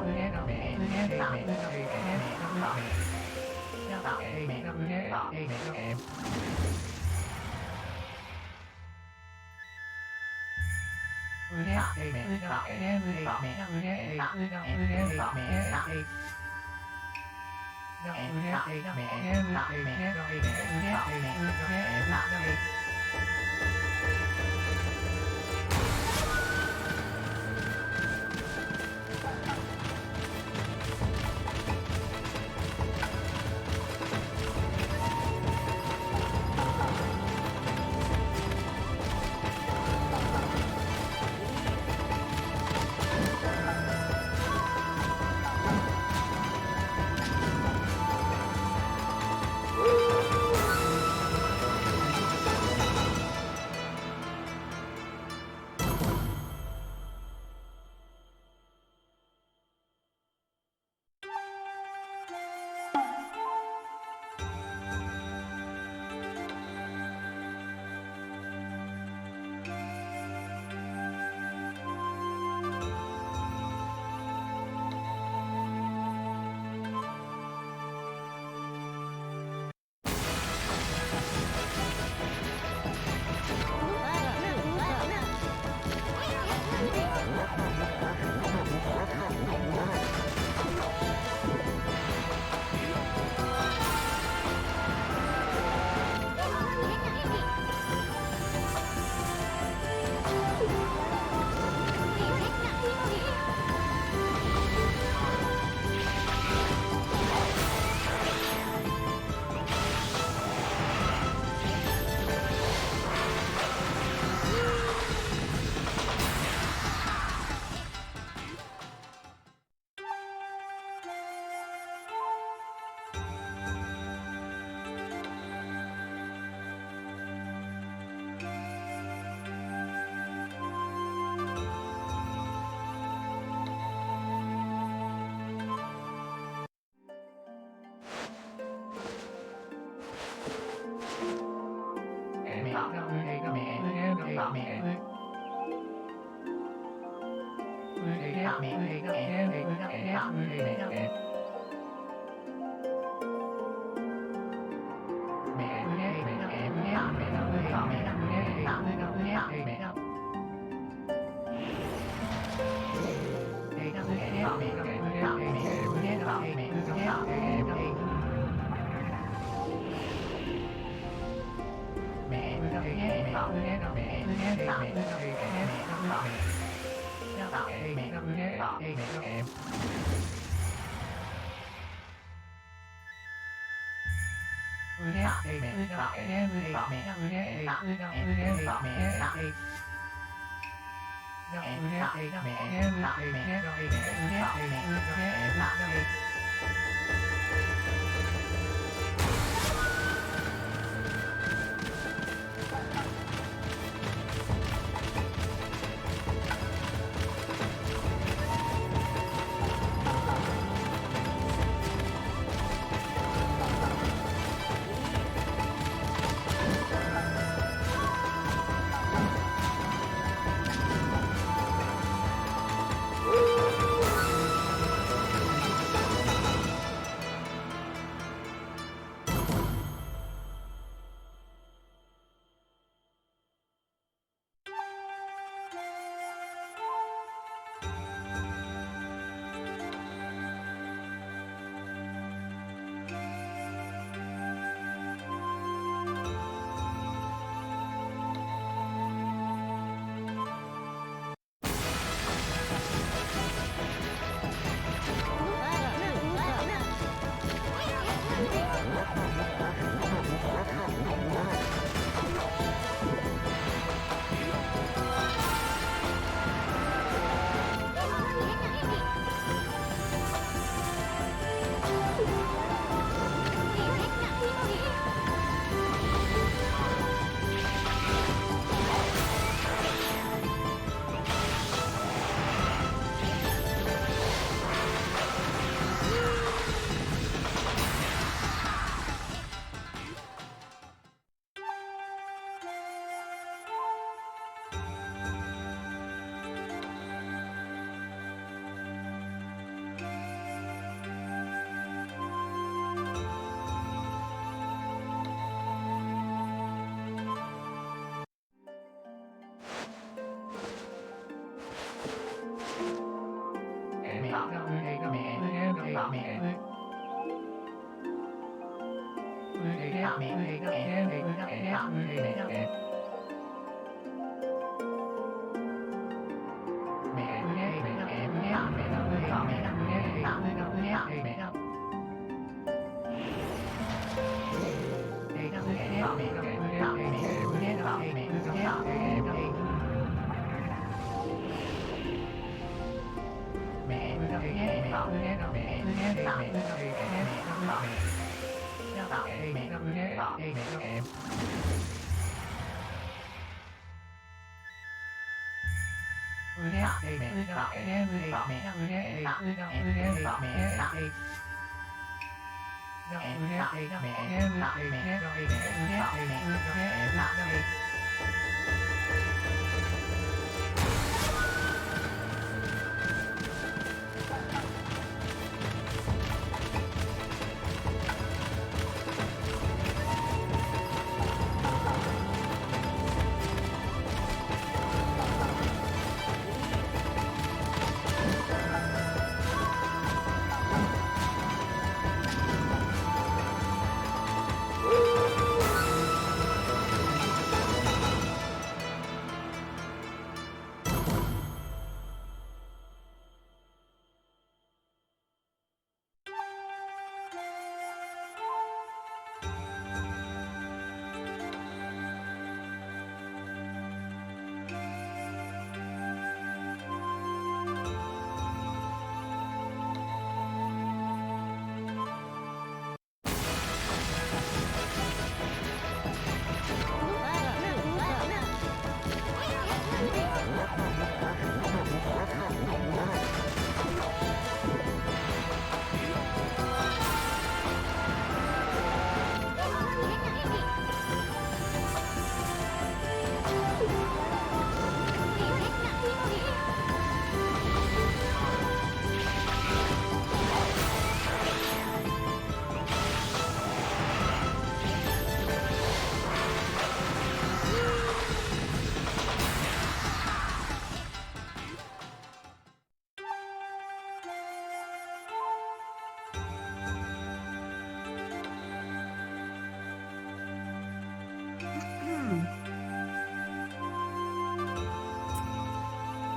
เ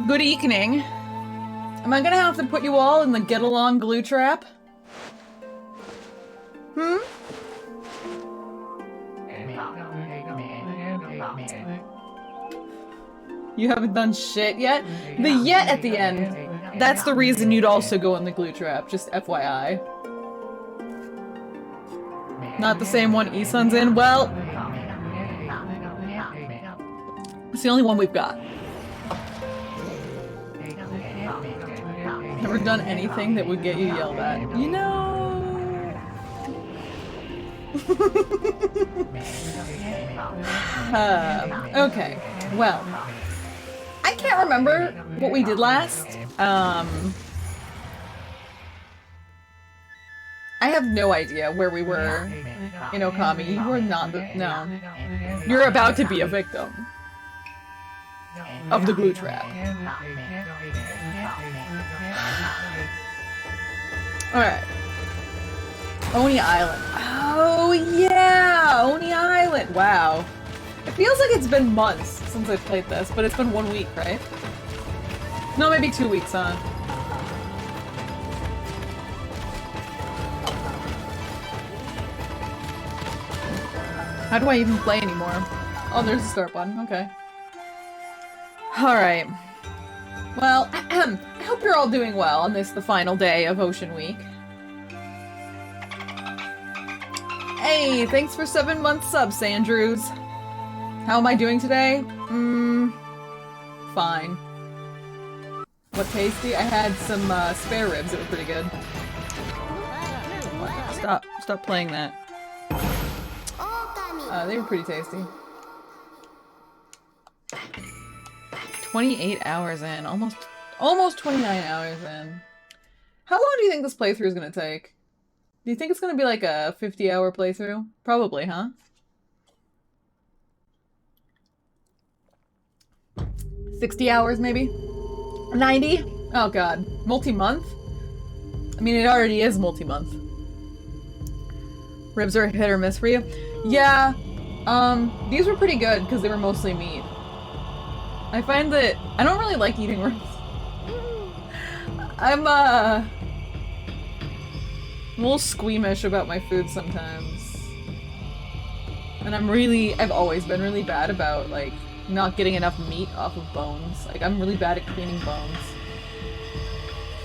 Good evening. Am I gonna have to put you all in the get-along glue trap? Hmm? You haven't done shit yet? The yet at the end. That's the reason you'd also go in the glue trap, just FYI. Not the same one Issun's in? Well, it's the only one we've got. Never done anything that would get you yelled at. You know... okay, well. I can't remember what we did last. I have no idea where we were in Okami. You were not the- no. You're about to be a victim of the glue trap. Alright. Oni Island. Oh yeah! Oni Island! Wow. It feels like it's been months since I've played this, but it's been 1 week, right? No, maybe 2 weeks, huh? How do I even play anymore? Oh, there's a start button. Okay. Alright. Well, I hope you're all doing well on this, the final day of Ocean Week. Hey, thanks for 7 months sub, Sandrews. How am I doing today? Fine. What tasty? I had some spare ribs that were pretty good. Stop playing that. They were pretty tasty. 28 hours in. Almost 29 hours in. How long do you think this playthrough is gonna take? Do you think it's gonna be like a 50-hour playthrough? Probably, huh? 60 hours, maybe? 90? Oh god. Multi-month? I mean, it already is multi-month. Ribs are hit or miss for you? Yeah. These were pretty good because they were mostly meat. I find that I don't really like eating ribs. I'm a little squeamish about my food sometimes. And I've always been really bad about, like, not getting enough meat off of bones. Like, I'm really bad at cleaning bones.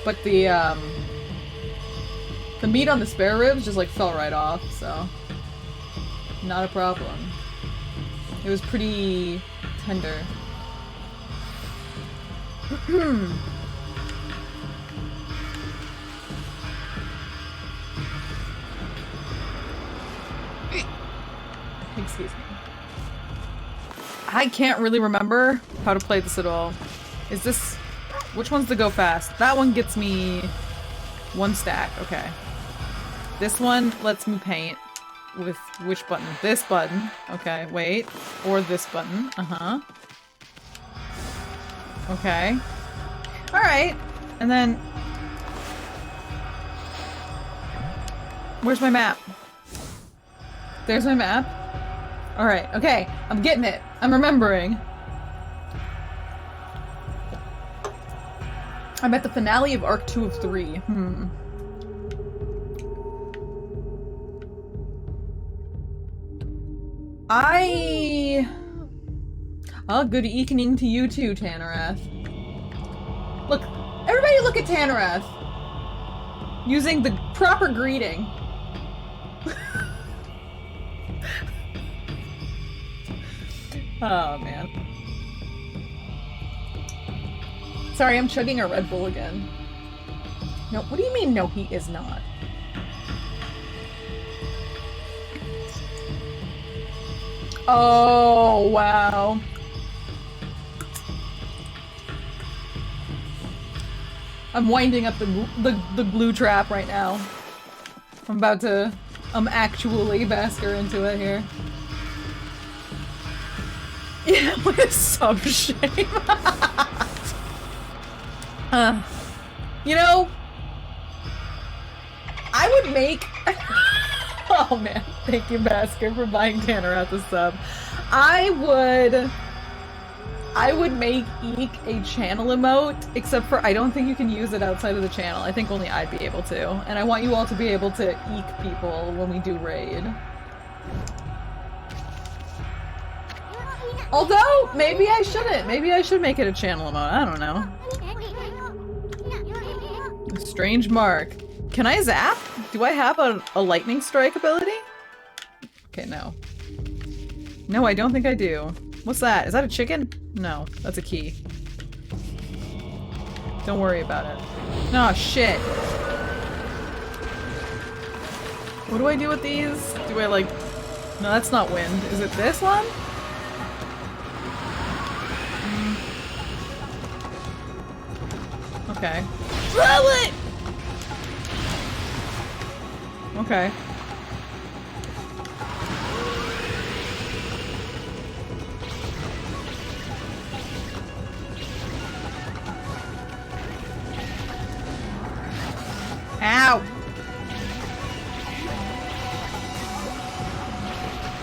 But the The meat on the spare ribs just like fell right off, so not a problem. It was pretty tender. Excuse me. I can't really remember how to play this at all. Is this... Which one's the go fast? That one gets me 1 stack. Okay. This one lets me paint. With which button? This button. Okay, wait. Or this button. Uh-huh. Okay. Alright. And then... Where's my map? There's my map. Alright, okay. I'm getting it. I'm remembering. I'm at the finale of Arc 2 of 3. Oh, good evening to you too, Tanarath. Look, everybody look at Tanarath! Using the proper greeting. Oh, man. Sorry, I'm chugging a Red Bull again. No, what do you mean, no, he is not? Oh, wow. I'm winding up the glue trap right now. I'm about to, actually basker into it here. Yeah, what a sub-shame. You know, I would make... Oh man, thank you, Basker, for buying Tanner at the sub. I would make Eek a channel emote, except for I don't think you can use it outside of the channel. I think only I'd be able to. And I want you all to be able to Eek people when we do raid. Although, maybe I shouldn't. Maybe I should make it a channel emote. I don't know. Strange mark. Can I zap? Do I have a lightning strike ability? Okay, no. No, I don't think I do. What's that? Is that a chicken? No, that's a key. Don't worry about it. Oh, shit. What do I do with these? Do I like... No, that's not wind. Is it this one? Okay. Throw it! Okay. Ow!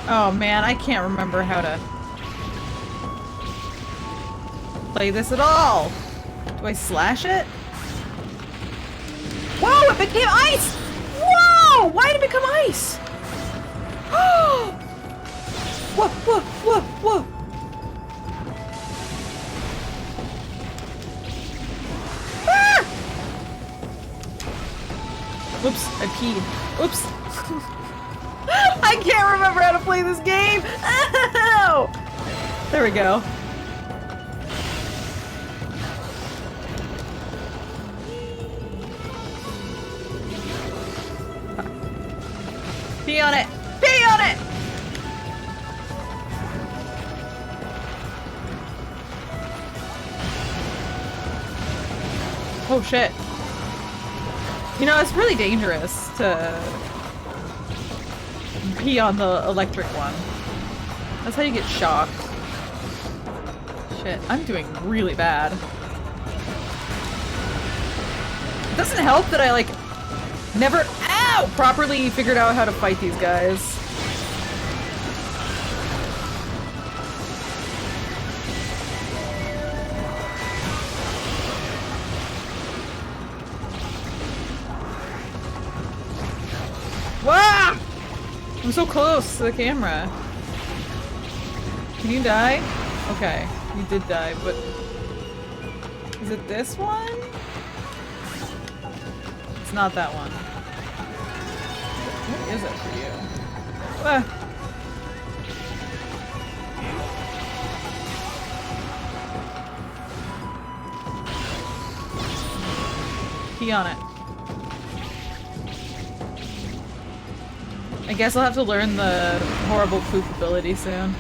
Oh man, I can't remember how to play this at all. Do I slash it? Whoa, it became ice! Whoa! Why did it become ice? Whoa, whoa, whoa, whoa! Ah! Oops, I peed. Oops. I can't remember how to play this game! Ow! There we go. Pee on it! Pee on it! Oh shit. You know, it's really dangerous to pee on the electric one. That's how you get shocked. Shit, I'm doing really bad. It doesn't help that I, like, never, ow, properly figured out how to fight these guys. Wow! I'm so close to the camera. Can you die? Okay, you did die, but... Is it this one? It's not that one. What is it for you? Ah. Key on it. I guess I'll have to learn the horrible poop ability soon.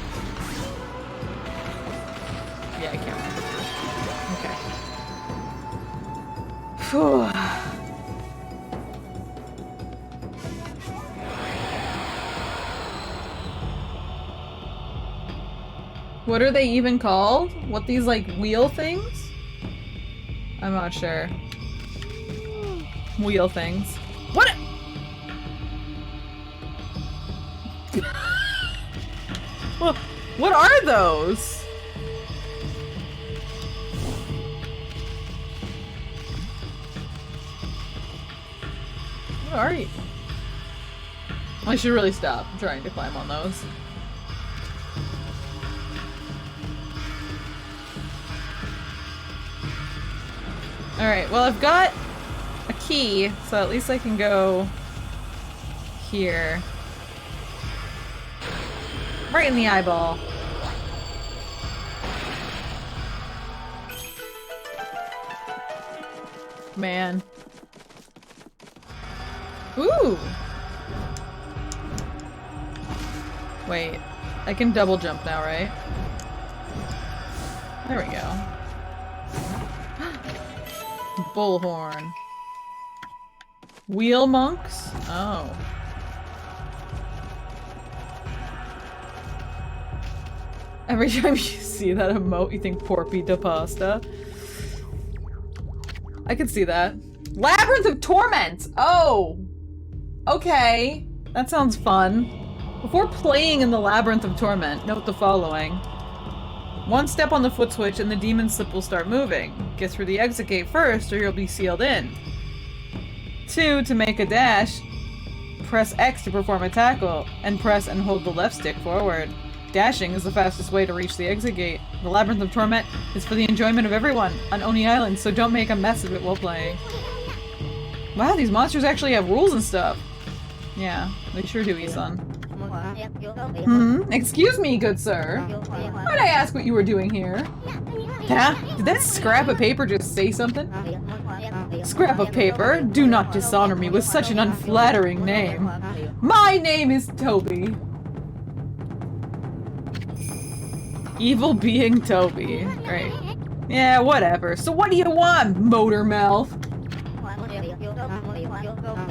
Yeah, I can't remember. Okay. Phew. What are they even called? What, these like wheel things? I'm not sure. Wheel things. What? What are those? What are you? I should really stop trying to climb on those. Alright, well I've got a key, so at least I can go here. Right in the eyeball. Man. Ooh! Wait, I can double jump now, right? There we go. Bullhorn. Wheel monks? Oh. Every time you see that emote, you think Porpy da pasta. I can see that. Labyrinth of Torment! Oh! Okay. That sounds fun. Before playing in the Labyrinth of Torment, note the following. One step on the foot switch and the demon slip will start moving. Get through the exit gate first or you'll be sealed in. 2. To make a dash, press X to perform a tackle, and press and hold the left stick forward. Dashing is the fastest way to reach the exit gate. The Labyrinth of Torment is for the enjoyment of everyone on Oni Island, so don't make a mess of it while playing. Wow, these monsters actually have rules and stuff. Yeah, they sure do, Issun. Excuse me, good sir. Might I ask what you were doing here? Huh? Did that scrap of paper just say something? Scrap of paper? Do not dishonor me with such an unflattering name. My name is Toby. Evil being Toby. Great. Yeah, whatever. So what do you want, motor mouth?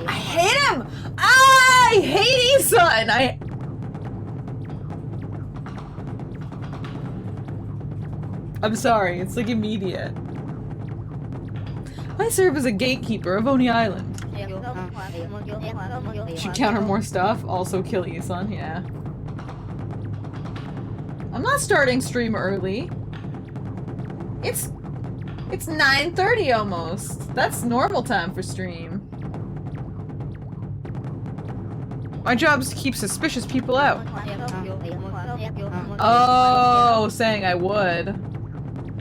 I hate him! I hate Issun! I'm sorry, it's like immediate. I serve as a gatekeeper of Oni Island. Should counter more stuff, also kill Issun, yeah. I'm not starting stream early. It's 9:30 almost. That's normal time for stream. My job is to keep suspicious people out. Oh, saying I would.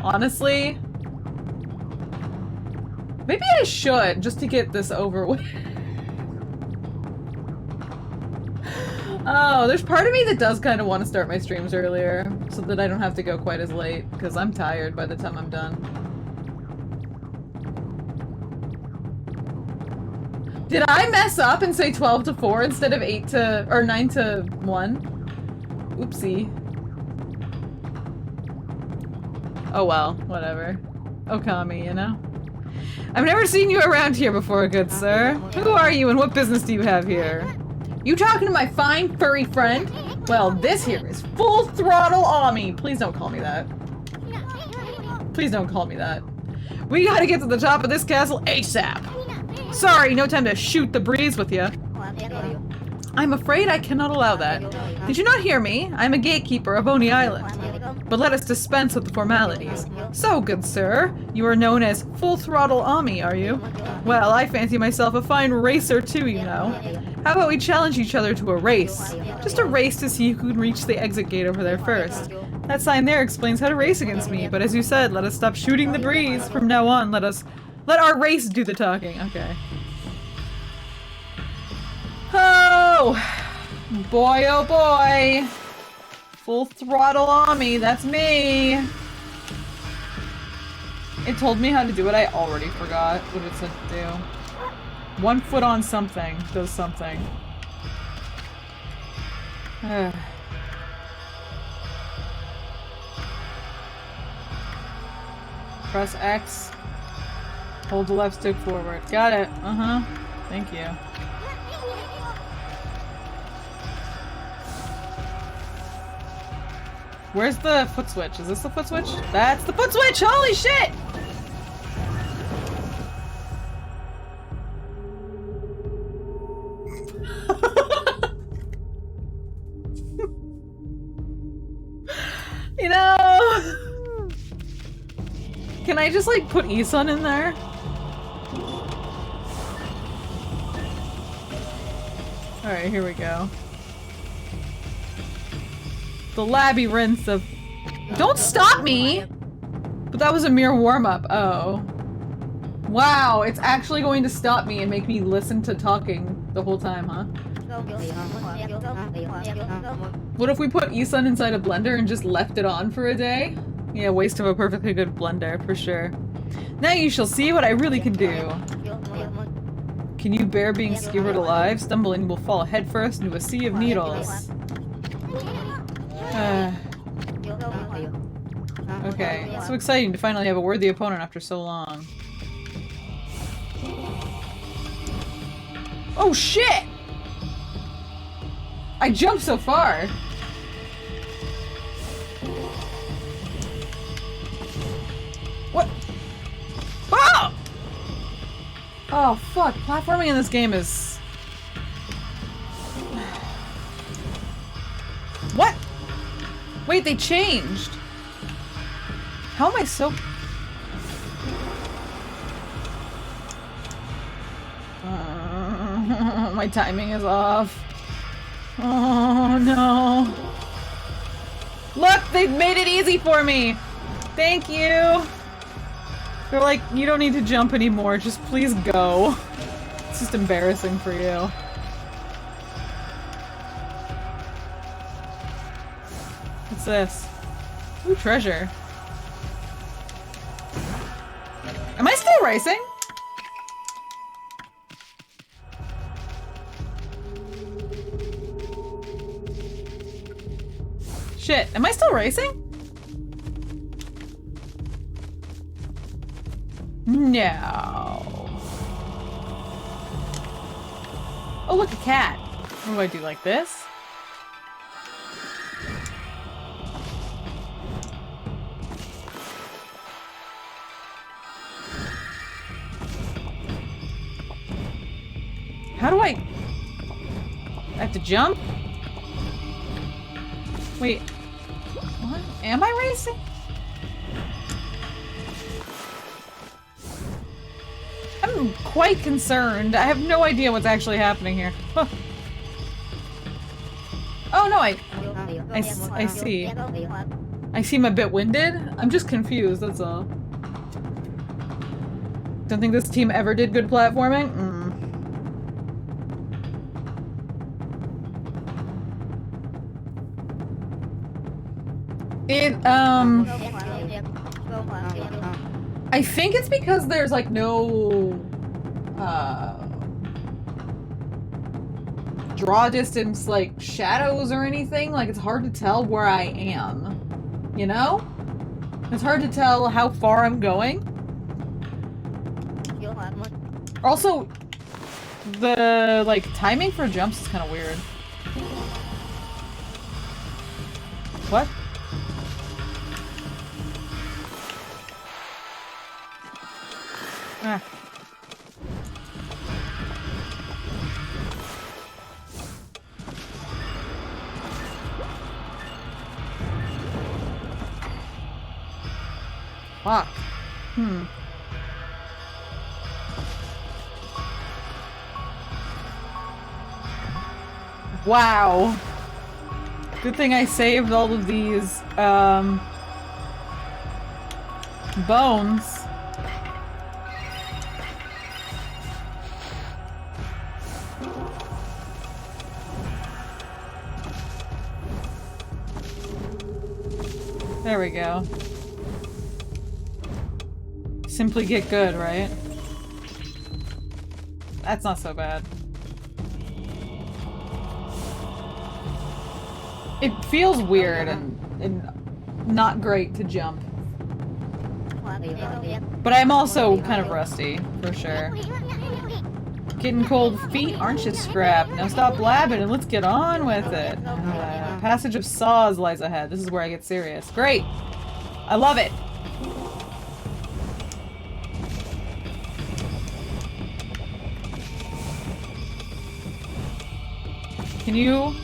Honestly, maybe I should, just to get this over with. Oh, there's part of me that does kind of want to start my streams earlier, so that I don't have to go quite as late, because I'm tired by the time I'm done. Did I mess up and say 12 to 4 instead of 8 to, or 9 to 1? Oopsie. Oh well, whatever. Okami, you know? I've never seen you around here before, good sir. Who are you and what business do you have here? You talking to my fine furry friend? Well, this here is Full Throttle Ami. Please don't call me that. Please don't call me that. We gotta get to the top of this castle ASAP. Sorry, no time to shoot the breeze with you. I'm afraid I cannot allow that. Did you not hear me? I'm a gatekeeper of Oni Island. But let us dispense with the formalities. So, good sir, you are known as Full Throttle Ami, are you? Well, I fancy myself a fine racer too, you know. How about we challenge each other to a race? Just a race to see who can reach the exit gate over there first. That sign there explains how to race against me, but as you said, let us stop shooting the breeze. From now on, let our race do the talking. Okay. Oh! go! Boy, oh boy! Full throttle on me, that's me! It told me how to do it, I already forgot what it said to do. 1 foot on something does something. Press X. Hold the left stick forward. Got it. Uh-huh. Thank you. Where's the foot switch? Is this the foot switch? That's the foot switch! Holy shit! You know... Can I just, like, put issun in there? Alright, here we go. The labyrinth of... Don't stop me! But that was a mere warm-up. Oh. Wow, it's actually going to stop me and make me listen to talking the whole time, huh? What if we put issun inside a blender and just left it on for a day? Yeah, waste of a perfectly good blender, for sure. Now you shall see what I really can do. Can you bear being skewered alive? Stumble and you will fall headfirst into a sea of needles. Okay, so exciting to finally have a worthy opponent after so long. Oh shit! I jumped so far! What? Oh! Oh fuck, platforming in this game is... What? Wait, they changed! How am I so... my timing is off. Oh no. Look, they've made it easy for me! Thank you! They're like, you don't need to jump anymore, just please go. It's just embarrassing for you. What's this? Ooh, treasure. Am I still racing? Shit, am I still racing? No. Oh, look, a cat. What do I do, like this? How do I have to jump? Wait. What? Am I racing? I'm quite concerned. I have no idea what's actually happening here. Huh. Oh no, I see. I seem a bit winded. I'm just confused, that's all. Don't think this team ever did good platforming? I think it's because there's like no draw distance like shadows or anything. Like it's hard to tell where I am, you know? It's hard to tell how far I'm going. Also, the like timing for jumps is kind of weird. What? Ah. Fuck. Wow. Good thing I saved all of these, bones. There we go. Simply get good, right? That's not so bad. It feels weird and not great to jump. But I'm also kind of rusty, for sure. Getting cold feet, aren't you, Scrap? Now stop blabbing and let's get on with it. Passage of Saws lies ahead. This is where I get serious. Great! I love it! Can you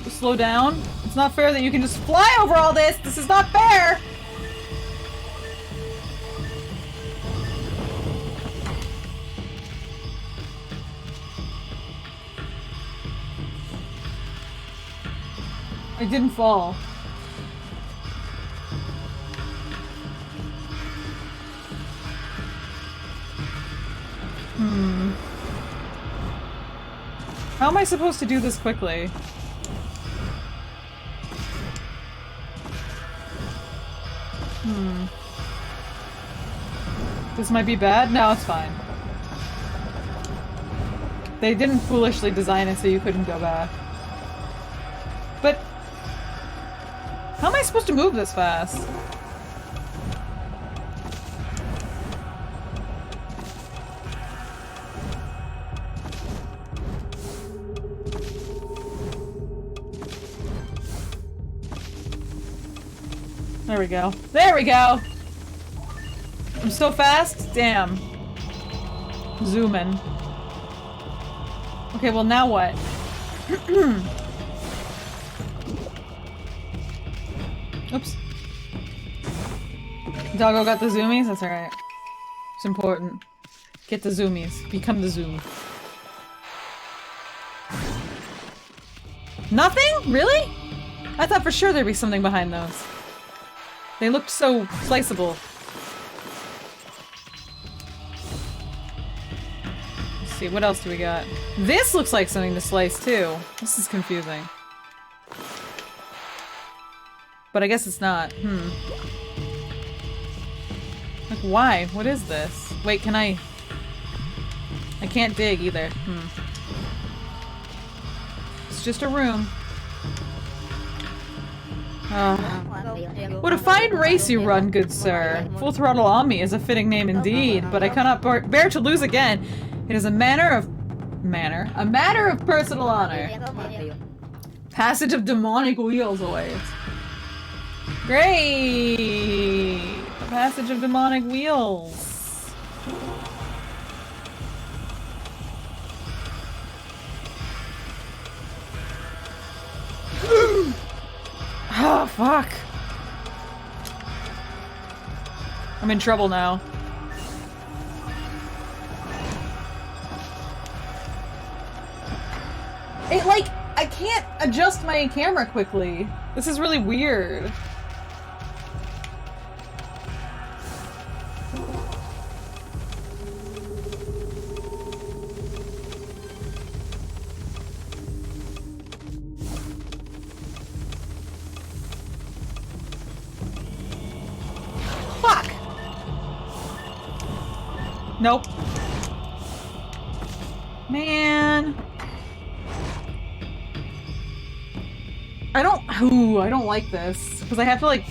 slow down? It's not fair that you can just fly over all this! This is not fair! I didn't fall. How am I supposed to do this quickly? This might be bad? No, it's fine. They didn't foolishly design it so you couldn't go back. But how am I supposed to move this fast? There we go. There we go! I'm so fast? Damn. Zoom in. Okay, well now what? Oops. Doggo got the zoomies? That's alright. It's important. Get the zoomies. Become the zoom. Nothing? Really? I thought for sure there'd be something behind those. They looked so sliceable. Let's see, what else do we got? This looks like something to slice too. This is confusing. But I guess it's not. Like, why? What is this? Wait, can I can't dig either. It's just a room. What a fine race you run, good sir. Full Throttle on me is a fitting name indeed, but I cannot bear to lose again. It is a matter of personal honor. Passage of demonic wheels awaits. Great! The passage of demonic wheels. Oh, fuck. I'm in trouble now. It, like, I can't adjust my camera quickly. This is really weird. Nope. Man. I don't like this. Because I have to, like,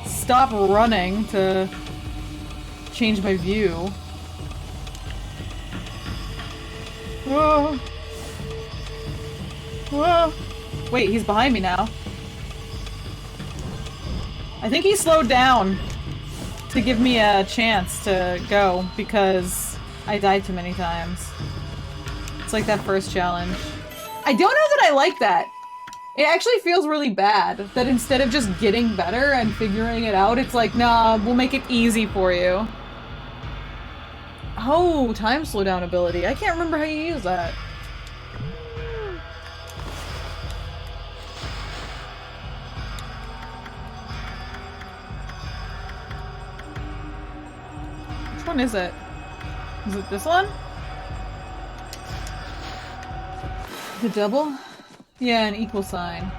stop running to change my view. Whoa. Whoa. Wait, he's behind me now. I think he slowed down to give me a chance to go because I died too many times. It's like that first challenge. I don't know that I like that. It actually feels really bad that instead of just getting better and figuring it out, it's like, nah, we'll make it easy for you. Oh, time slowdown ability. I can't remember how you use that. Which one is it? Is it this one? The double? Yeah, an equal sign.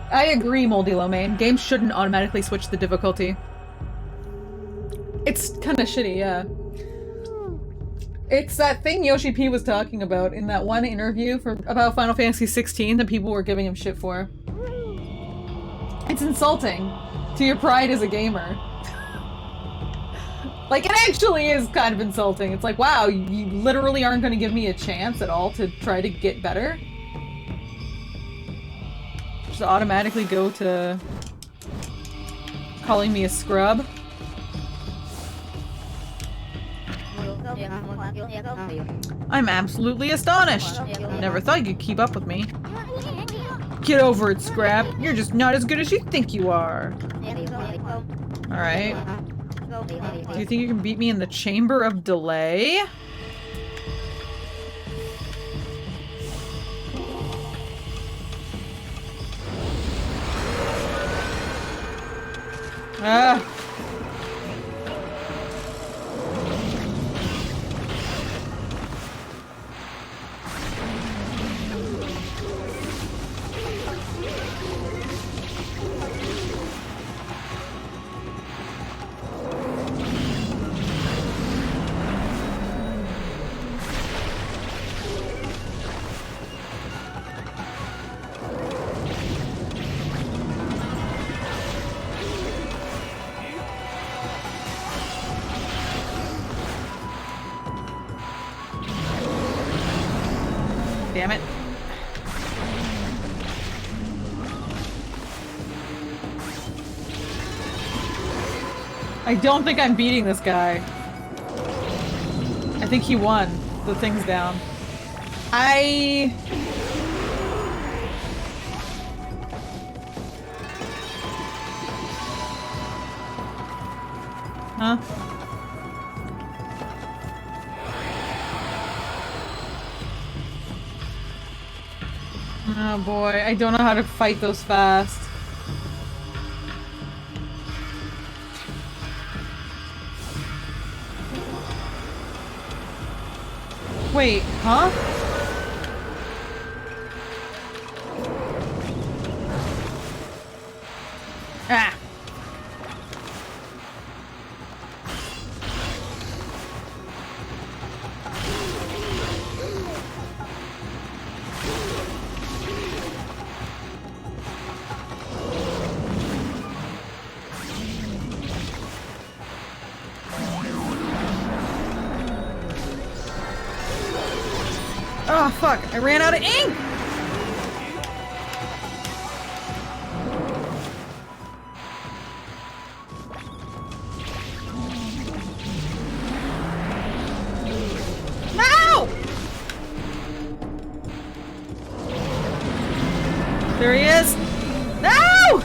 I agree, Moldy Lomain. Games shouldn't automatically switch the difficulty. It's kind of shitty, yeah. It's that thing Yoshi P was talking about in that one interview about Final Fantasy 16 that people were giving him shit for. It's insulting to your pride as a gamer. Like, it actually is kind of insulting. It's like, wow, you literally aren't going to give me a chance at all to try to get better? Just automatically go to calling me a scrub? I'm absolutely astonished. Never thought you'd keep up with me. Get over it, Scrap. You're just not as good as you think you are. Alright. Do you think you can beat me in the Chamber of Delay? Ah! Damn it. I don't think I'm beating this guy. I think he won. The thing's down. Huh? Oh boy, I don't know how to fight those fast. Wait, huh? Ah! Oh fuck, I ran out of ink! No! There he is! No!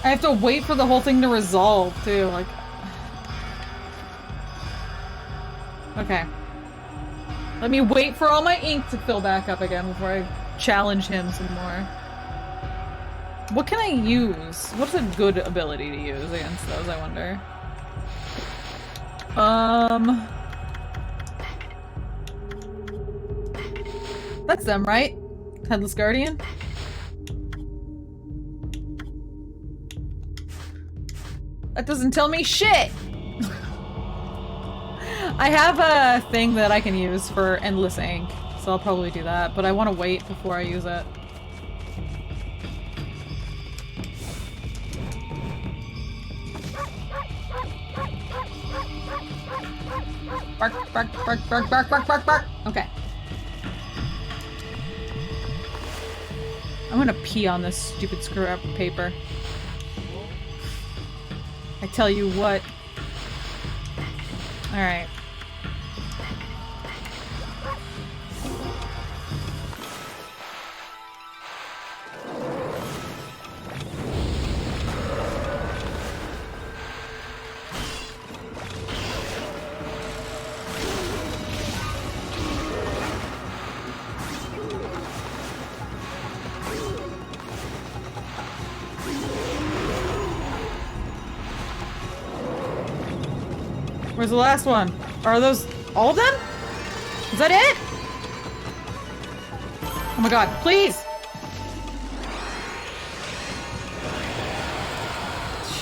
I have to wait for the whole thing to resolve, too, like... Okay. Let me wait for all my ink to fill back up again before I challenge him some more. What can I use? What's a good ability to use against those, I wonder? That's them, right? Headless Guardian? That doesn't tell me shit! I have a thing that I can use for endless ink, so I'll probably do that, but I want to wait before I use it. Bark, bark, bark, bark, bark, bark, bark, bark! Okay. I'm gonna pee on this stupid screw-up paper. I tell you what. Alright. Where's the last one? Are those all of them? Is that it? Oh my god, please!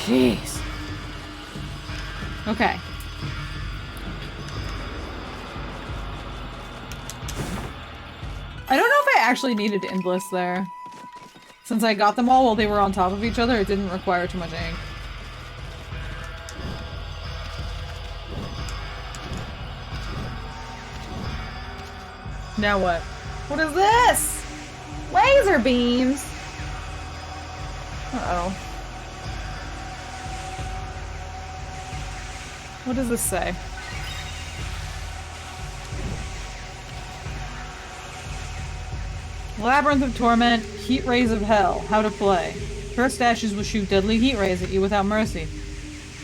Jeez. Okay. I don't know if I actually needed endless there. Since I got them all while they were on top of each other, it didn't require too much ink. Now what? What is this? Laser beams! Uh-oh. What does this say? Labyrinth of Torment, Heat Rays of Hell. How to play. First statues will shoot deadly heat rays at you without mercy.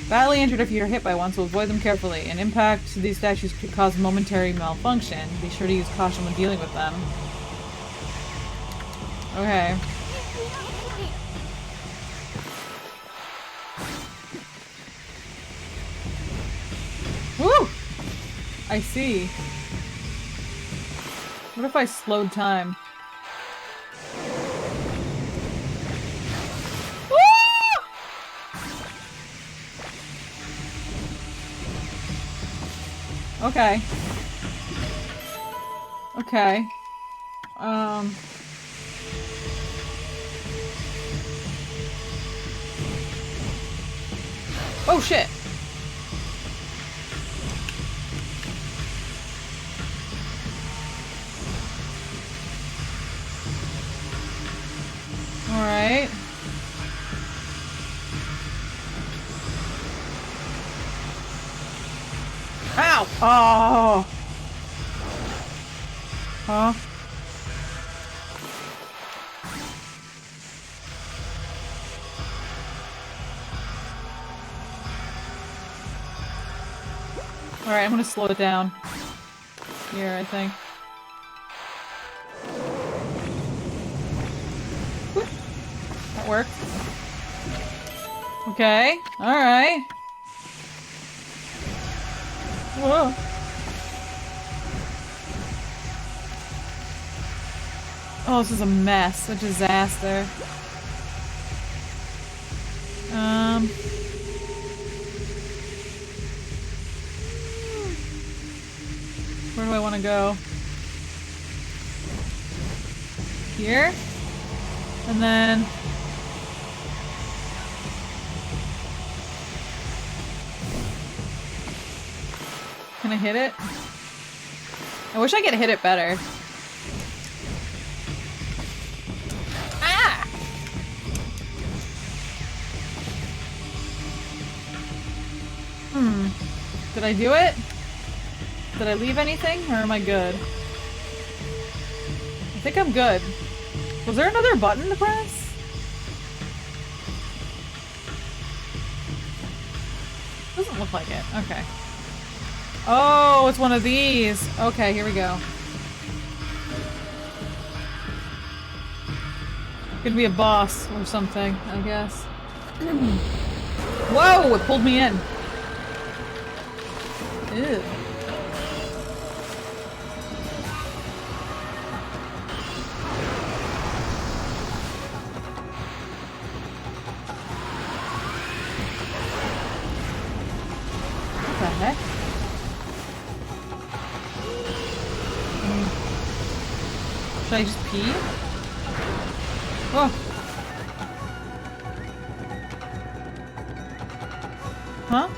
Badly injured if you're hit by one, so avoid them carefully. An impact to these statues could cause momentary malfunction. Be sure to use caution when dealing with them. Okay. Woo! I see. What if I slowed time? Okay. Okay. Oh shit! Alright. Ow! Oh! Huh? Alright, I'm gonna slow it down. Here, I think. Whoop. That worked. Okay. Alright. Whoa. Oh, this is a mess. A disaster. Where do I want to go? Here? And then... Can I hit it? I wish I could hit it better. Ah! Did I do it? Did I leave anything, or am I good? I think I'm good. Was there another button to press? Doesn't look like it. Okay. Oh, it's one of these. Okay, here we go. Could be a boss or something, I guess. Whoa! It pulled me in. Ew. What the heck? Should I just pee? Oh. Huh?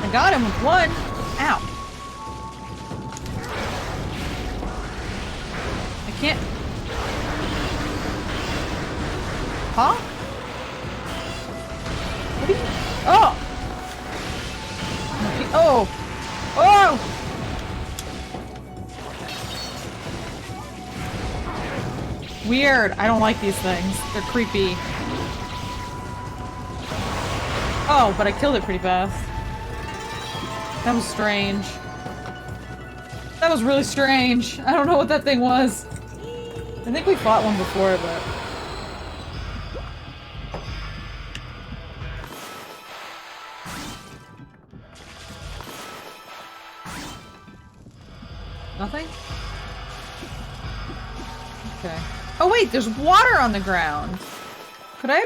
I got him with one. Ow. I can't. Huh? What are you? Oh! Oh! Oh! Weird. I don't like these things. They're creepy. Oh, but I killed it pretty fast. That was strange. That was really strange. I don't know what that thing was. I think we fought one before, but... Nothing? Okay. Oh wait, there's water on the ground! Could I?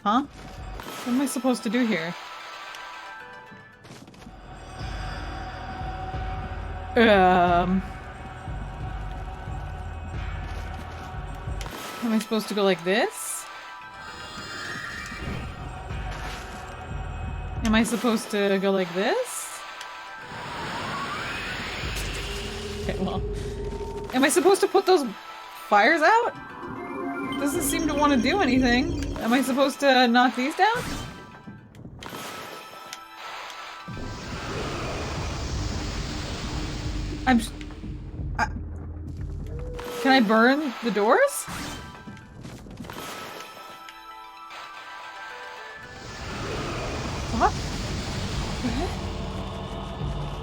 Huh? What am I supposed to do here? Am I supposed to go like this? Am I supposed to go like this? Okay, well. Am I supposed to put those fires out? Doesn't seem to want to do anything. Am I supposed to knock these down? Can I burn the doors? What?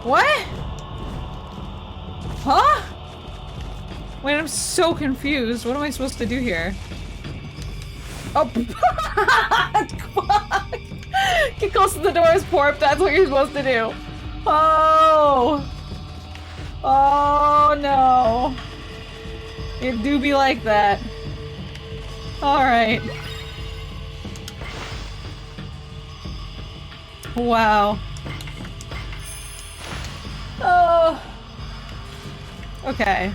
What? Huh? Wait, I'm so confused. What am I supposed to do here? Oh, fuck! Get close to the doors, Porp. That's what you're supposed to do. Oh! Oh, no. It do be like that. Alright. Wow. Oh. Okay.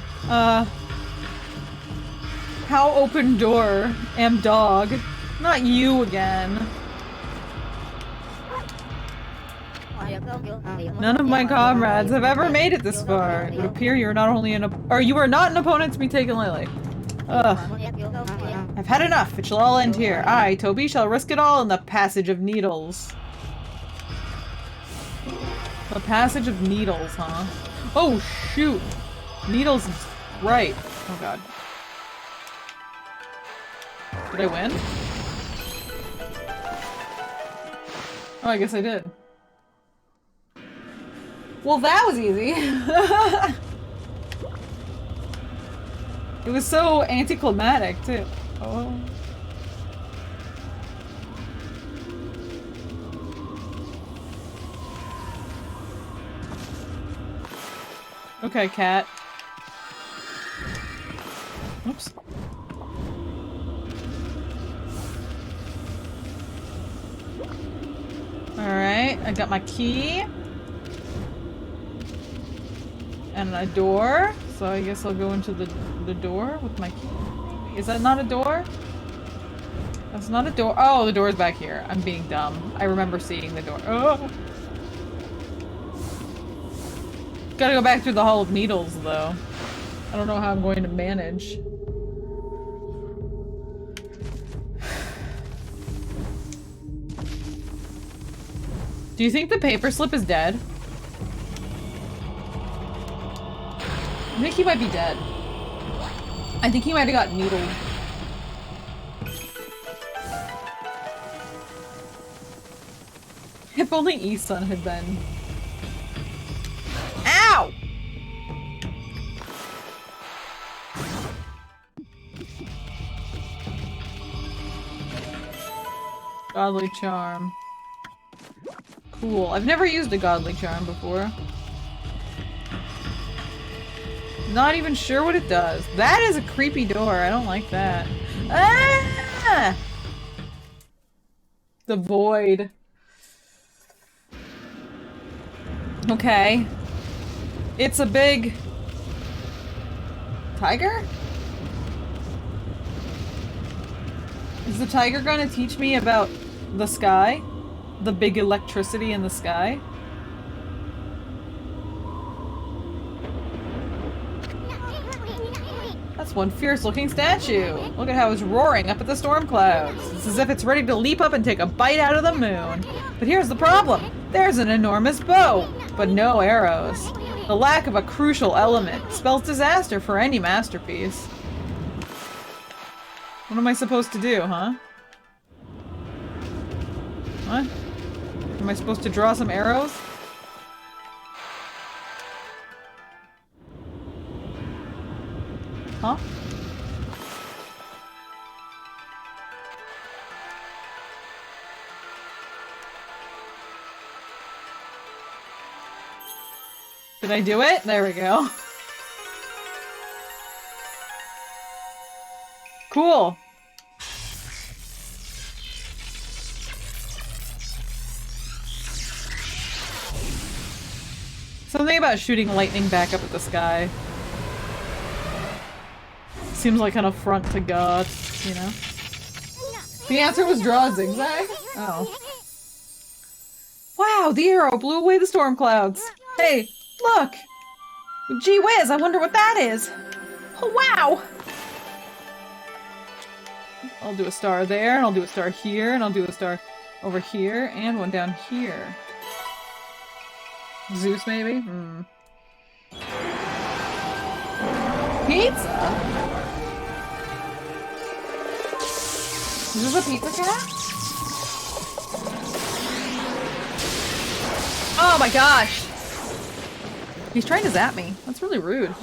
How open door am dog? Not you again. None of my comrades have ever made it this far. It would appear you are not only you are not an opponent to be taken lightly. Ugh. I've had enough. It shall all end here. I, Toby, shall risk it all in the Passage of Needles. The Passage of Needles, huh? Oh, shoot. Needles is right. Oh, God. Did I win? Oh, I guess I did. Well, that was easy. It was so anticlimactic, too. Oh. Okay, cat. Oops. Alright, I got my key. And a door, so I guess I'll go into the door with my key. Is that not a door? That's not a door. Oh, the door's back here. I'm being dumb. I remember seeing the door. Oh! Gotta go back through the Hall of Needles, though. I don't know how I'm going to manage. Do you think the paper slip is dead? I think he might be dead. I think he might have got needled. If only Issun had been. Ow! Godly charm. Cool. I've never used a godly charm before. Not even sure what it does. That is a creepy door. I don't like that. Ah! The void. Okay. It's a big... tiger? Is the tiger gonna teach me about the sky? The big electricity in the sky? That's one fierce-looking statue. Look at how it's roaring up at the storm clouds. It's as if it's ready to leap up and take a bite out of the moon. But here's the problem. There's an enormous bow, but no arrows. The lack of a crucial element spells disaster for any masterpiece. What am I supposed to do, huh? What? Am I supposed to draw some arrows? Huh? Did I do it? There we go. Cool. Something about shooting lightning back up at the sky. Seems like an affront to God, you know? The answer was draw a zigzag? Oh. Wow, the arrow blew away the storm clouds. Hey, look! Gee whiz, I wonder what that is. Oh, wow! I'll do a star there, and I'll do a star here, and I'll do a star over here, and one down here. Zeus, maybe? Hmm. Pizza? Is this a pizza cat? Oh my gosh! He's trying to zap me. That's really rude.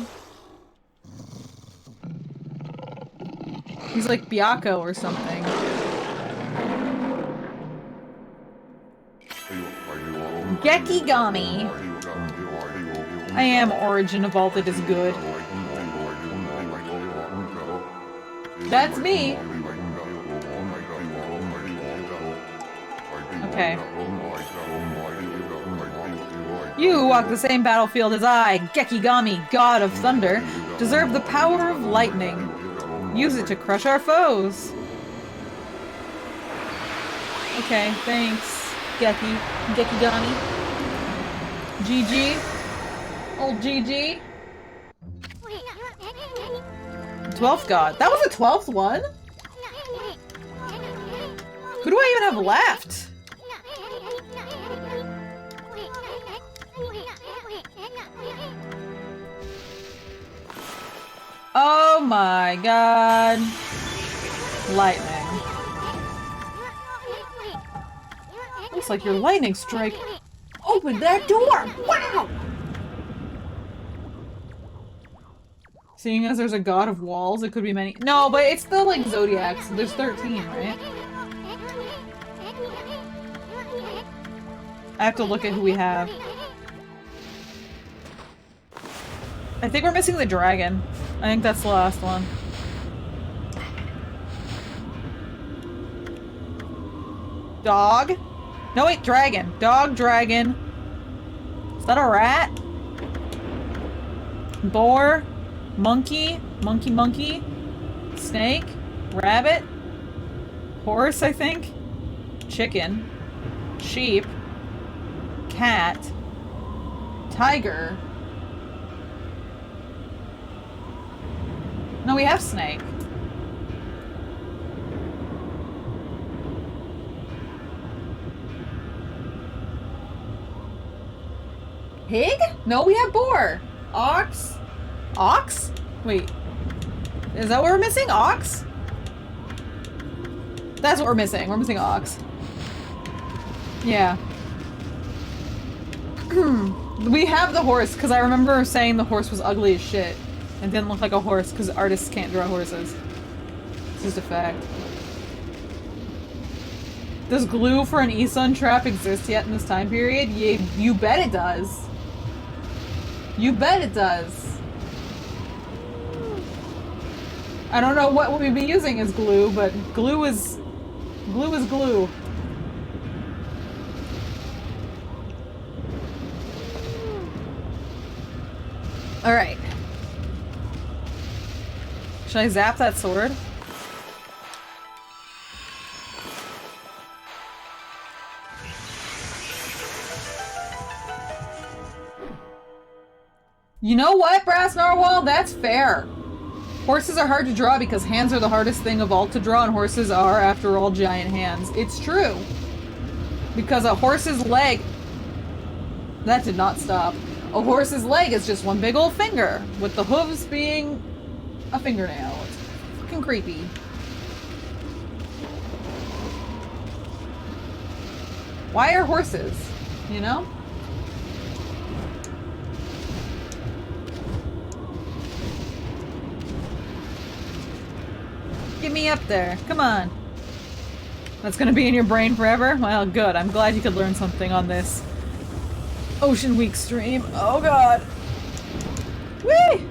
He's like Byakko or something. Gekigami. I am origin of all that is good. That's me. Okay. You who walk the same battlefield as I, Gekigami, god of thunder, deserve the power of lightning. Use it to crush our foes. Okay, thanks, Gekigami. GG. Old GG. 12th god. That was the 12th one? Who do I even have left? Oh my god. Lightning. Looks like your lightning strike opened that door! Wow! Seeing as there's a god of walls, it could be many- No, but it's the, like, zodiacs. There's 13, right? I have to look at who we have. I think we're missing the dragon. I think that's the last one. Dog? No, wait, dragon. Dog, dragon. Is that a rat? Boar? Monkey? Monkey? Snake? Rabbit? Horse, I think? Chicken? Sheep? Cat? Tiger? No, we have snake. Pig? No, we have boar. Ox? Ox? Wait. Is that what we're missing? Ox? That's what we're missing. We're missing ox. Yeah. We have the horse, because I remember saying the horse was ugly as shit. And didn't look like a horse, because artists can't draw horses. It's just a fact. Does glue for an issun trap exist yet in this time period? You bet it does. You bet it does. I don't know what we'd be using as glue, but glue is glue. Alright. Should I zap that sword? You know what, Brass Narwhal? That's fair. Horses are hard to draw because hands are the hardest thing of all to draw, and horses are, after all, giant hands. It's true. Because a horse's leg... That did not stop. A horse's leg is just one big old finger, with the hooves being a fingernail. It's fucking creepy. Why are horses? You know? Get me up there. Come on. That's gonna be in your brain forever? Well, good. I'm glad you could learn something on this Ocean Week stream. Oh god. Whee!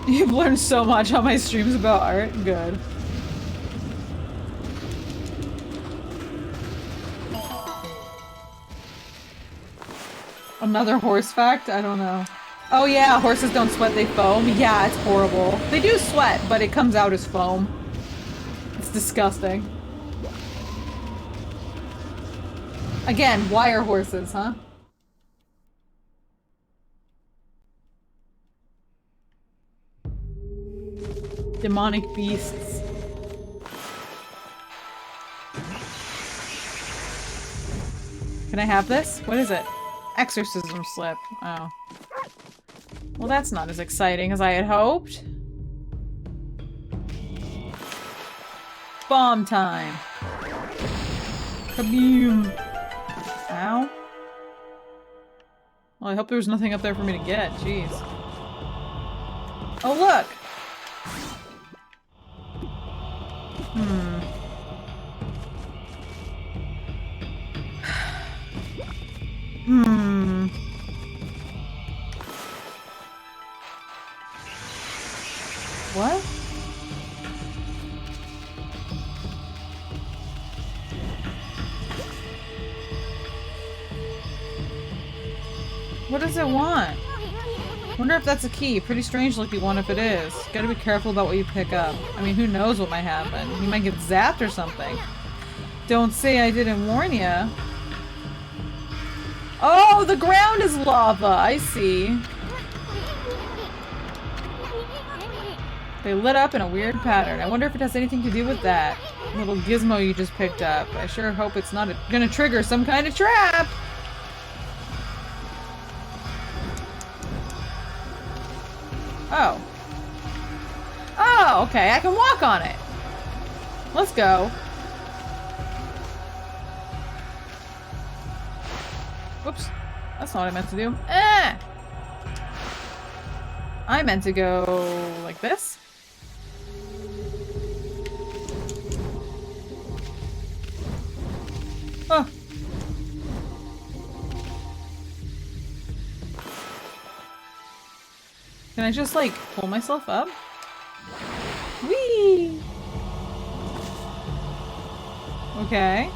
You've learned so much on my streams about art. Good. Another horse fact? I don't know. Oh yeah, horses don't sweat, they foam. Yeah, it's horrible. They do sweat, but it comes out as foam. It's disgusting. Again, why are horses, huh? Demonic beasts. Can I have this? What is it? Exorcism slip. Oh. Well, that's not as exciting as I had hoped. Bomb time. Kaboom. Ow. Well, I hope there was nothing up there for me to get. Jeez. Oh, look! What? What does it want? Wonder if that's a key. Pretty strange looking one if it is. Gotta be careful about what you pick up. I mean, who knows what might happen. You might get zapped or something. Don't say I didn't warn ya. Oh, the ground is lava! I see. They lit up in a weird pattern. I wonder if it has anything to do with that little gizmo you just picked up. I sure hope it's not gonna trigger some kind of trap! Oh. Oh, okay. I can walk on it. Let's go. Whoops. That's not what I meant to do. Ah! I meant to go like this. Oh. Can I just, like, pull myself up? Whee! Okay.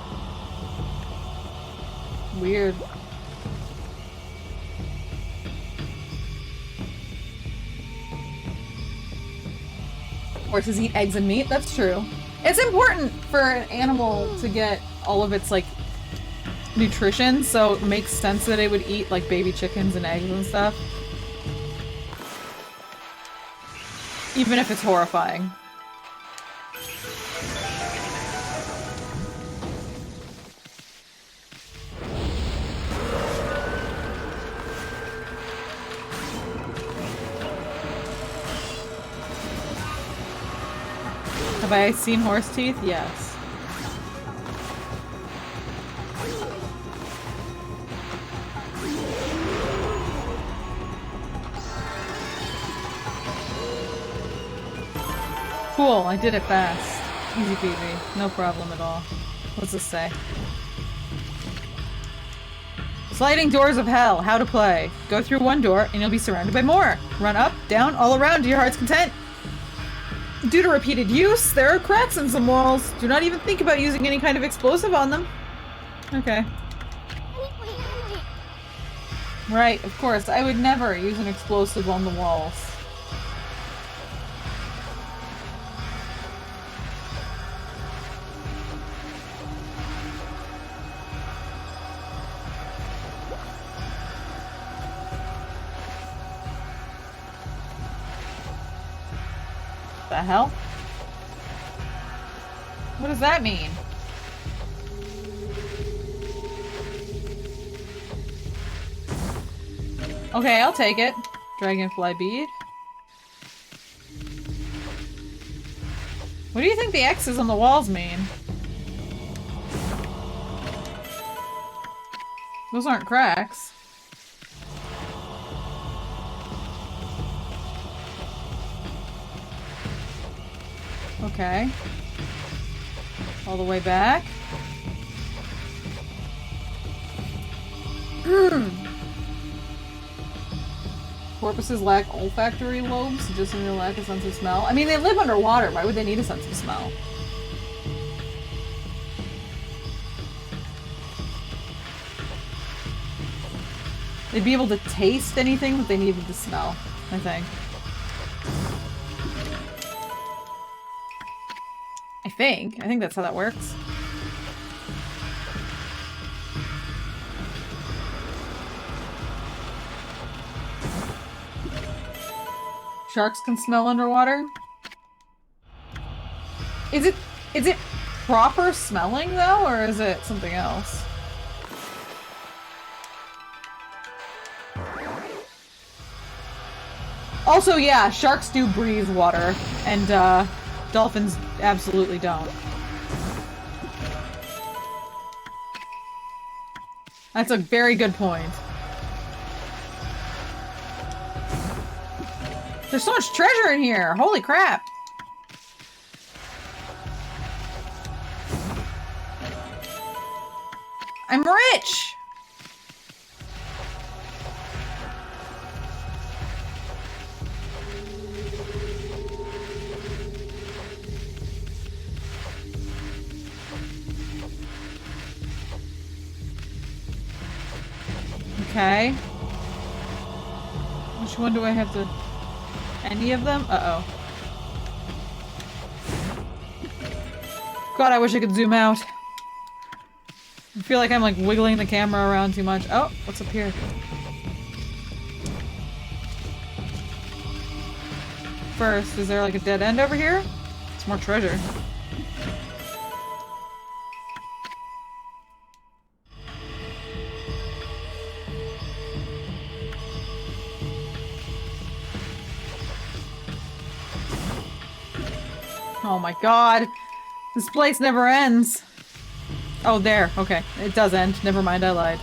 Weird. Horses eat eggs and meat, that's true. It's important for an animal to get all of its, like, nutrition, so it makes sense that it would eat, like, baby chickens and eggs and stuff. Even if it's horrifying. Have I seen horse teeth? Yes. Cool, I did it fast. Easy peasy. No problem at all. What's this say? Sliding doors of hell. How to play. Go through one door and you'll be surrounded by more. Run up, down, all around to your heart's content. Due to repeated use, there are cracks in some walls. Do not even think about using any kind of explosive on them. Okay. Right, of course. I would never use an explosive on the walls. The hell? What does that mean? Okay, I'll take it. Dragonfly bead. What do you think the X's on the walls mean? Those aren't cracks. Okay. All the way back. Porpoises lack olfactory lobes, just in their lack of sense of smell. I mean, they live underwater. Why would they need a sense of smell? They'd be able to taste anything that they needed to smell, I think. I think that's how that works. Sharks can smell underwater? Is it proper smelling though, or is it something else? Also, yeah, sharks do breathe water, and dolphins absolutely don't. That's a very good point. There's so much treasure in here! Holy crap! I'm rich! Okay. Which one do I have to... Any of them? Uh-oh. God, I wish I could zoom out. I feel like I'm like wiggling the camera around too much. Oh, what's up here? First, is there like a dead end over here? It's more treasure. Oh my god. This place never ends. Oh, there. Okay. It does end. Never mind, I lied.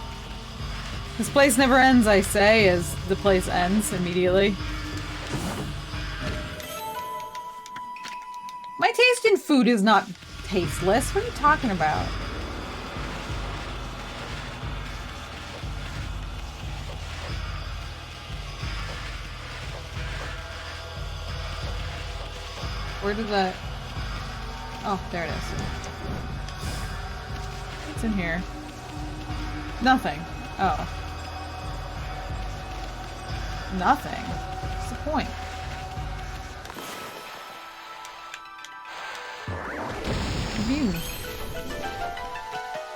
This place never ends, I say, as the place ends immediately. My taste in food is not tasteless. What are you talking about? Where did that... Oh, there it is. What's in here? Nothing. Oh. Nothing. What's the point?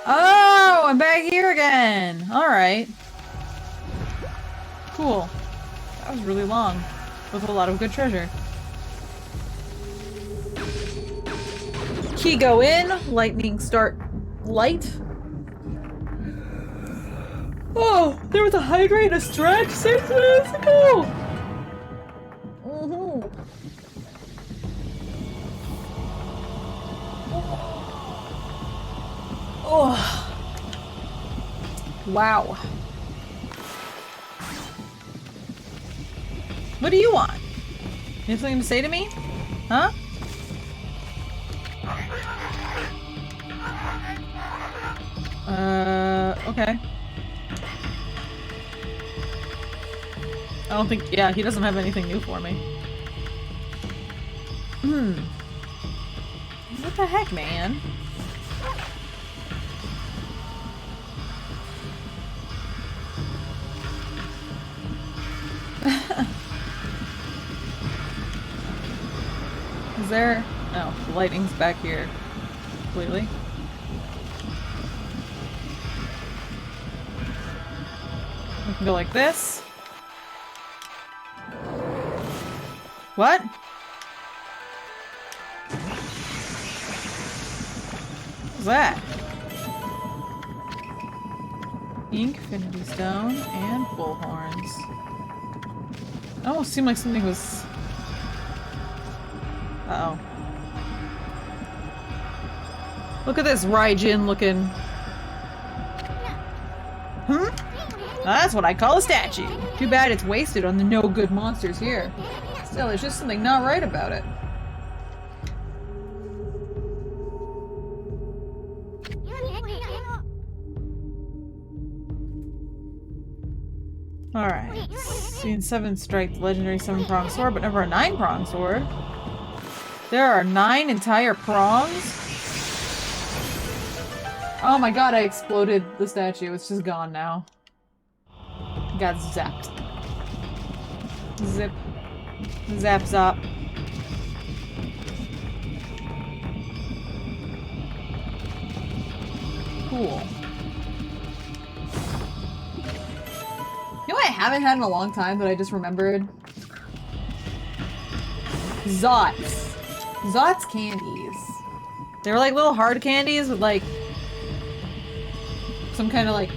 Oh, I'm back here again! Alright. Cool. That was really long. With a lot of good treasure. Key go in, lightning start light. Oh, there was a hydrate and a stretch 6 minutes ago! Oh. Wow. What do you want? You have something to say to me? Huh? Okay. I don't think- yeah, he doesn't have anything new for me. What the heck, man? Is there- oh, the lightning's back here. Completely. We can go like this. What? What's that? Infinity Stone and bullhorns. It almost seemed like something was... Uh-oh. Look at this Raijin looking... That's what I call a statue. Too bad it's wasted on the no-good monsters here. Still, there's just something not right about it. Alright. Seen 7 strike the legendary 7-pronged sword, but never a 9-pronged sword. There are 9 entire prongs? Oh my god, I exploded the statue. It's just gone now. Got zapped. Zip. Zap zop. Cool. You know what I haven't had in a long time that I just remembered? Zots. Zots candies. They were like little hard candies with like some kind of like,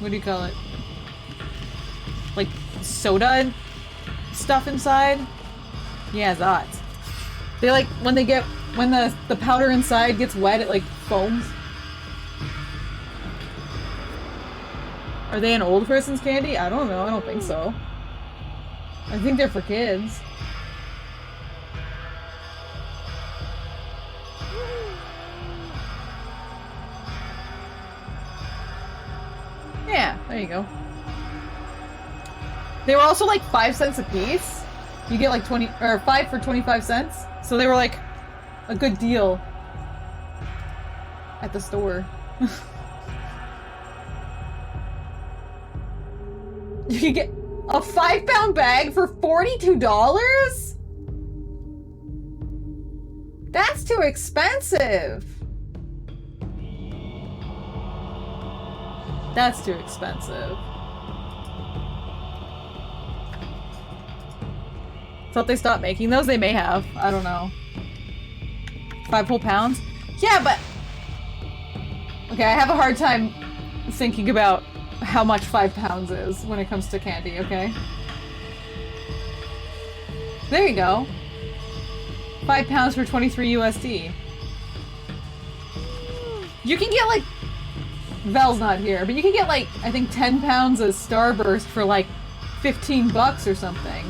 what do you call it? Like soda stuff inside? Yeah, Zots. They like, when the powder inside gets wet, it like foams. Are they an old person's candy? I don't know, I don't think so. I think they're for kids. Yeah, there you go. They were also like 5 cents a piece. You get like 5 for 25 cents. So they were like a good deal at the store. You could get a 5-pound bag for $42? That's too expensive. That's too expensive. Thought they stopped making those? They may have. I don't know. 5 whole pounds? Yeah, but... Okay, I have a hard time thinking about how much 5 pounds is when it comes to candy, okay? There you go. 5 pounds for 23 USD. You can get like... Vel's not here, but you can get like, I think 10 pounds of Starburst for like 15 bucks or something.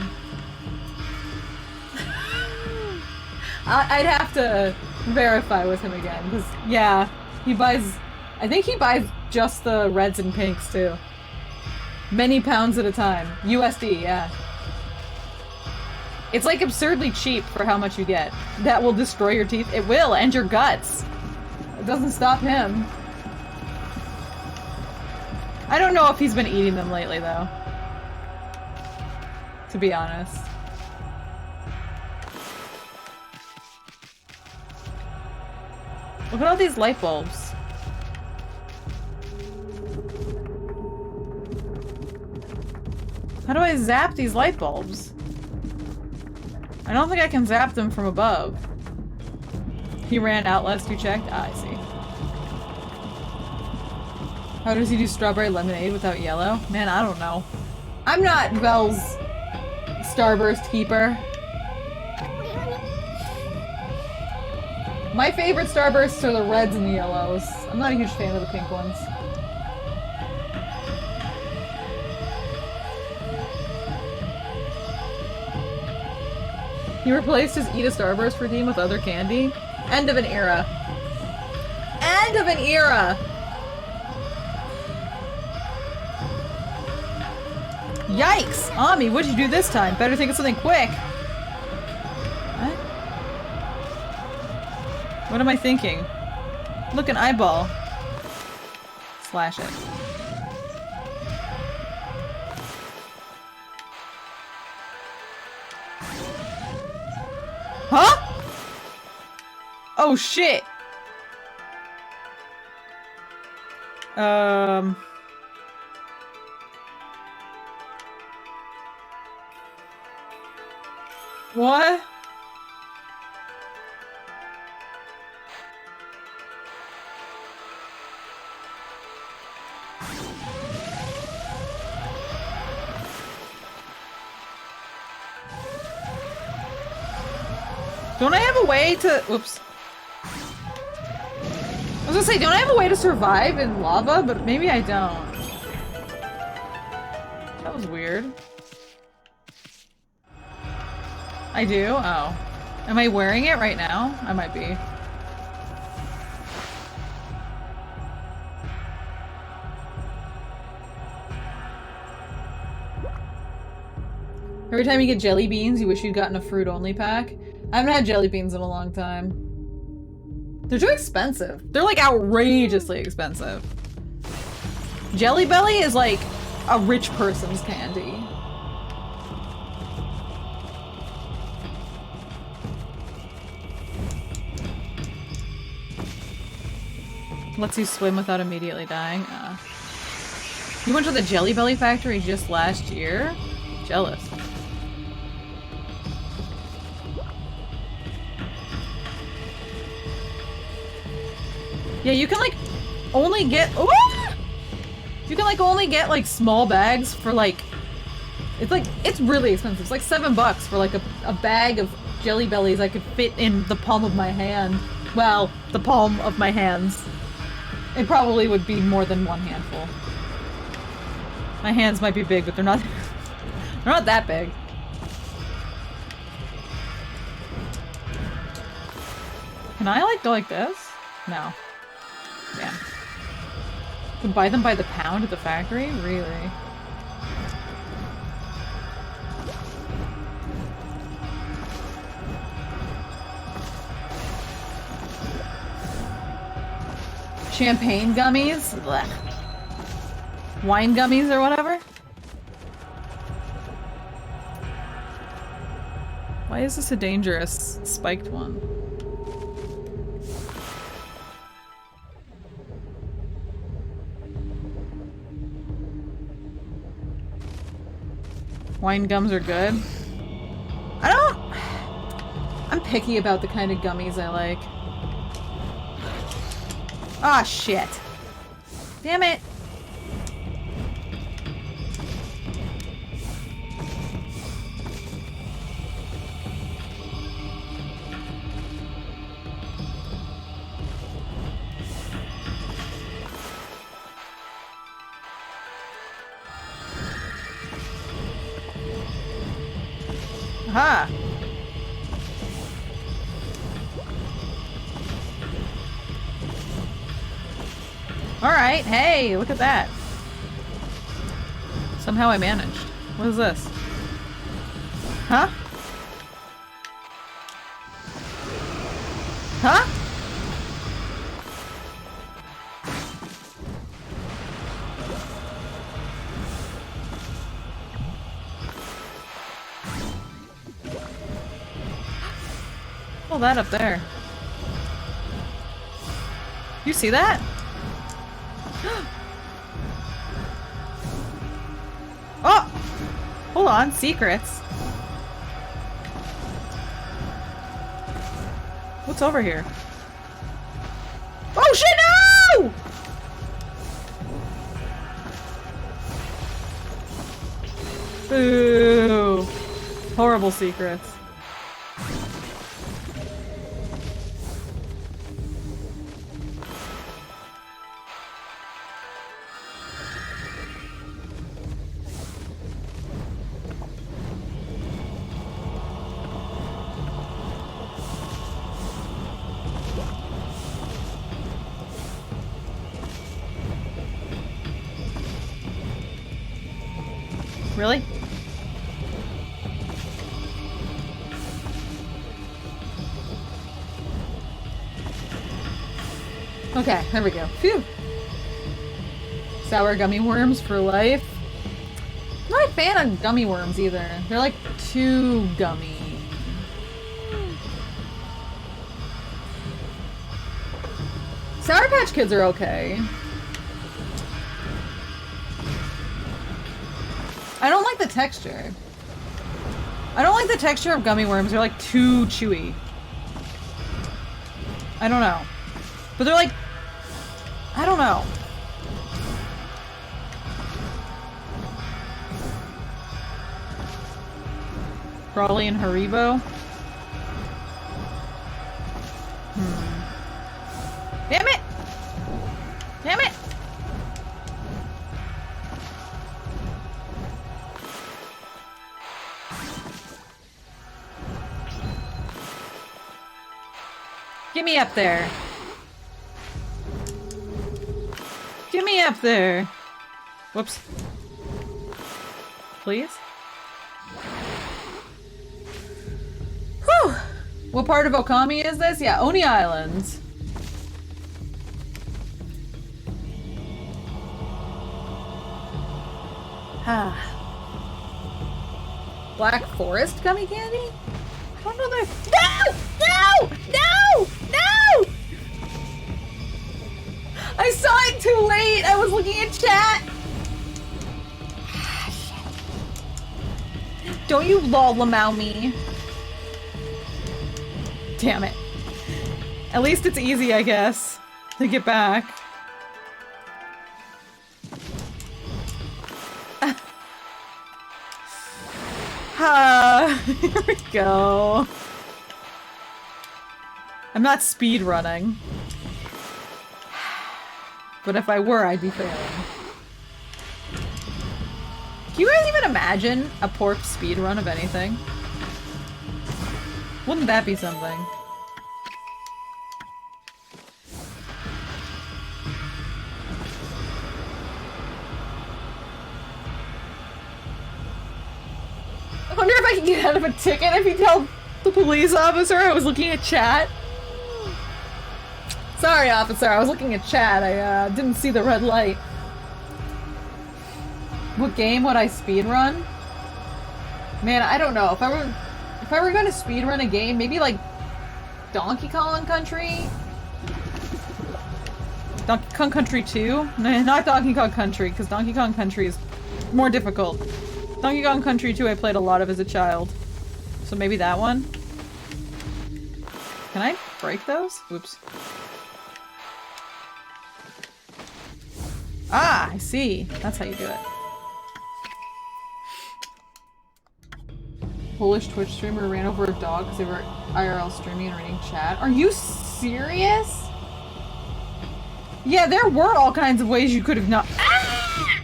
I'd have to verify with him again, because, yeah, he buys... I think he buys just the reds and pinks, too. Many pounds at a time. USD, yeah. It's, like, absurdly cheap for how much you get. That will destroy your teeth. It will, and your guts. It doesn't stop him. I don't know if he's been eating them lately, though. To be honest. Look at all these light bulbs. How do I zap these light bulbs? I don't think I can zap them from above. He ran out last you checked? Ah, I see. How does he do strawberry lemonade without yellow? Man, I don't know. I'm not Vel's Starburst keeper. My favorite Starbursts are the reds and the yellows. I'm not a huge fan of the pink ones. He replaced his Eat a Starburst redeem with other candy? End of an era. End of an era! Yikes! Ami, what'd you do this time? Better think of something quick. What? What am I thinking? Look, an eyeball. Slash it. Huh? Oh shit! What? Don't I have a way to... Whoops. I was gonna say, don't I have a way to survive in lava? But maybe I don't. That was weird. I do? Oh. Am I wearing it right now? I might be. Every time you get jelly beans, you wish you'd gotten a fruit-only pack. I haven't had jelly beans in a long time. They're too expensive. They're like outrageously expensive. Jelly Belly is like a rich person's candy. Lets you swim without immediately dying. You went to the Jelly Belly factory just last year? Jealous. Yeah, you can like only get you can like only get like small bags for like it's really expensive. It's like $7 for like a bag of Jelly Bellies I could fit in the palm of my hand. Well, the palm of my hands. It probably would be more than one handful. My hands might be big, but they're not they're not that big. Can I like go like this? No. Yeah. You can buy them by the pound at the factory? Really? Champagne gummies? Blech. Wine gummies or whatever? Why is this a dangerous spiked one? Wine gums are good. I'm picky about the kind of gummies I like. Ah, shit. Damn it. Aha! Alright, hey, look at that. Somehow I managed. What is this? Huh? Huh? Pull that up there. You see that? Oh! Hold on, secrets. What's over here? Oh shit, no! Boo! Horrible secrets. Really? Okay, there we go. Phew. Sour gummy worms for life. I'm not a fan of gummy worms either. They're like too gummy. Sour Patch Kids are okay. I don't like the texture. I don't like the texture of gummy worms. They're like too chewy. I don't know. But they're like... I don't know. Brawly and Haribo. Damn it! Damn it! Get me up there. Get me up there. Whoops. Please? What part of Okami is this? Yeah, Oni Island. Ah. Black Forest gummy candy? I don't know that. No! No! No! No! I saw it too late! I was looking at chat! Don't you lol-lamau me. Damn it. At least it's easy, I guess, to get back. Here we go. I'm not speed running. But if I were, I'd be failing. Can you guys even imagine a pork speed run of anything? Wouldn't that be something? I wonder if I can get out of a ticket if you tell the police officer I was looking at chat. Sorry, officer, I was looking at chat. I didn't see the red light. What game would I speedrun? Man, I don't know. If I were going to speedrun a game, maybe like Donkey Kong Country? Donkey Kong Country 2? No, not Donkey Kong Country, because Donkey Kong Country is more difficult. Donkey Kong Country 2 I played a lot of as a child. So maybe that one? Can I break those? Oops. Ah, I see. That's how you do it. Polish Twitch streamer ran over a dog because they were IRL streaming and reading chat. Are you serious? Yeah, there were all kinds of ways you could have not- Ah!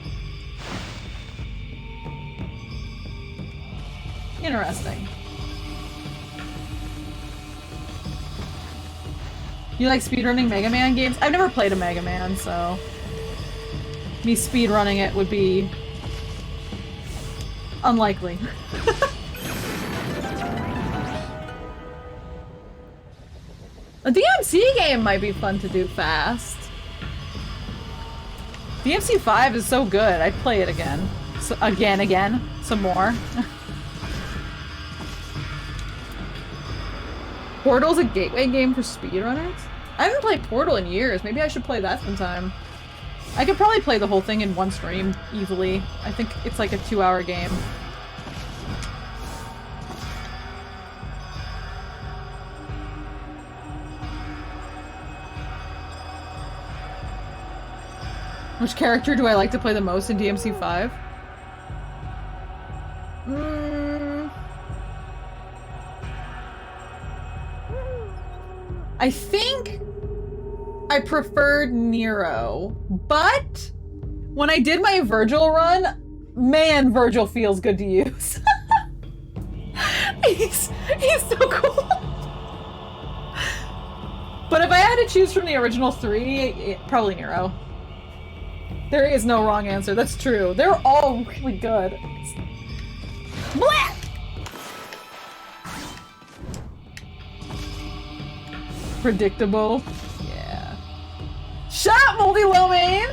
Interesting. You like speedrunning Mega Man games? I've never played a Mega Man, so... me speedrunning it would be... unlikely. A DMC game might be fun to do fast. DMC 5 is so good, I'd play it again. So, again, some more. Portal's a gateway game for speedrunners? I haven't played Portal in years, maybe I should play that sometime. I could probably play the whole thing in one stream, easily. I think it's like a 2-hour game. Which character do I like to play the most in DMC 5? I think I preferred Nero, but when I did my Virgil run, man, Virgil feels good to use. He's so cool. But if I had to choose from the original 3, probably Nero. There is no wrong answer. That's true. They're all really good. Blah! Predictable. Yeah. Shut up, multi-lomain!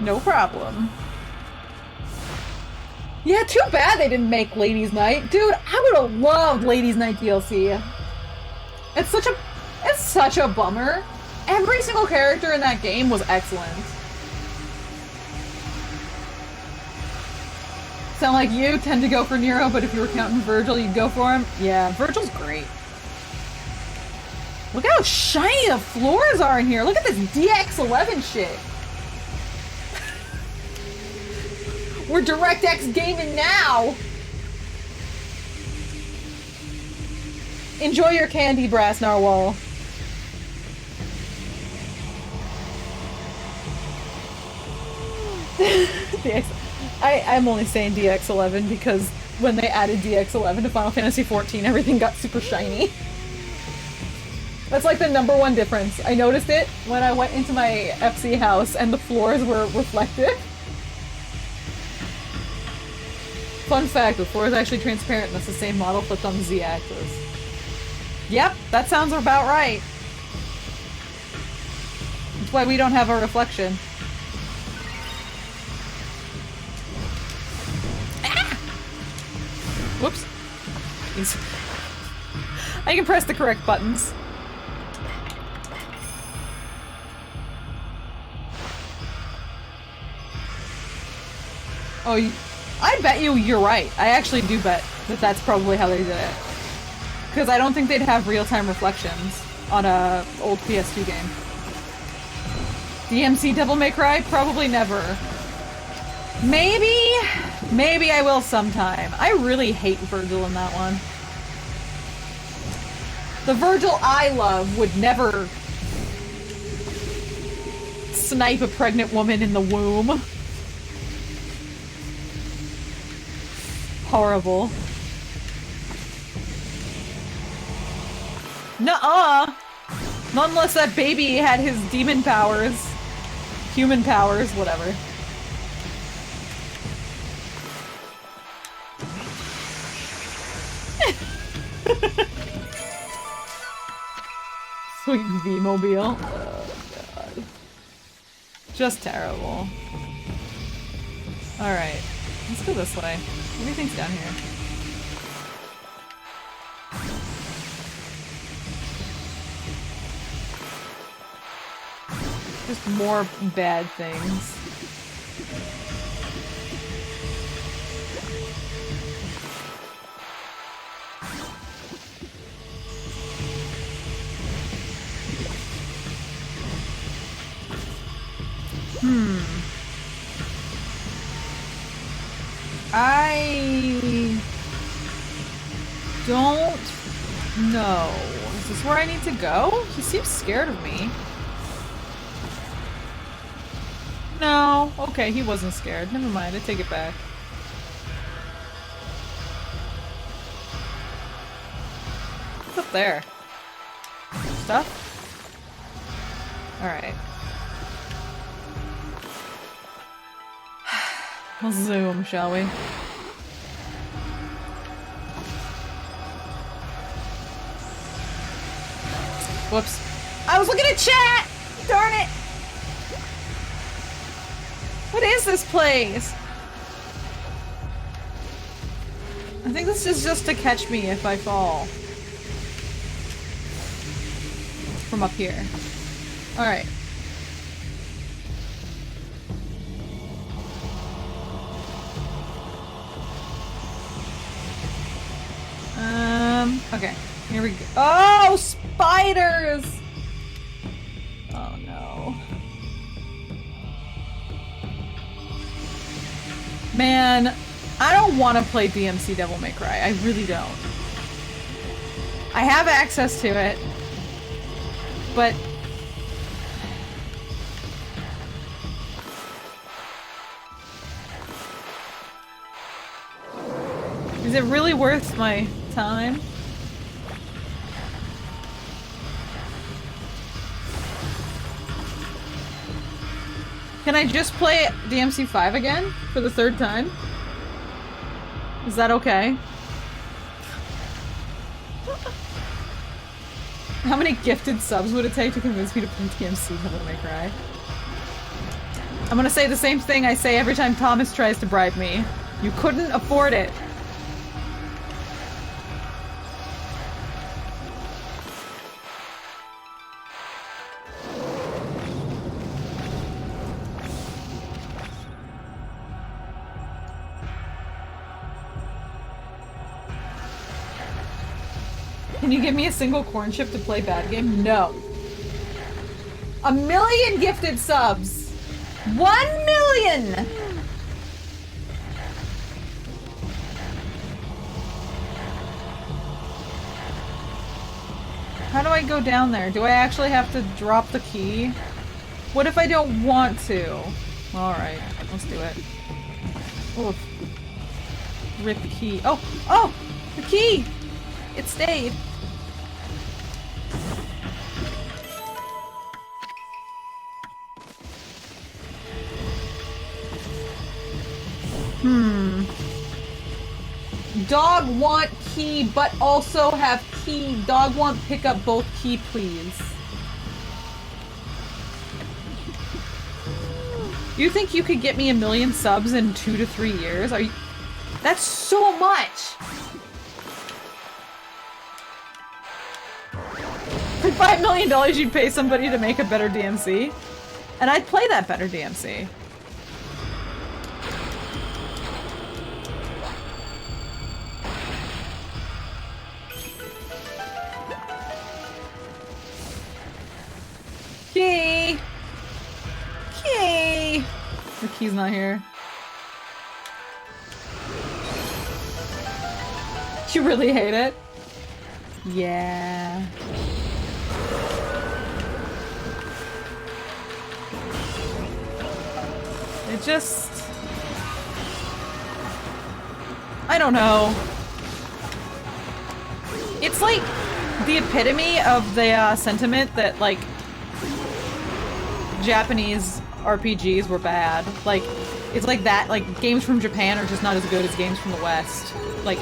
No problem. Yeah, too bad they didn't make Ladies Night. Dude, I would have loved Ladies Night DLC. It's such a bummer. Every single character in that game was excellent. Sound like you tend to go for Nero, but if you were counting Virgil, you'd go for him? Yeah, Virgil's great. Look how shiny the floors are in here. Look at this DX11 shit. We're DirectX gaming now! Enjoy your candy, Brass Narwhal. DX. I'm only saying DX11 because when they added DX11 to Final Fantasy XIV, everything got super shiny. That's like the #1 difference. I noticed it when I went into my FC house and the floors were reflective. Fun fact, the floor is actually transparent and that's the same model flipped on the Z-axis. Yep, that sounds about right. That's why we don't have a reflection. Ah! Whoops. Jeez. I can press the correct buttons. Oh, I bet you're right. I actually do bet that that's probably how they did it. Because I don't think they'd have real-time reflections on a old PS2 game. DMC Devil May Cry? Probably never. Maybe I will sometime. I really hate Virgil in that one. The Virgil I love would never snipe a pregnant woman in the womb. Horrible. Nuh-uh! Not unless that baby had his demon powers. Human powers, whatever. Sweet V-mobile. Oh, God. Just terrible. Alright. Let's go this way. Everything's down here. Just more bad things. I don't know. Is this where I need to go? He seems scared of me. No. Okay, he wasn't scared. Never mind, I take it back. What's up there? Stuff? Alright. Let's zoom, shall we? Whoops. I was looking at chat! Darn it! What is this place? I think this is just to catch me if I fall. From up here. Alright. Okay. Here we go. Oh, spiders! Oh no. Man, I don't want to play DMC Devil May Cry. I really don't. I have access to it, but is it really worth my time? Can I just play DMC 5 again for the 3rd time? Is that okay? How many gifted subs would it take to convince me to play DMC Devil May Cry? I'm gonna say the same thing I say every time Thomas tries to bribe me. You couldn't afford it. Can you give me a single corn chip to play bad game? No. 1,000,000 gifted subs! 1,000,000! How do I go down there? Do I actually have to drop the key? What if I don't want to? Alright, let's do it. Oof. Rip key. Oh! Oh! The key! It stayed. Dog want key, but also have key. Dog want pick up both key, please. You think you could get me 1 million subs in 2 to 3 years? Are you? That's so much! For $5 million you'd pay somebody to make a better DMC? And I'd play that better DMC. Key! Key! The key's not here. You really hate it? Yeah. It just... I don't know. It's like the epitome of the sentiment that, like, Japanese RPGs were bad. Like, it's like that, like, games from Japan are just not as good as games from the West. Like,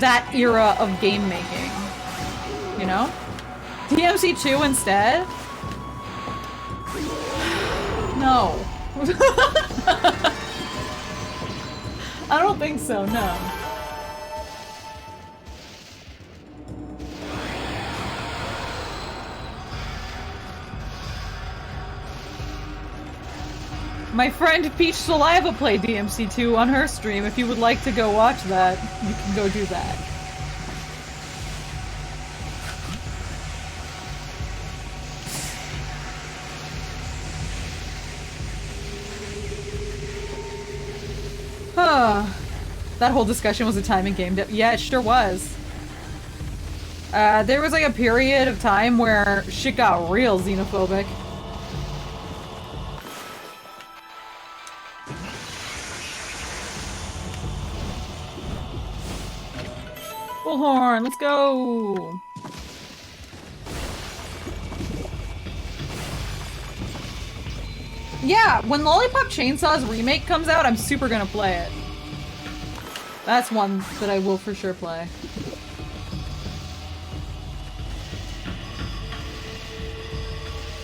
that era of game making. You know? DMC2 instead? No. I don't think so, no. My friend Peach Saliva played DMC2 on her stream. If you would like to go watch that, you can go do that. Huh. That whole discussion was a timing game. Yeah, it sure was. There was like a period of time where shit got real xenophobic. Bullhorn, let's go! Yeah, when Lollipop Chainsaw's remake comes out, I'm super gonna play it. That's one that I will for sure play.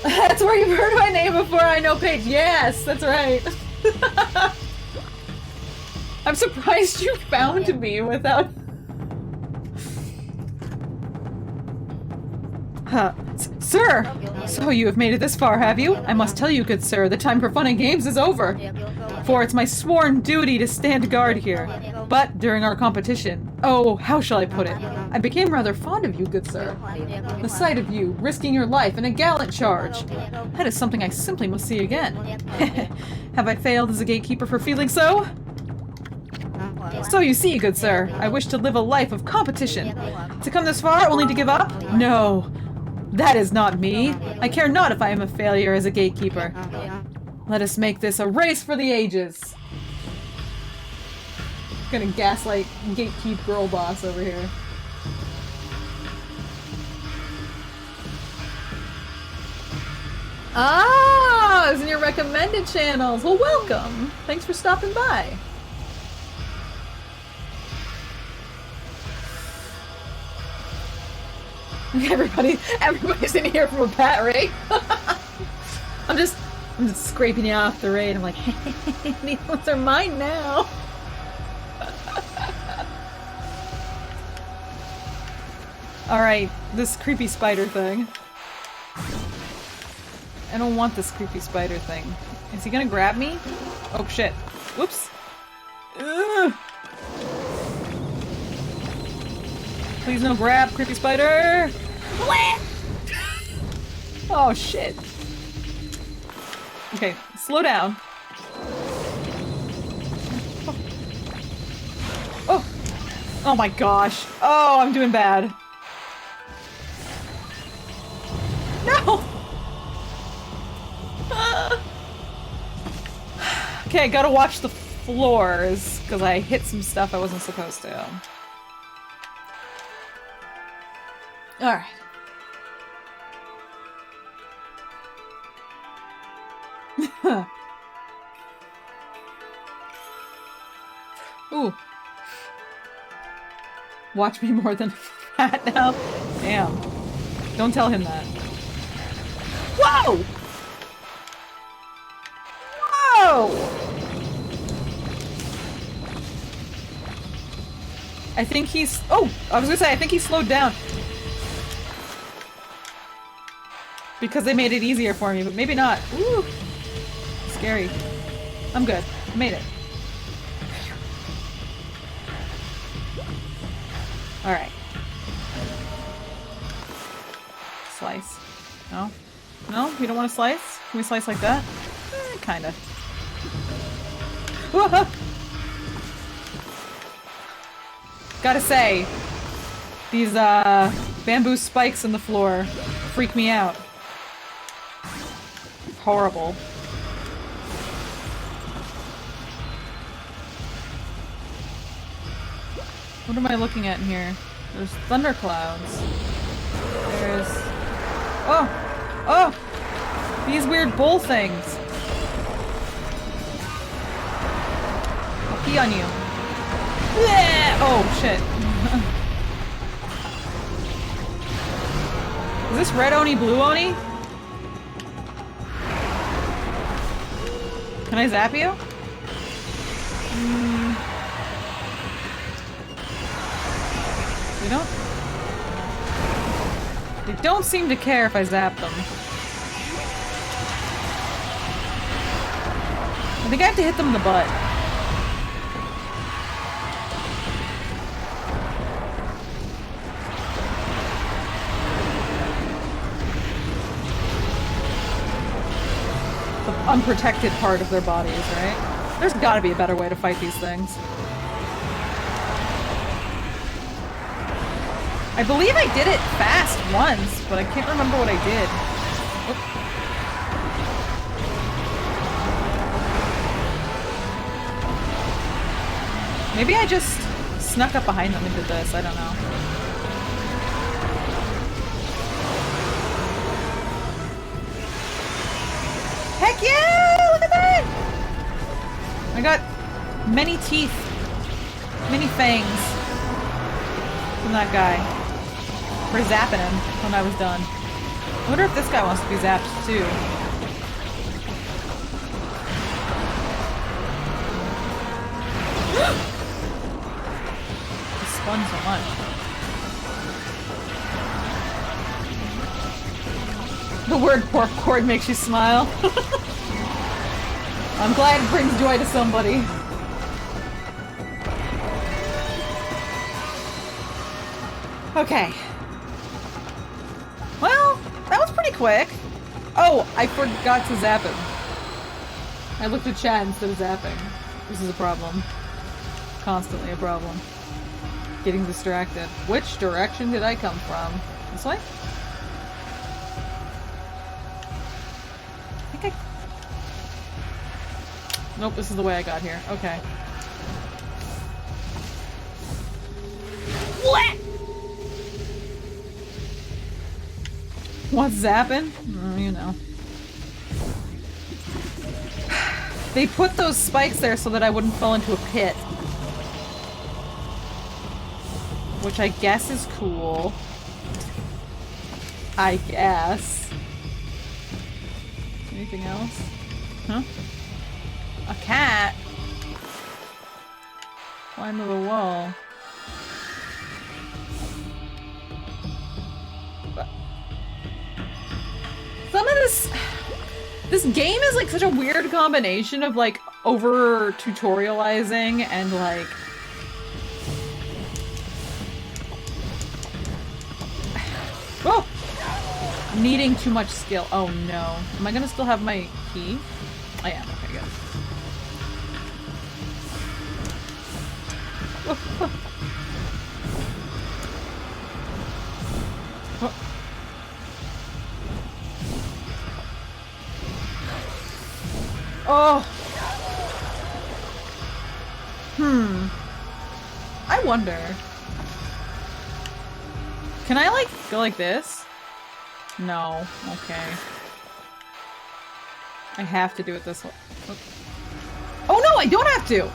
That's where you've heard my name before, I know Paige. Yes, that's right. I'm surprised you found me without... Sir! So you have made it this far, have you? I must tell you, good sir, the time for fun and games is over. For it's my sworn duty to stand guard here. But during our competition, oh, how shall I put it? I became rather fond of you, good sir. The sight of you, risking your life in a gallant charge. That is something I simply must see again. Have I failed as a gatekeeper for feeling so? So you see, good sir, I wish to live a life of competition. To come this far only to give up? No. That is not me. I care not if I am a failure as a gatekeeper. Let us make this a race for the ages. Gonna gaslight gatekeep girl boss over here. Ah, it's in your recommended channels. Well, welcome. Thanks for stopping by. Everybody's in here from a pat raid. I'm just scraping you off the raid. I'm like, hey, these ones are mine now. Alright, this creepy spider thing. I don't want this creepy spider thing. Is he gonna grab me? Oh shit. Whoops. Ugh. Please no grab, creepy spider! Oh shit. Okay, slow down. Oh! Oh my gosh. Oh, I'm doing bad. Okay, gotta watch the floors, because I hit some stuff I wasn't supposed to. Alright. Ooh. Watch me more than that now. Damn. Don't tell him that. Whoa! Whoa! I think he's... Oh! I was gonna say, I think he slowed down. Because they made it easier for me, but maybe not. Ooh! Scary. I'm good. I made it. Alright. Slice. No? No? You don't want to slice? Can we slice like that? Kinda. Whoa! Gotta say, these bamboo spikes in the floor freak me out. Horrible. What am I looking at in here? There's thunderclouds. There's... Oh! Oh! These weird bull things. I'll pee on you. Yeah! Oh, shit. Is this red Oni, blue Oni? Can I zap you? They don't seem to care if I zap them. I think I have to hit them in the butt. The unprotected part of their bodies, right? There's gotta be a better way to fight these things. I believe I did it fast once, but I can't remember what I did. Oop. Maybe I just snuck up behind them and did this, I don't know. Heck yeah! Look at that! I got many teeth. Many fangs from that guy. For zapping him when I was done. I wonder if this guy wants to be zapped too. He spun so much. The word pork cord makes you smile. I'm glad it brings joy to somebody. Okay. Well, that was pretty quick. Oh, I forgot to zap him. I looked at chat instead of zapping. This is a problem. Constantly a problem. Getting distracted. Which direction did I come from? This way? I think I... Nope, this is the way I got here. Okay. What? What's zapping? You know. They put those spikes there so that I wouldn't fall into a pit. Which I guess is cool. I guess. Anything else? Huh? A cat? Climb to the wall. Some of this game is like such a weird combination of like over tutorializing and like oh, needing too much skill. Oh no. Am I gonna still have my key? I am. Okay, good. Oh! wonder. Can I, like, go like this? No. Okay. I have to do it this way. Oh no, I don't have to!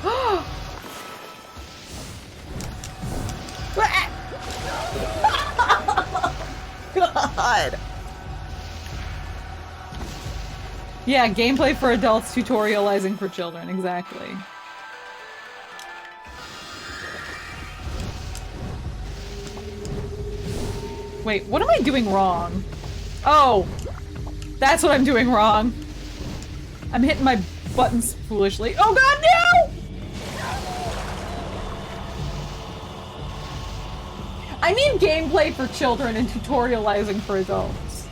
God! Yeah, gameplay for adults, tutorializing for children, exactly. Wait, what am I doing wrong? Oh! That's what I'm doing wrong! I'm hitting my buttons foolishly. Oh god, no! I mean gameplay for children and tutorializing for adults.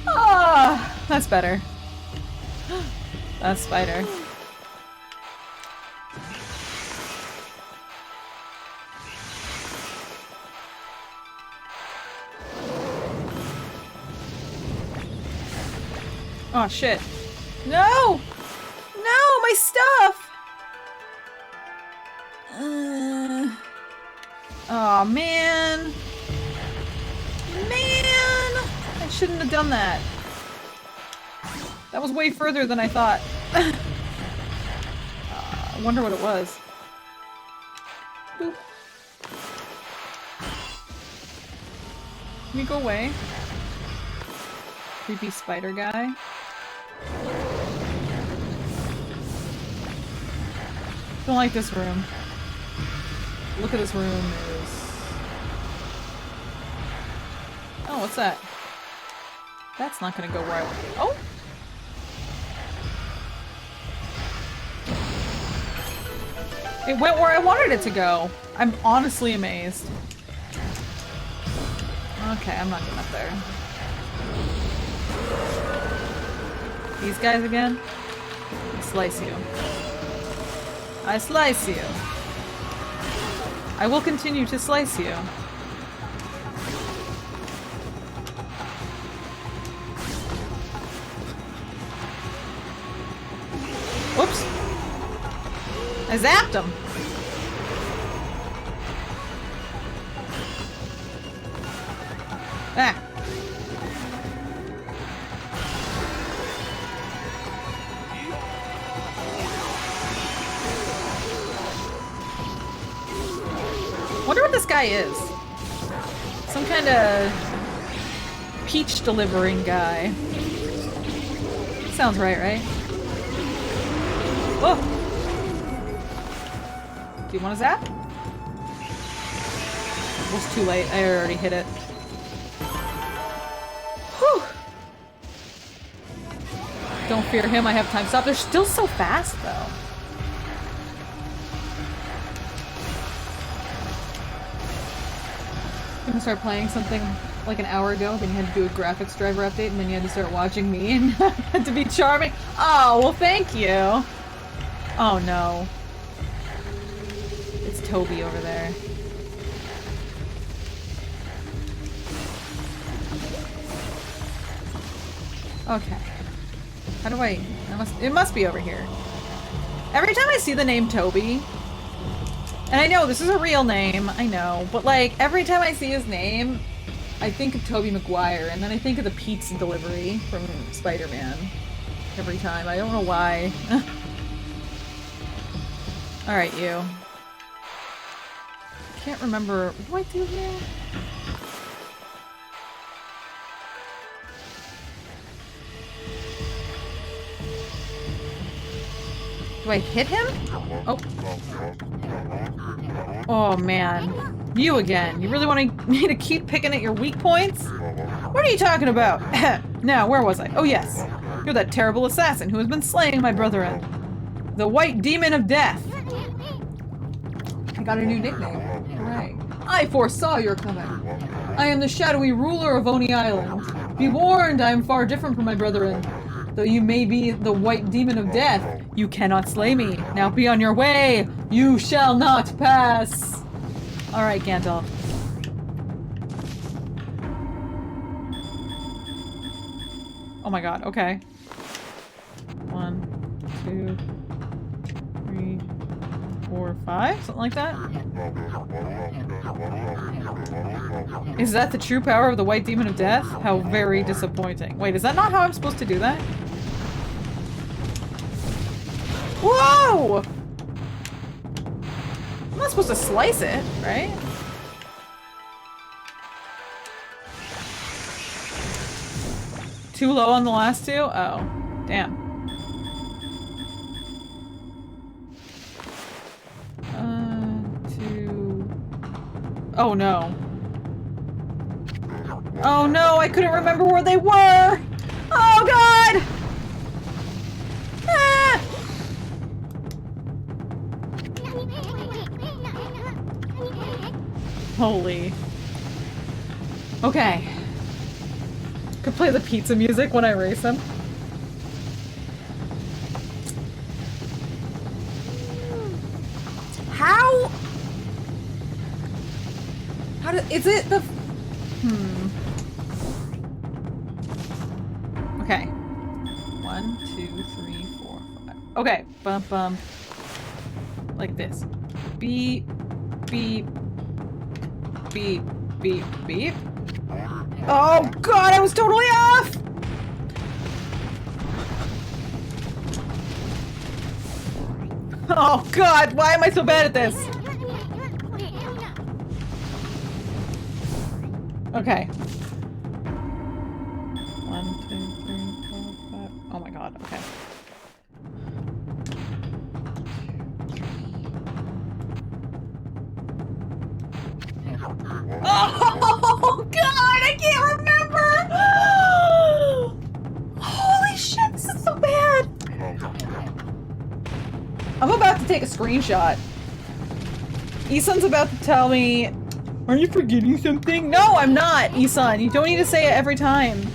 Ah, that's better. That's spider. Oh shit. No! No, my stuff! Oh man. Man! I shouldn't have done that. That was way further than I thought. I wonder what it was. Boop. Can you go away? Creepy spider guy. Don't like this room. Look at this room is... Oh, what's that? That's not gonna go where I want. Oh! It went where I wanted it to go. I'm honestly amazed. Okay, I'm not getting up there. These guys again? I slice you. I slice you. I will continue to slice you. Whoops. I zapped him. Ah. Wonder what this guy is. Some kind of peach delivering guy. Sounds right? Whoa! Do you want to zap? It was too late. I already hit it. Whew! Don't fear him. I have time stop. They're still so fast, though. I'm gonna start playing something like an hour ago, then you had to do a graphics driver update, and then you had to start watching me and had to be charming. Oh, well thank you! Oh no. It's Toby over there. Okay. How do I... It must be over here. Every time I see the name Toby... And I know, this is a real name, I know, but like, every time I see his name, I think of Tobey Maguire, and then I think of the pizza delivery from Spider-Man. Every time. I don't know why. Alright, you. Can't remember... What do I do here? Do I hit him? Oh. Oh man. You again. You really want me to keep picking at your weak points? What are you talking about? Now, where was I? Oh yes. You're that terrible assassin who has been slaying my brethren. The White Demon of Death. I got a new nickname. Hooray. I foresaw your coming. I am the shadowy ruler of Oni Island. Be warned, I am far different from my brethren. Though you may be the White Demon of Death, you cannot slay me. Now be on your way. You shall not pass. Alright, Gandalf. Do Oh my god, okay. 1, 2, 3, 4, 5? Something like that? Is that the true power of the White Demon of Death? How very disappointing. Wait, is that not how I'm supposed to do that? Whoa! I'm not supposed to slice it, right? Too low on the last two? Oh, damn. Two... Oh no. Oh no, I couldn't remember where they were! Oh god! Ah! Holy. Okay. Could play the pizza music when I race him. How? How do- is it the- Okay. 1, 2, 3, 4, 5. Okay. Bum bum. Like this. Beep. Beep. Beep. Beep. Beep. Oh god, I was totally off! Oh god, why am I so bad at this? Okay. 1, 2, 3, 4, 5. Oh my god, okay. Oh god, I can't remember! Holy shit, this is so bad! I'm about to take a screenshot. Issun's about to tell me, are you forgetting something? No, I'm not, Issun. You don't need to say it every time.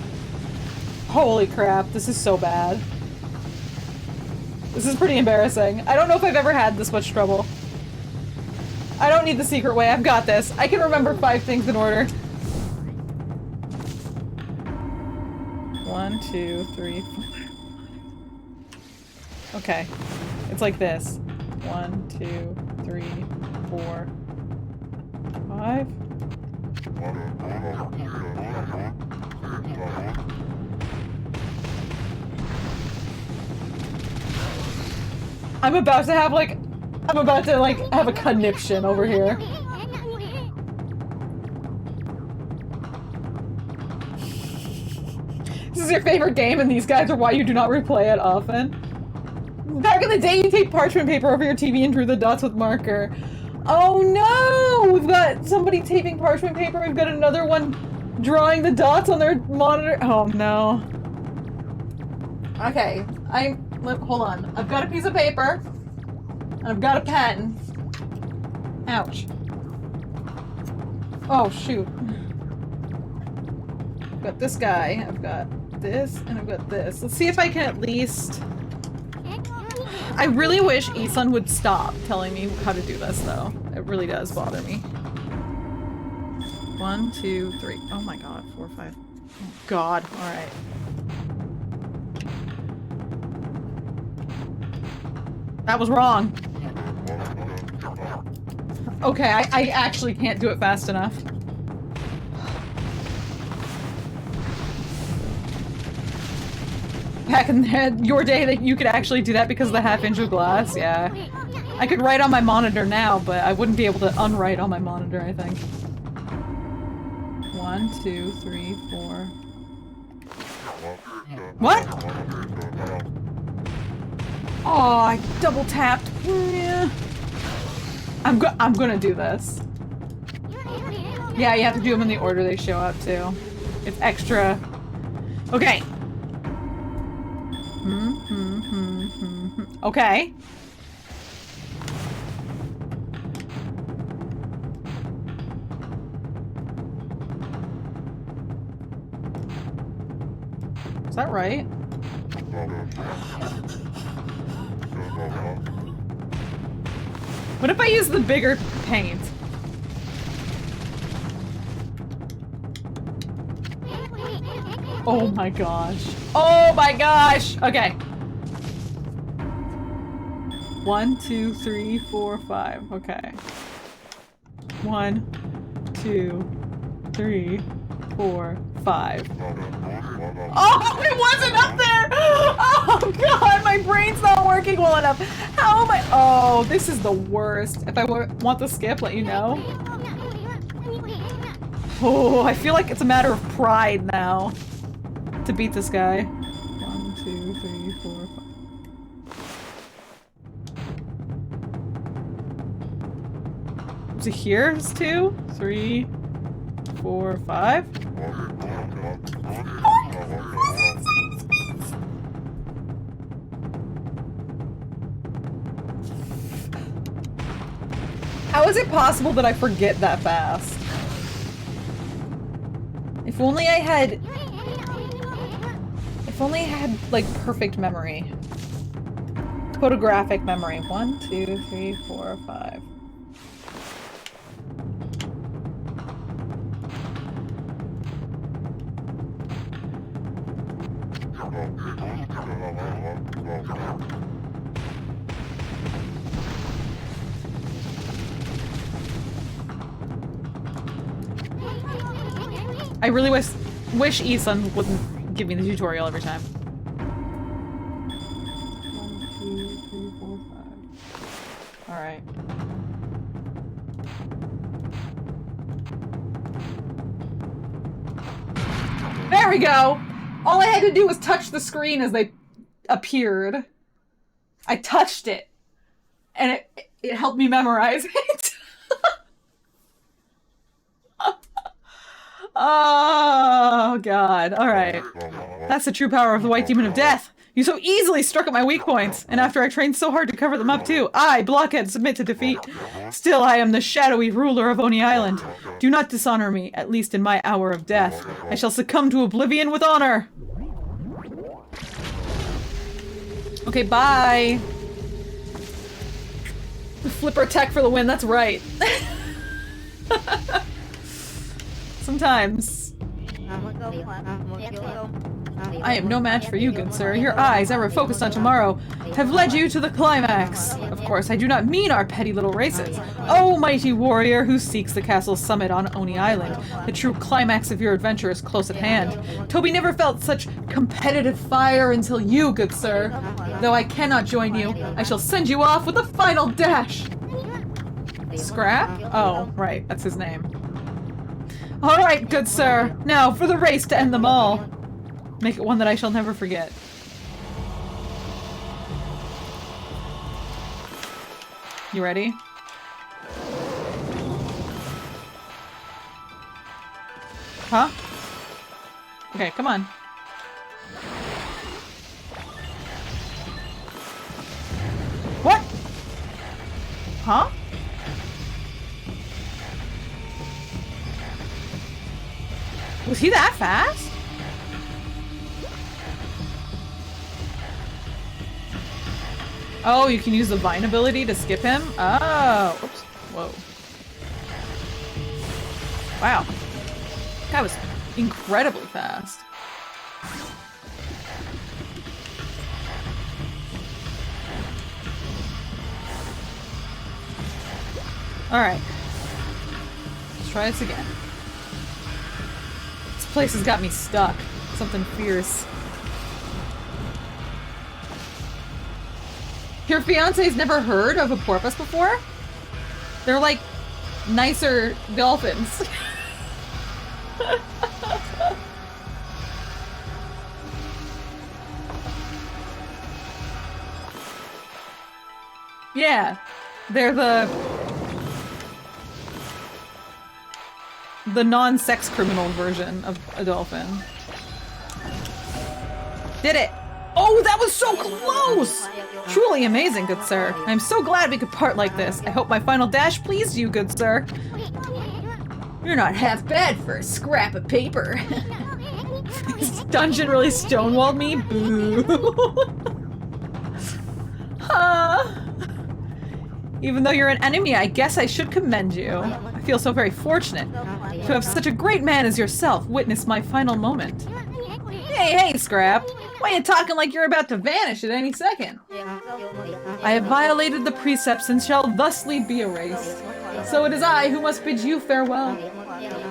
Holy crap, this is so bad. This is pretty embarrassing. I don't know if I've ever had this much trouble. I don't need the secret way, I've got this. I can remember 5 things in order. 1, 2, 3, 4. Okay. It's like this. 1, 2, 3, 4, 5. I'm about to have like have a conniption over here. This is your favorite game and these guys are why you do not replay it often. Back in the day you taped parchment paper over your TV and drew the dots with marker. Oh no! We've got somebody taping parchment paper, we've got another one drawing the dots on their monitor. Oh no. Okay, hold on. I've got a piece of paper. And I've got a pen. Ouch. Oh, shoot. I've got this guy, I've got this, and I've got this. Let's see if I can at least... I really wish Issun would stop telling me how to do this, though. It really does bother me. 1, 2, 3. Oh my god, 4, 5. Oh god, alright. That was wrong. Okay, I actually can't do it fast enough. Back in your day that you could actually do that because of the half-inch of glass, yeah. I could write on my monitor now, but I wouldn't be able to unwrite on my monitor, I think. 1, 2, 3, 4. What? Oh, I double tapped. Yeah. I'm gonna do this. Yeah, you have to do them in the order they show up too. It's extra. Okay. Okay. Is that right? What if I use the bigger paint? Oh my gosh. Oh my gosh! Okay. 1, 2, 3, 4, 5. Okay. 1, 2, 3, 4, 5. Oh, it wasn't up there! Oh god, my brain's not working well enough. How am I? Oh, this is the worst. If I want to skip, let you know. Oh, I feel like it's a matter of pride now to beat this guy. 1, 2, 3, 4, 5. Was it here? It's 2, 3, 4, 5. How is it possible that I forget that fast? If only I had... If only I had, like, perfect memory. Photographic memory. 1, 2, 3, 4, 5. I really wish issun wouldn't give me the tutorial every time. 1, 2, 3, 4, 5. Alright. There we go! All I had to do was touch the screen as they appeared. I touched it. And it helped me memorize it. Oh, God. Alright. That's the true power of the White Demon of Death. You so easily struck at my weak points, and after I trained so hard to cover them up too, I, Blockhead, submit to defeat. Still, I am the shadowy ruler of Oni Island. Do not dishonor me, at least in my hour of death. I shall succumb to oblivion with honor. Okay, bye. Flipper tech for the win, that's right. Sometimes. I am no match for you, good sir. Your eyes, ever focused on tomorrow, have led you to the climax. Of course, I do not mean our petty little races. Oh, mighty warrior who seeks the castle's summit on Oni Island. The true climax of your adventure is close at hand. Toby never felt such competitive fire until you, good sir. Though I cannot join you, I shall send you off with a final dash. Scrap? Oh, right, that's his name. Alright, good sir. Now, for the race to end them all. Make it one that I shall never forget. You ready? Huh? Okay, come on. What? Huh? Was he that fast? Oh, you can use the Vine ability to skip him? Oh, oops. Whoa. Wow. That was incredibly fast. Alright. Let's try this again. This place has got me stuck. Something fierce. Your fiance's never heard of a porpoise before? They're like nicer dolphins. Yeah, they're the non-sex criminal version of a dolphin. Did it! Oh, that was so close! Truly amazing, good sir. I'm so glad we could part like this. I hope my final dash pleased you, good sir. You're not half bad for a scrap of paper. This dungeon really stonewalled me? Boo. Even though you're an enemy, I guess I should commend you. I feel so very fortunate to have such a great man as yourself witness my final moment. Hey, hey, Scrap! Why are you talking like you're about to vanish at any second? I have violated the precepts and shall thusly be erased. So it is I who must bid you farewell.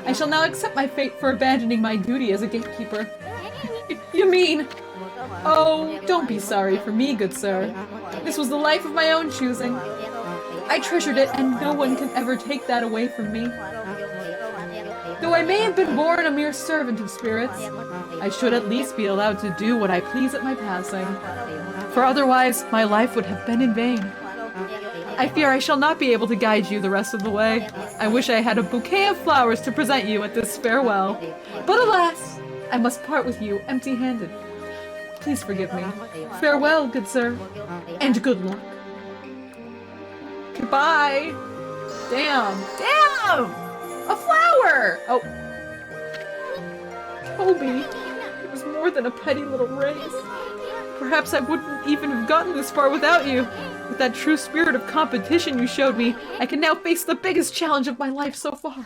I shall now accept my fate for abandoning my duty as a gatekeeper. You mean? Oh, don't be sorry for me, good sir. This was the life of my own choosing. I treasured it, and no one can ever take that away from me. Though I may have been born a mere servant of spirits, I should at least be allowed to do what I please at my passing. For otherwise, my life would have been in vain. I fear I shall not be able to guide you the rest of the way. I wish I had a bouquet of flowers to present you at this farewell. But alas, I must part with you empty-handed. Please forgive me. Farewell, good sir, and good luck. Goodbye. Damn. Damn! A flower! Oh. Toby, it was more than a petty little race. Perhaps I wouldn't even have gotten this far without you. With that true spirit of competition you showed me, I can now face the biggest challenge of my life so far.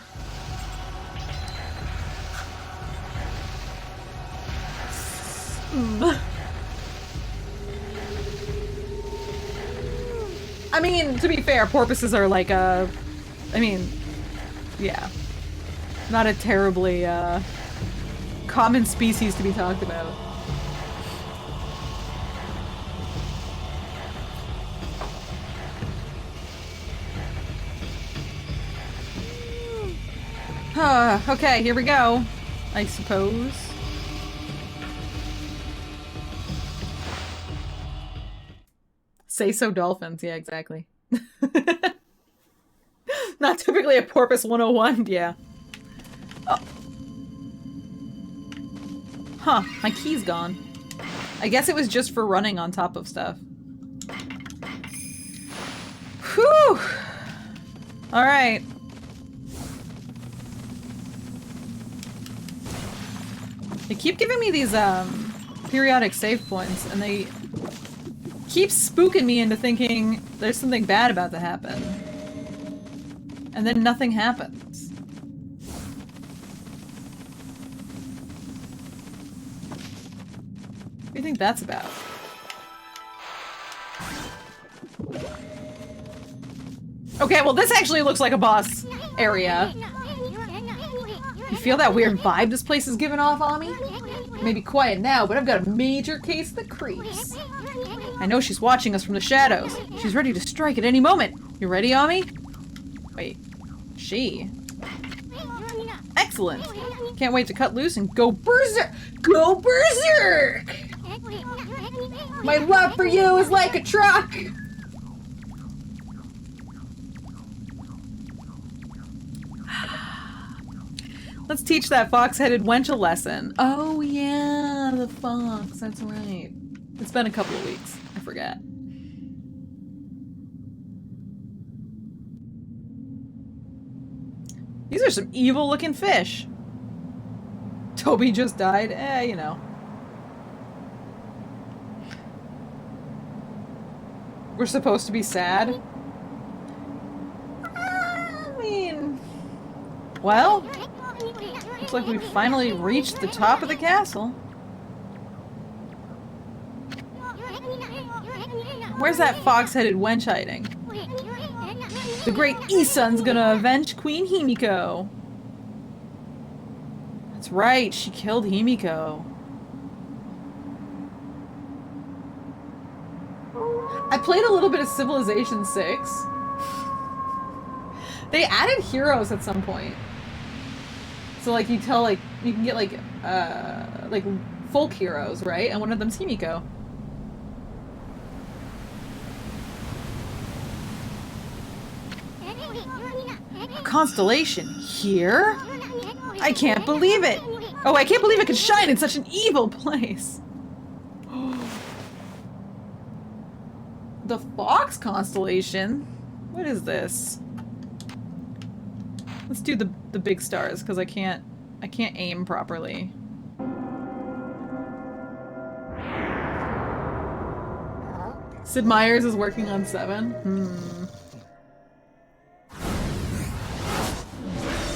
I mean, to be fair, porpoises are like I mean, yeah. Not a terribly, common species to be talked about. Okay, here we go. I suppose. Say so dolphins, yeah, exactly. Not typically a porpoise 101, yeah. Oh. Huh, my key's gone. I guess it was just for running on top of stuff. Whew! Alright. They keep giving me these, periodic save points, and they keep spooking me into thinking there's something bad about to happen. And then nothing happens. What do you think that's about? Okay, well this actually looks like a boss area. You feel that weird vibe this place is giving off, Ami? Maybe quiet now, but I've got a major case of the creeps. I know she's watching us from the shadows. She's ready to strike at any moment. You ready, Ami? Wait. She? Excellent. Can't wait to cut loose and go berserk! Go berserk! My love for you is like a truck! Let's teach that fox-headed wench a lesson. Oh yeah, the fox, that's right. It's been a couple of weeks. I forget. These are some evil-looking fish. Toby just died. Eh, you know. We're supposed to be sad? I mean... Well... Looks like we finally reached the top of the castle. Where's that fox-headed wench hiding? The great Issun's gonna avenge Queen Himiko. That's right, she killed Himiko. I played a little bit of Civilization 6. They added heroes at some point. So like you can get like folk heroes, right? And one of them's Himiko. A constellation here? I can't believe it! Oh, I can't believe it could shine in such an evil place! The Fox constellation? What is this? Let's do the big stars, because I can't aim properly. Sid Meier's is working on 7?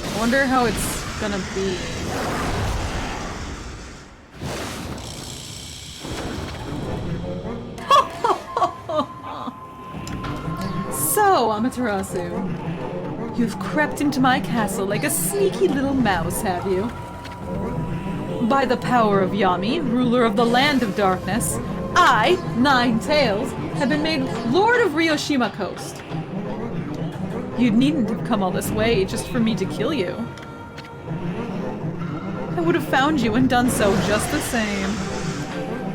I wonder how it's gonna be. So, Amaterasu, you've crept into my castle like a sneaky little mouse, have you? By the power of Yami, ruler of the land of darkness, I, Nine Tails, have been made Lord of Ryoshima Coast. You needn't have come all this way just for me to kill you. I would have found you and done so just the same.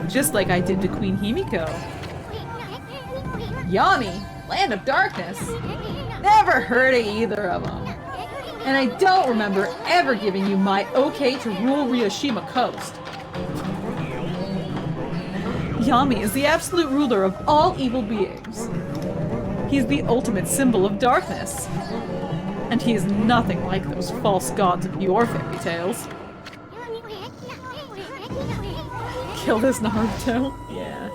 Just like I did to Queen Himiko. Yami, land of darkness? Never heard of either of them. And I don't remember ever giving you my okay to rule Ryoshima Coast. Yami is the absolute ruler of all evil beings. He's the ultimate symbol of darkness. And he is nothing like those false gods of your fairy tales. Kill this Naruto? Yeah.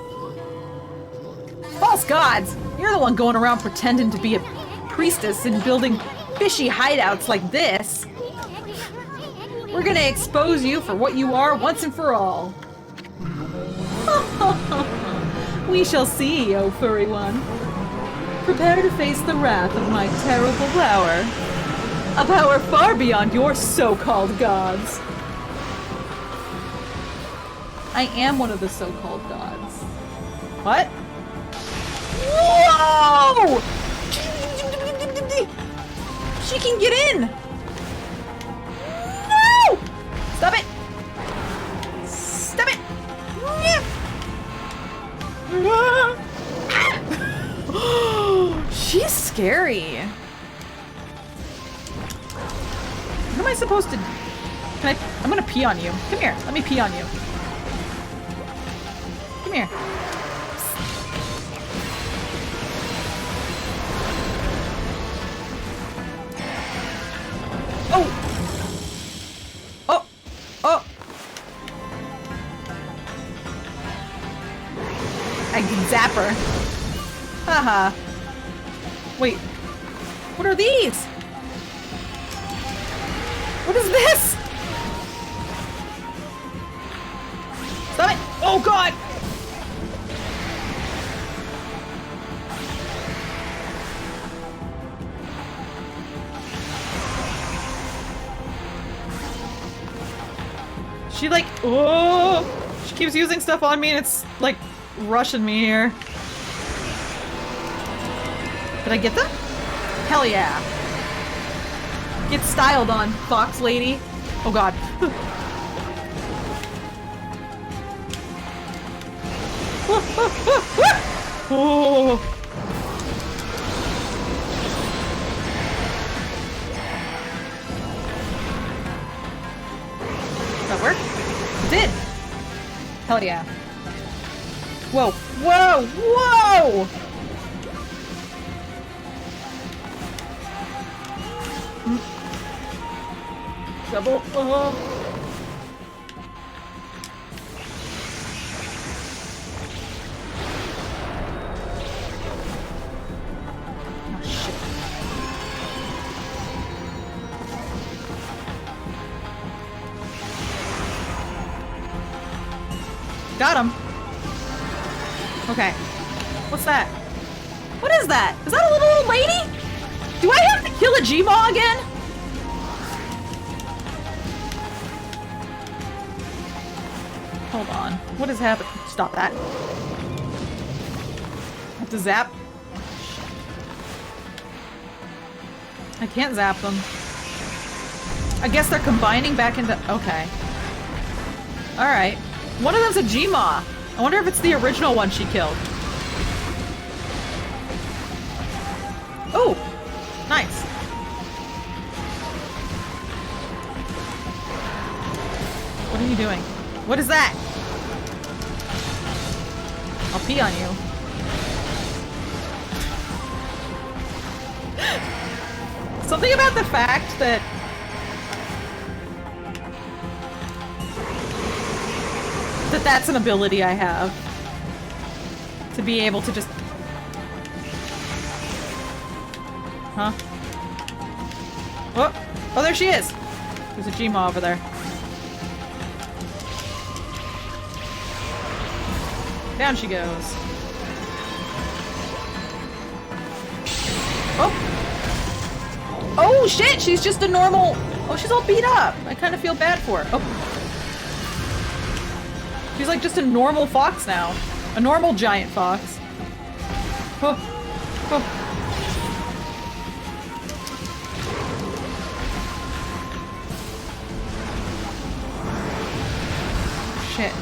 False gods! You're the one going around pretending to be a priestess and building fishy hideouts like this. We're gonna expose you for what you are once and for all. We shall see, oh furry one. Prepare to face the wrath of my terrible power. A power far beyond your so-called gods. I am one of the so-called gods. What? Whoa! She can get in! No! Stop it! Stop it! She's scary. What am I supposed to... I'm gonna pee on you. Come here. Let me pee on you. Come here. Oh! Oh! Oh! I can zap her. Haha. Wait. What are these? What is this? Stop it! Oh god! She like, oh! She keeps using stuff on me and it's like rushing me here. Did I get them? Hell yeah. Get styled on, fox lady. Oh god. Oh. Did that work? It did! Hell yeah. Whoa. Whoa! Whoa! Double. Oh shit. Got him. Okay. What's that? What is that? Is that a little old lady? Do I have to kill a Gmaw again? Hold on. What is happening? Stop that. I have to zap. I can't zap them. I guess they're combining back into... Okay. Alright. One of them's a Gmaw. I wonder if it's the original one she killed. Oh! Nice. What are you doing? What is that? I'll pee on you. Something about the fact that that's an ability I have. To be able to just... Huh? Oh! Oh, there she is! There's a Gmaw over there. Down she goes. Oh! Oh shit! She's just a normal... Oh, she's all beat up. I kind of feel bad for her. Oh. She's like just a normal fox now. A normal giant fox. Oh. Oh. Shit.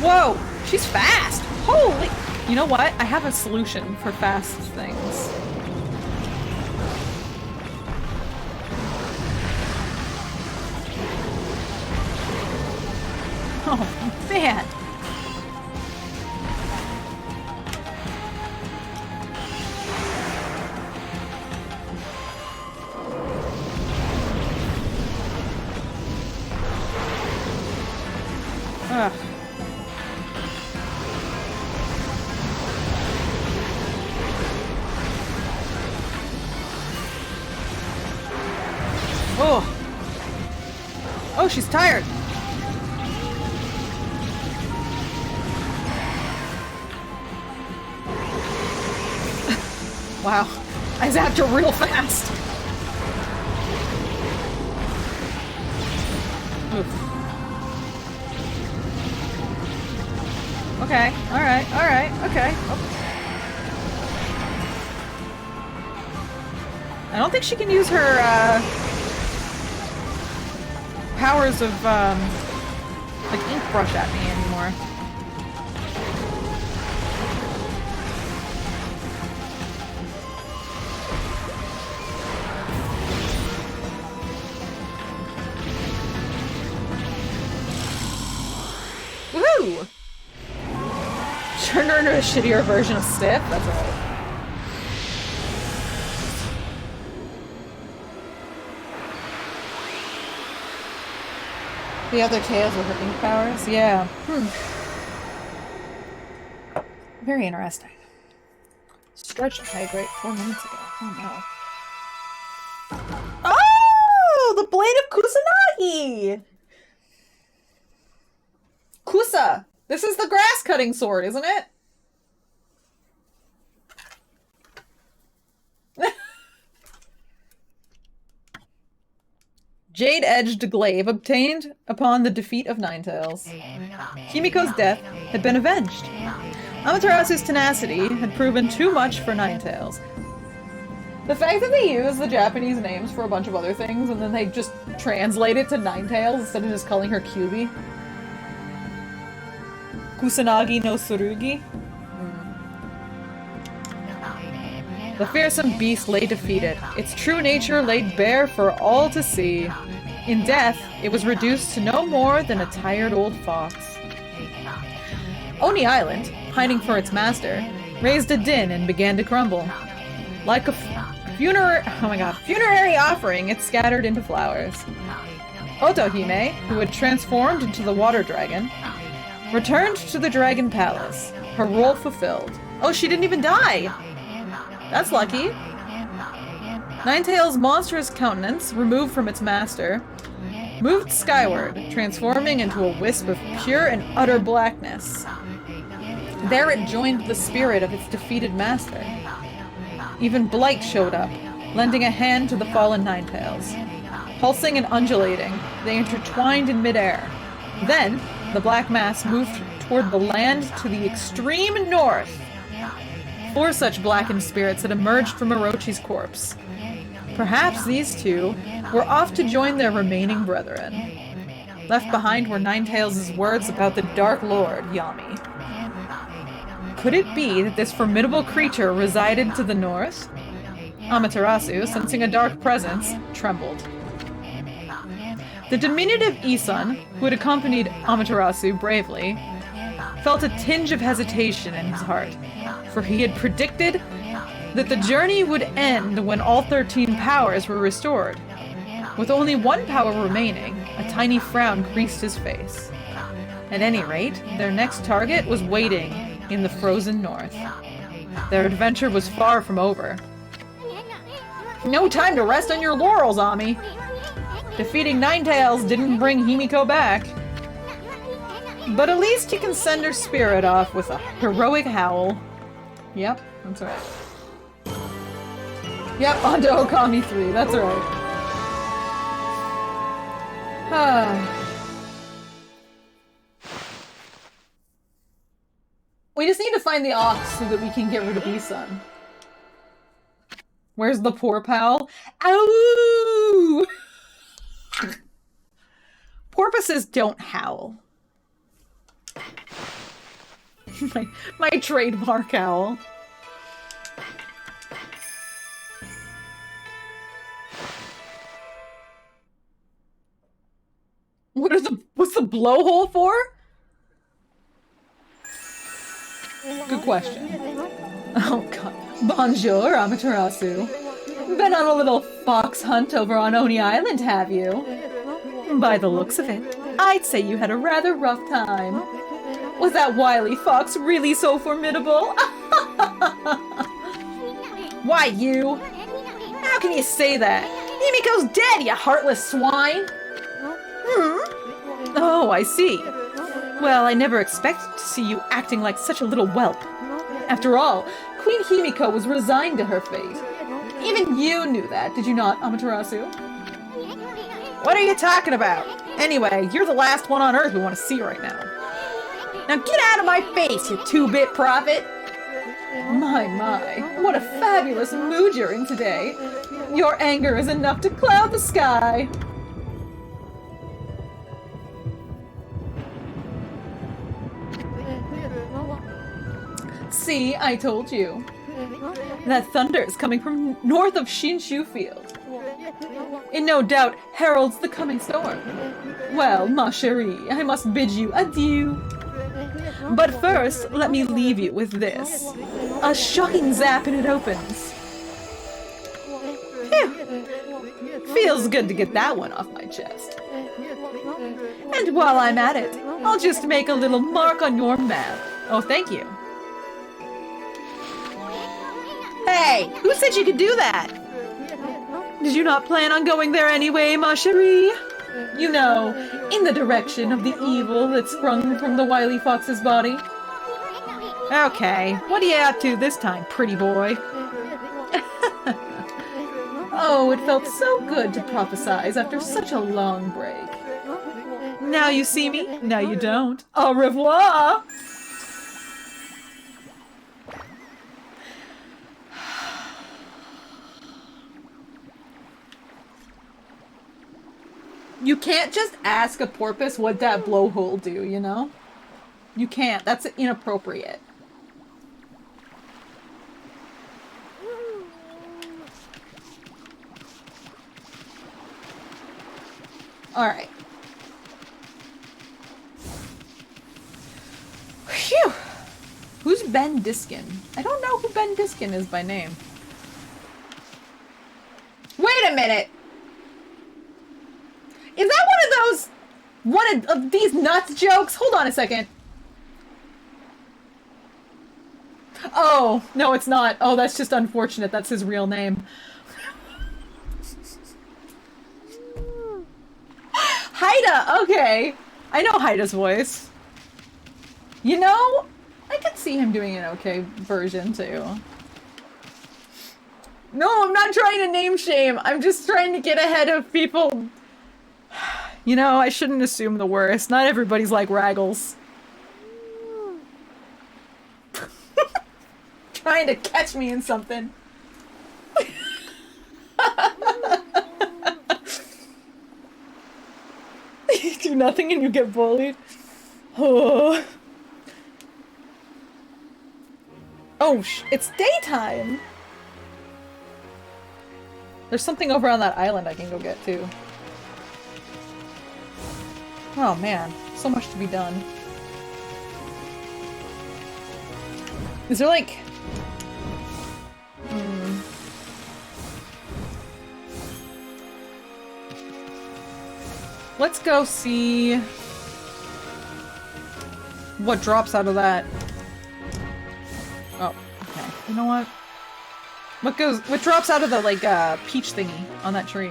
Whoa! She's fast! Holy... You know what? I have a solution for fast things. Oh, man! Ugh. Oh! Oh, she's tired! Wow. I zapped her real fast! Oof. Okay, alright, okay. Oh. I don't think she can use her, powers of, like, ink brush at me anymore. Woohoo! Turned her into a shittier version of Stiff? That's right. The other tails with her ink powers? Yeah. Very interesting. Stretch hydrate 4 minutes ago. Oh no. Oh! The blade of Kusanagi! Kusa! This is the grass cutting sword, isn't it? Jade-edged glaive obtained upon the defeat of Ninetales. Kimiko's death had been avenged. Amaterasu's tenacity had proven too much for Ninetales. The fact that they use the Japanese names for a bunch of other things and then they just translate it to Ninetales instead of just calling her Kyubi. Kusanagi no Tsurugi. The fearsome beast lay defeated, its true nature laid bare for all to see. In death, it was reduced to no more than a tired old fox. Oni Island, pining for its master, raised a din and began to crumble. Like a funerary offering, it scattered into flowers. Otohime, who had transformed into the water dragon, returned to the dragon palace, her role fulfilled. Oh, she didn't even die! That's lucky. Ninetales' monstrous countenance, removed from its master, moved skyward, transforming into a wisp of pure and utter blackness. There it joined the spirit of its defeated master. Even Blight showed up, lending a hand to the fallen Ninetales. Pulsing and undulating, they intertwined in midair. Then, the black mass moved toward the land to the extreme north. 4 such blackened spirits had emerged from Orochi's corpse. Perhaps these two were off to join their remaining brethren. Left behind were Ninetales' words about the Dark Lord, Yami. Could it be that this formidable creature resided to the north? Amaterasu, sensing a dark presence, trembled. The diminutive Issun, who had accompanied Amaterasu bravely, felt a tinge of hesitation in his heart, for he had predicted that the journey would end when all 13 powers were restored. With only one power remaining, a tiny frown creased his face. At any rate, their next target was waiting in the frozen north. Their adventure was far from over. No time to rest on your laurels, Ami! Defeating Ninetales didn't bring Himiko back. But at least you can send her spirit off with a heroic howl. Yep, that's right. Yep, on to Okami 3, that's right. We just need to find the ox so that we can get rid of issun. Where's the poor pal? Ow! Porpoises don't howl. my trademark howl. What's the blowhole for? Good question. Oh god. Bonjour, Amaterasu. Been on a little fox hunt over on Oni Island, have you? By the looks of it, I'd say you had a rather rough time. Was that wily fox really so formidable? Why, you? How can you say that? Himiko's dead, you heartless swine! Oh, I see. Well, I never expected to see you acting like such a little whelp. After all, Queen Himiko was resigned to her fate. Even you knew that, did you not, Amaterasu? What are you talking about? Anyway, you're the last one on Earth we want to see right now. Now get out of my face, you two-bit prophet! My, what a fabulous mood you're in today. Your anger is enough to cloud the sky. See, I told you. That thunder is coming from north of Shinshu Field. It no doubt heralds the coming storm. Well, ma chérie, I must bid you adieu. But first, let me leave you with this. A shocking zap and it opens. Phew. Feels good to get that one off my chest. And while I'm at it, I'll just make a little mark on your map. Oh, thank you. Hey, who said you could do that? Did you not plan on going there anyway, ma chérie? You know, in the direction of the evil that sprung from the wily fox's body. Okay, what are you up to this time, pretty boy? Oh, it felt so good to prophesize after such a long break. Now you see me, now you don't. Au revoir! You can't just ask a porpoise what that blowhole do, you know? You can't. That's inappropriate. Alright. Phew! Who's Ben Diskin? I don't know who Ben Diskin is by name. Wait a minute! Is that one of these nuts jokes? Hold on a second. Oh, no it's not. Oh, that's just unfortunate. That's his real name. Haida! Okay. I know Haida's voice. You know, I could see him doing an okay version too. No, I'm not trying to name shame. I'm just trying to get ahead of people. You know, I shouldn't assume the worst. Not everybody's like Raggles. Trying to catch me in something. You do nothing and you get bullied. Oh, it's daytime! There's something over on that island I can go get too. Oh man, so much to be done. Is there like... Let's go see what drops out of that. Oh, okay. You know what? What drops out of the, like, peach thingy on that tree?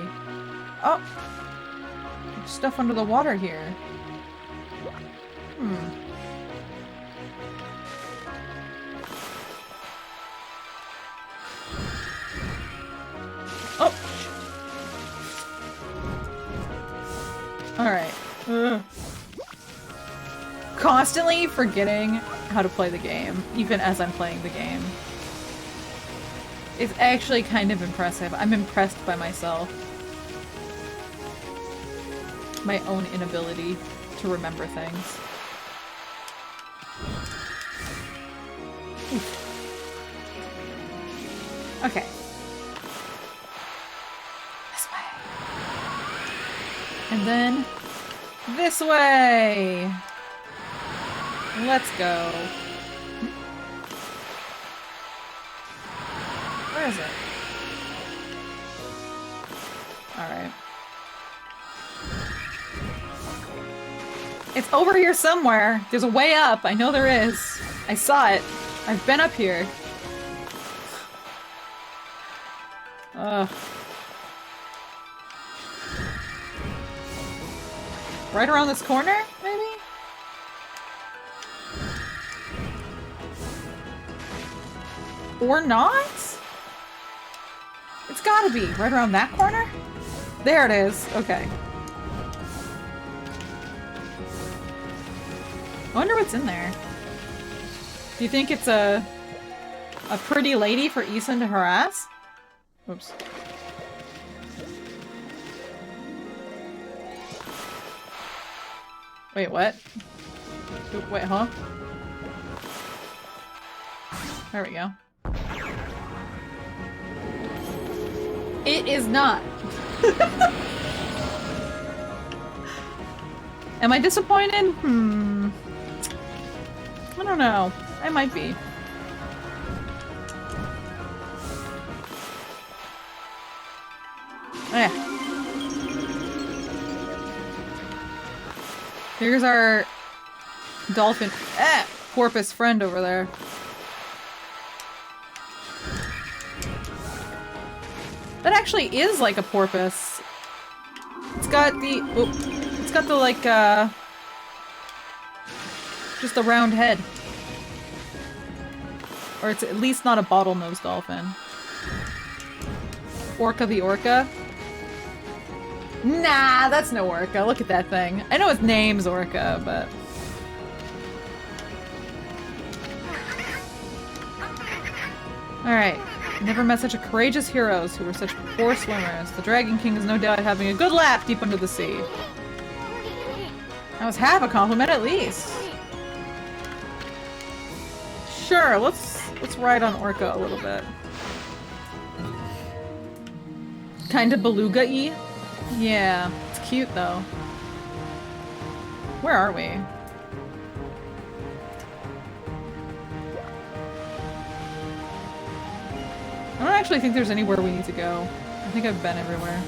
Oh. stuff under the water here. Hmm. Oh! Alright. Constantly forgetting how to play the game, even as I'm playing the game. It's actually kind of impressive. I'm impressed by myself. My own inability to remember things. Okay. This way. And then this way. Let's go. Where is it? Alright. It's over here somewhere. There's a way up. I know there is. I saw it. I've been up here. Ugh. Right around this corner, maybe? Or not? It's gotta be right around that corner? There it is. Okay. I wonder what's in there. Do you think it's a pretty lady for Issun to harass? Oops. Wait, what? Wait, huh? There we go. It is not. Am I disappointed? I don't know. I might be. Eh. Here's our dolphin porpoise friend over there. That actually is like a porpoise. It's got the it's got the like just a round head. Or it's at least not a bottlenose dolphin. Orca the orca? Nah, that's no orca. Look at that thing. I know its name's orca, but... Alright. Never met such a courageous heroes who were such poor swimmers. The Dragon King is no doubt having a good laugh deep under the sea. That was half a compliment at least. Sure, let's ride on Orca a little bit. Kinda beluga-y? Yeah, it's cute though. Where are we? I don't actually think there's anywhere we need to go. I think I've been everywhere.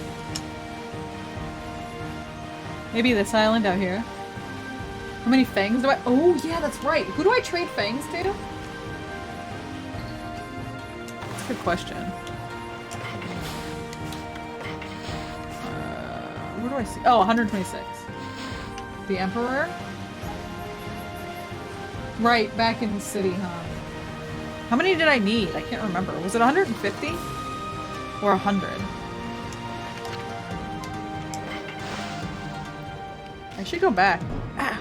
Maybe this island out here. How many fangs do I- Oh yeah, that's right! Who do I trade fangs to? That's a good question. Where do I see- Oh, 126. The Emperor? Right, back in the city, huh? How many did I need? I can't remember. Was it 150? Or 100? I should go back. Ah!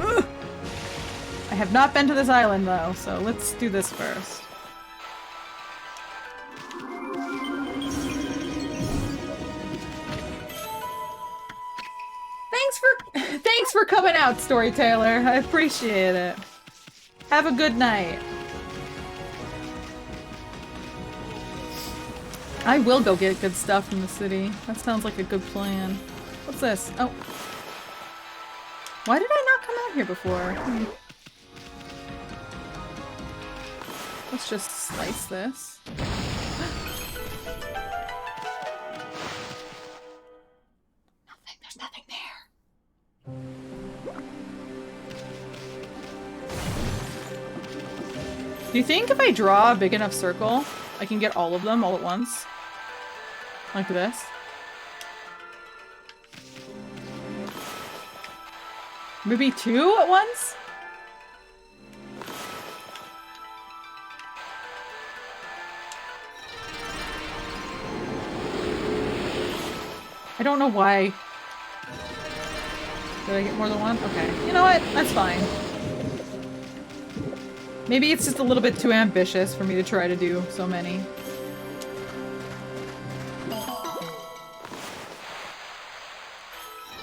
Ugh! I have not been to this island though, so let's do this first. Thanks for coming out, Storyteller. I appreciate it. Have a good night. I will go get good stuff from the city. That sounds like a good plan. What's this? Oh. Why did I not come out here before? Let's just slice this. There's nothing there. Do you think if I draw a big enough circle, I can get all of them all at once? Like this? Maybe 2 at once? I don't know why. Did I get more than 1? Okay. You know what? That's fine. Maybe it's just a little bit too ambitious for me to try to do so many.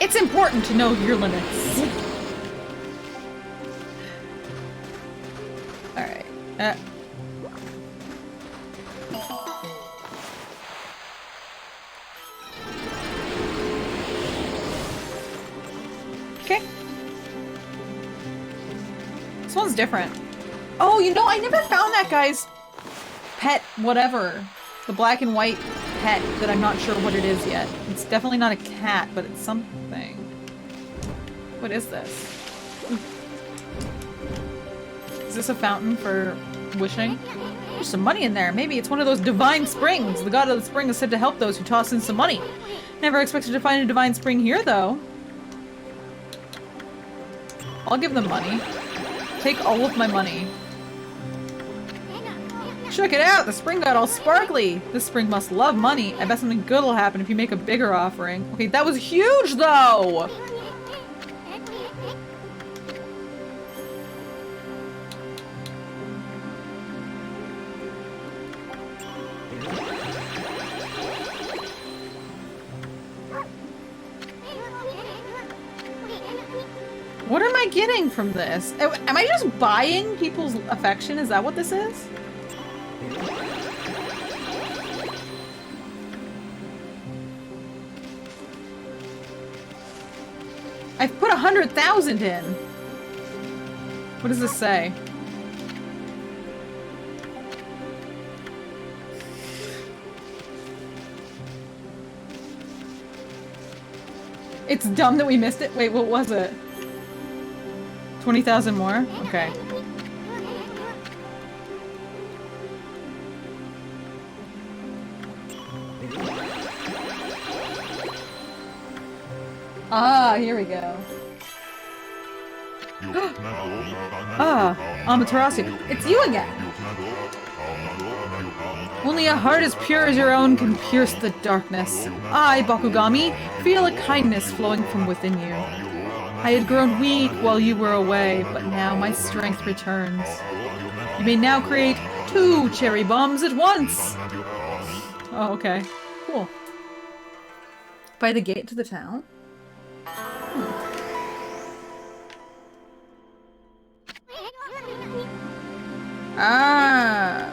It's important to know your limits. Alright. Okay. This one's different. Oh, you know, I never found that guy's pet whatever. The black and white pet that I'm not sure what it is yet. It's definitely not a cat, but it's something. What is this? Is this a fountain for wishing? There's some money in there. Maybe it's one of those divine springs. The god of the spring is said to help those who toss in some money. Never expected to find a divine spring here, though. I'll give them money. Take all of my money. Check it out! The spring got all sparkly! This spring must love money. I bet something good will happen if you make a bigger offering. Okay, that was huge, though! What am I getting from this? Am I just buying people's affection? Is that what this is? I've put 100,000 in. What does this say? It's dumb that we missed it. Wait, what was it? 20,000 more? Okay. Ah, here we go. Ah, Amaterasu. It's you again! Only a heart as pure as your own can pierce the darkness. I, Bakugami, feel a kindness flowing from within you. I had grown weak while you were away, but now my strength returns. You may now create 2 cherry bombs at once! Oh, okay. Cool. By the gate to the town? Ah.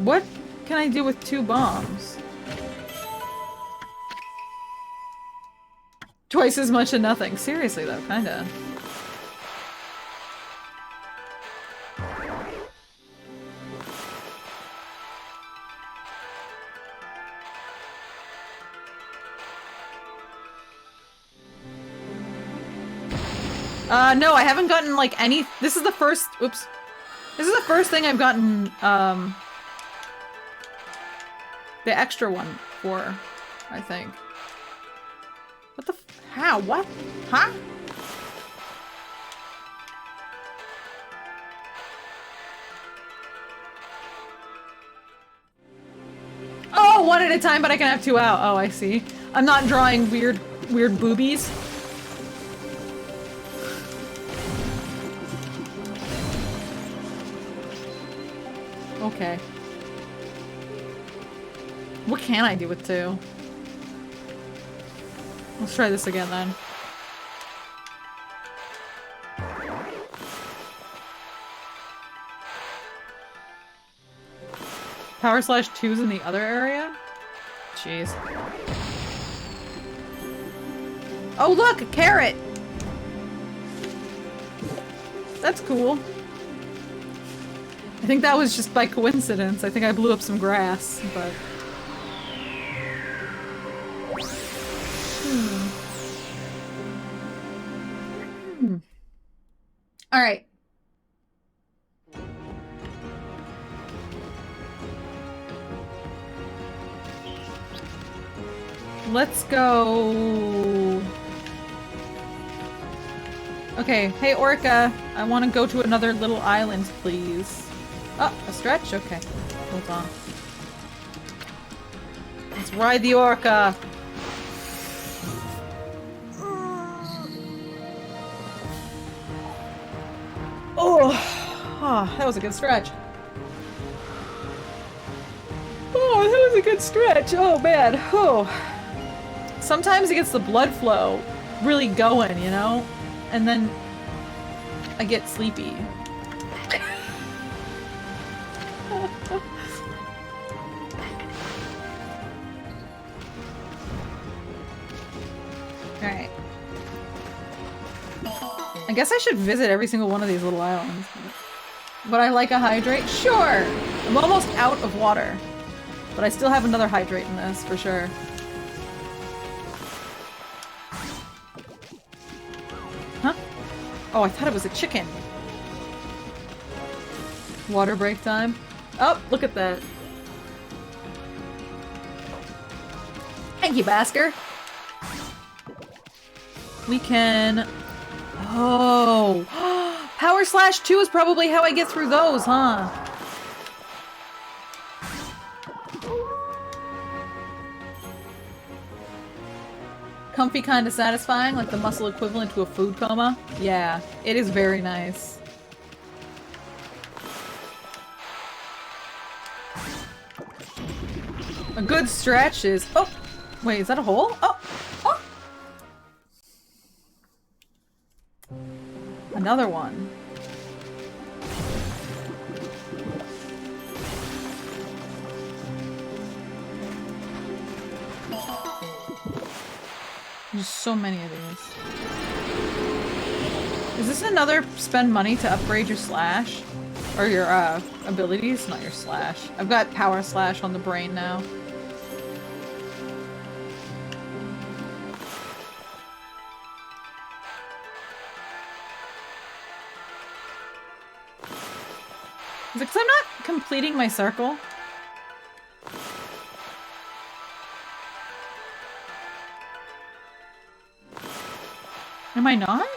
What can I do with 2 bombs? Twice as much and nothing. Seriously though, kinda. No, I haven't gotten, like, any- this is the first- oops. This is the first thing I've gotten, the extra one for, I think. What the f- how? What? Huh? Oh, 1 at a time, but I can have 2 out. Oh, I see. I'm not drawing weird boobies. Okay. What can I do with 2? Let's try this again then. Power slash 2's in the other area? Jeez. Oh look! A carrot! That's cool. I think that was just by coincidence. I think I blew up some grass, but... Alright. Let's go... Okay, hey Orca, I want to go to another little island, please. Oh, a stretch? Okay. Hold on. Let's ride the Orca! Oh, that was a good stretch. Oh, that was a good stretch. Oh, man. Oh. Sometimes it gets the blood flow really going, you know? And then I get sleepy. Alright. I guess I should visit every single one of these little islands. Would I like a hydrate? Sure! I'm almost out of water. But I still have another hydrate in this, for sure. Huh? Oh, I thought it was a chicken. Water break time. Oh, look at that. Thank you, Basker. We can... Oh! Power Slash 2 is probably how I get through those, huh? Comfy, kinda satisfying, like the muscle equivalent to a food coma. Yeah, it is very nice. A good stretch is... Oh! Wait, is that a hole? Oh! Oh! Another one. There's so many of these. Is this another spend money to upgrade your slash? Or your, abilities? Not your slash. I've got power slash on the brain now. Is it 'cause I'm not completing my circle? Am I not?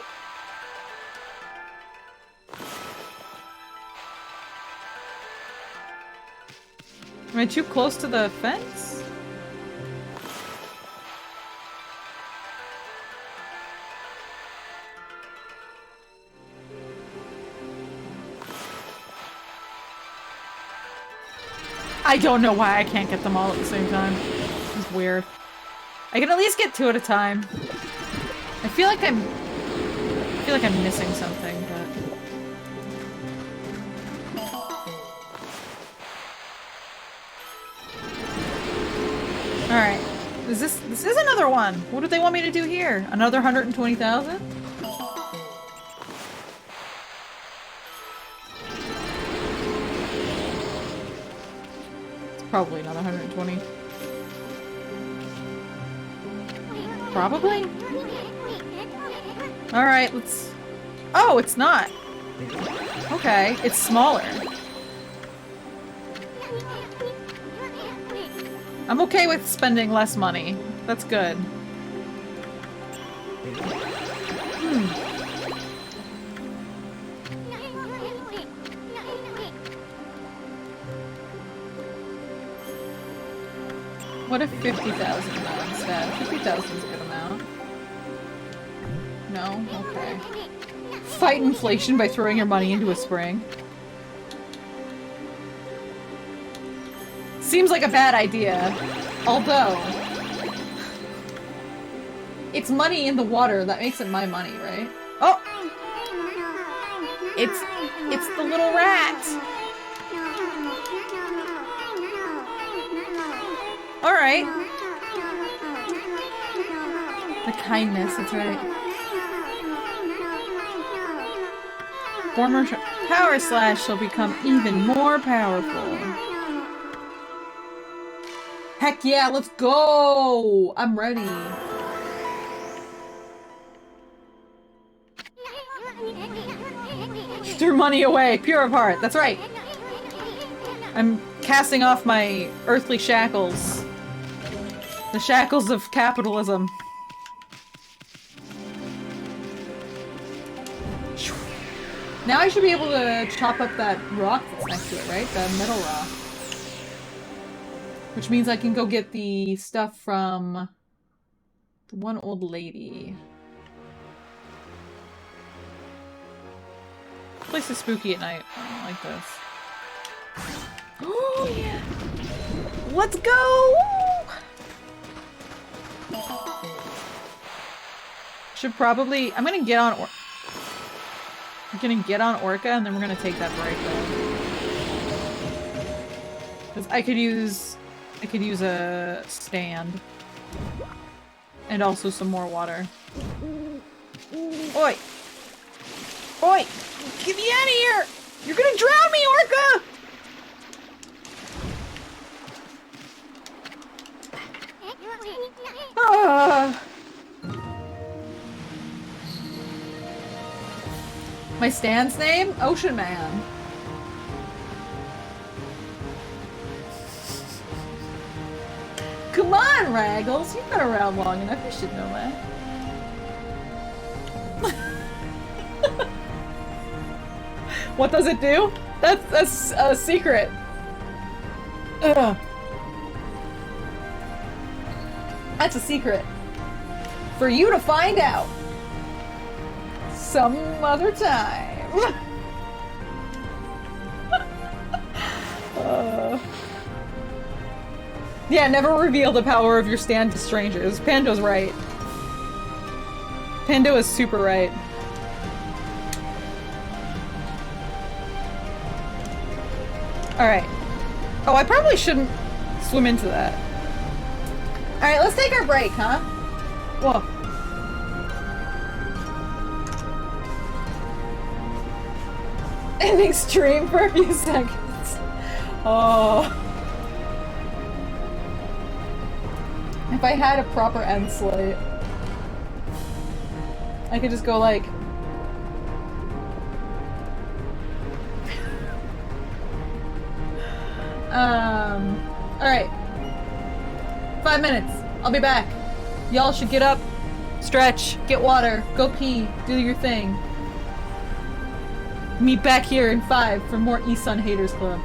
Am I too close to the fence? I don't know why I can't get them all at the same time. It's weird. I can at least get two at a time. I feel like I'm missing something, but... Alright. This is another one! What did they want me to do here? Another 120,000? It's probably another 120. Probably? Alright, let's... Oh, it's not! Okay, it's smaller. I'm okay with spending less money. That's good. What if 50,000 instead? 50,000 is a good amount. No? Okay. Fight inflation by throwing your money into a spring. Seems like a bad idea. Although... it's money in the water, that makes it my money, right? Oh! It's the little rat! Alright. The kindness, that's right. Former power slash shall become even more powerful. Heck yeah, let's go! I'm ready. Threw money away, pure of heart, that's right. I'm casting off my earthly shackles. The shackles of capitalism. Now I should be able to chop up that rock that's next to it, right? The metal rock. Which means I can go get the stuff from the one old lady. This place is spooky at night. I don't like this. Oh yeah! Let's go! Should probably... I'm gonna get on Orca and then we're gonna take that break though. Because I could use a stand. And also some more water. Oi! Oi! Get me out of here! You're gonna drown me, Orca! My stand's name? Ocean Man. Come on, Raggles! You've been around long enough, you should know that. What does it do? That's a secret. Ugh. That's a secret. For you to find out. Some other time. Yeah, never reveal the power of your stand to strangers. Pando's right. Pando is super right. Alright. Oh, I probably shouldn't swim into that. Alright, let's take our break, huh? Whoa. Ending stream for a few seconds. Oh. If I had a proper end slate, I could just go like... Alright. 5 minutes. I'll be back. Y'all should get up, stretch, get water, go pee, do your thing. Meet back here in 5 for more issun Haters Club.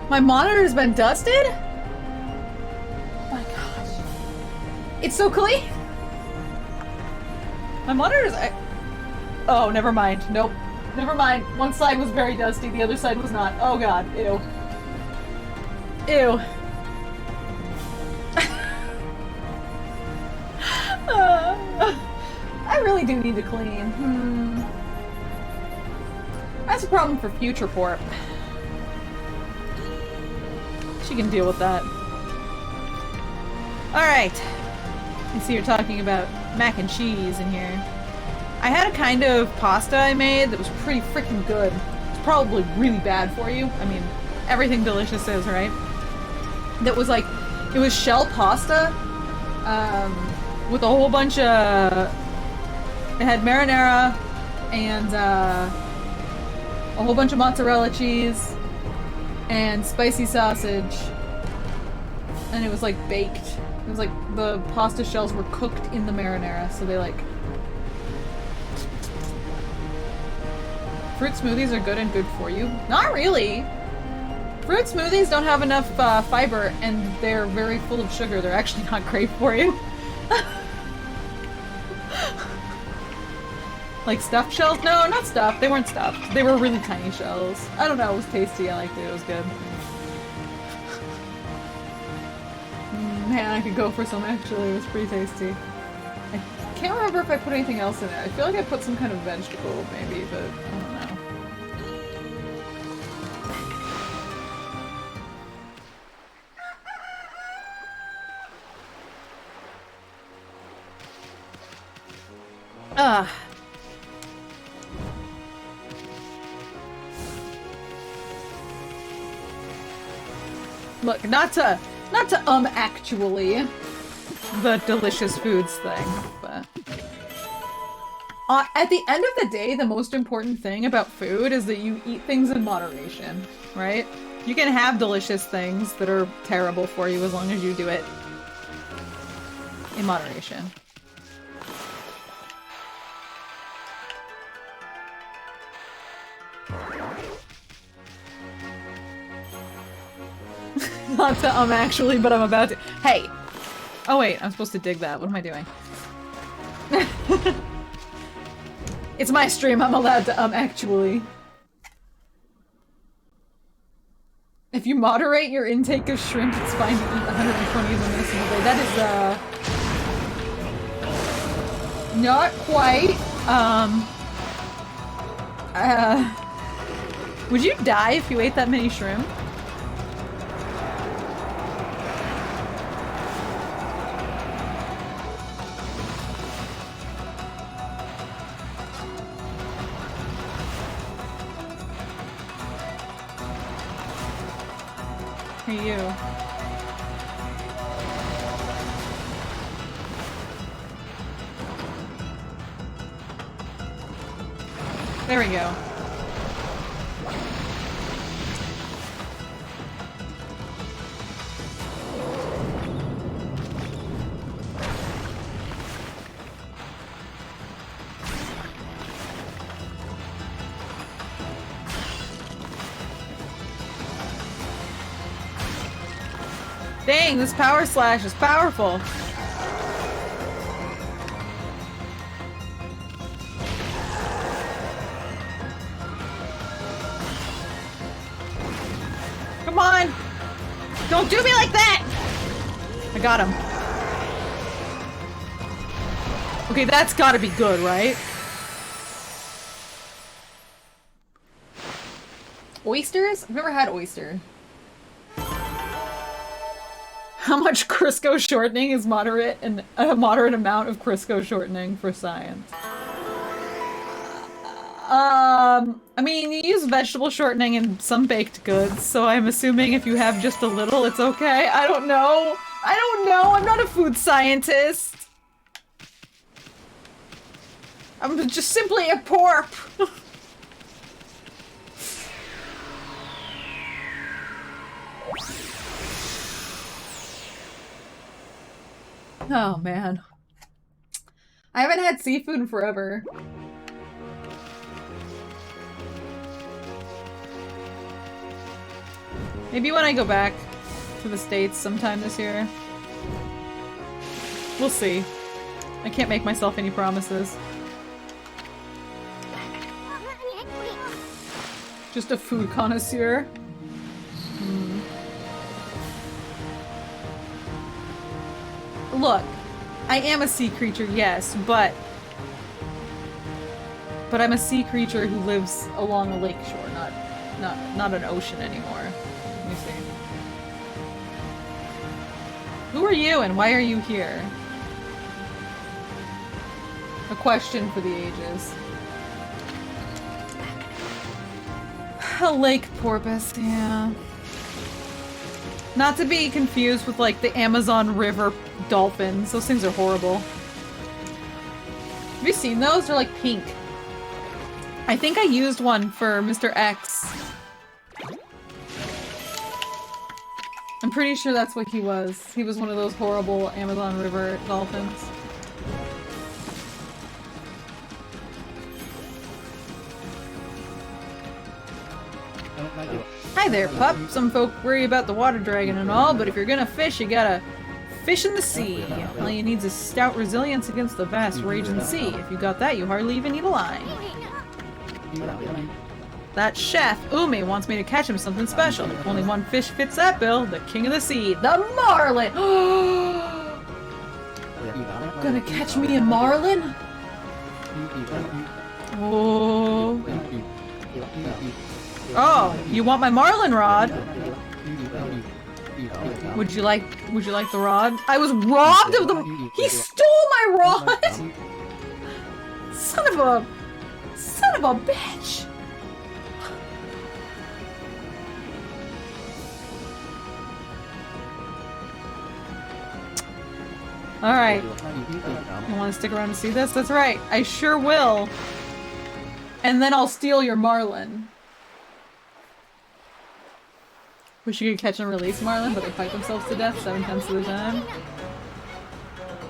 My monitor's been dusted? Oh my gosh. It's so clean! My monitor's... Oh, never mind. Nope. Never mind. One side was very dusty, the other side was not. Oh god. Ew. Ew. I really do need to clean. That's a problem for future port. She can deal with that. Alright. I see you're talking about mac and cheese in here. I had a kind of pasta I made that was pretty freaking good. It's probably really bad for you. I mean, everything delicious is, right? That was like, it was shell pasta, with a whole bunch of, it had marinara and a whole bunch of mozzarella cheese and spicy sausage, and it was like baked. It was like the pasta shells were cooked in the marinara, so they like... Fruit smoothies are good and good for you. Not really! Fruit smoothies don't have enough fiber and they're very full of sugar. They're actually not great for you. Like stuffed shells? No, not stuffed. They weren't stuffed. They were really tiny shells. I don't know, it was tasty. I liked it. It was good. Man, I could go for some actually. It was pretty tasty. I can't remember if I put anything else in it. I feel like I put some kind of vegetable maybe, but I don't know. Ugh. Look, not to actually the delicious foods thing, but at the end of the day, the most important thing about food is that you eat things in moderation, right? You can have delicious things that are terrible for you as long as you do it in moderation. Not to actually, but I'm about to. Hey! Oh wait, I'm supposed to dig that. What am I doing? It's my stream, I'm allowed to actually. If you moderate your intake of shrimp, it's fine to eat 120 of them in a single day. That is, not quite. Would you die if you ate that many shrimp? Hey, you. There we go. Dang, this power slash is powerful. Come on! Don't do me like that! I got him. Okay, that's gotta be good, right? Oysters? I've never had oyster. How much Crisco shortening is moderate and a moderate amount of Crisco shortening for science? I mean, you use vegetable shortening in some baked goods, so I'm assuming if you have just a little, it's okay. I don't know. I don't know. I'm not a food scientist. I'm just simply a porp. Oh, man. I haven't had seafood in forever. Maybe when I go back to the States sometime this year. We'll see. I can't make myself any promises. Just a food connoisseur. Look, I am a sea creature, yes, but I'm a sea creature who lives along a lake shore, not an ocean anymore. Let me see. Who are you and why are you here? A question for the ages. A lake porpoise, yeah. Not to be confused with, like, the Amazon River dolphins. Those things are horrible. Have you seen those? They're, like, pink. I think I used one for Mr. X. I'm pretty sure that's what he was. He was one of those horrible Amazon River dolphins. Hi there, pup. Some folk worry about the water dragon and all, but if you're gonna fish, you gotta fish in the sea. All you need is stout resilience against the vast raging sea. If you got that, you hardly even need a line. That chef, Umi, wants me to catch him something special. Only one fish fits that bill, the king of the sea, the marlin! Gonna catch me a marlin? Oh. Oh, you want my marlin rod? Would you like the rod? I was robbed of the— He stole my rod! Son of a bitch! Alright. You want to stick around to see this? That's right. I sure will. And then I'll steal your marlin. Wish you could catch and release marlin, but they fight themselves to death 7/10 of the time.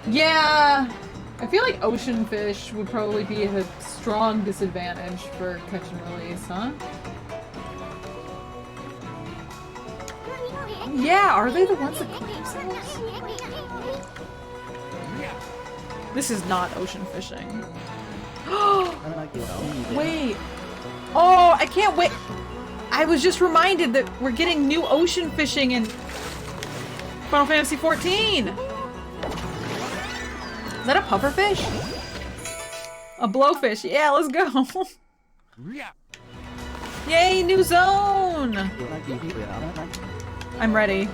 Yeah! I feel like ocean fish would probably be a strong disadvantage for catch and release, huh? Yeah, are they the ones that kill themselves? This is not ocean fishing. Wait! Oh, I can't wait! I was just reminded that we're getting new ocean fishing in Final Fantasy XIV! Is that a pufferfish? A blowfish. Yeah, let's go. Yay, new zone! I'm ready.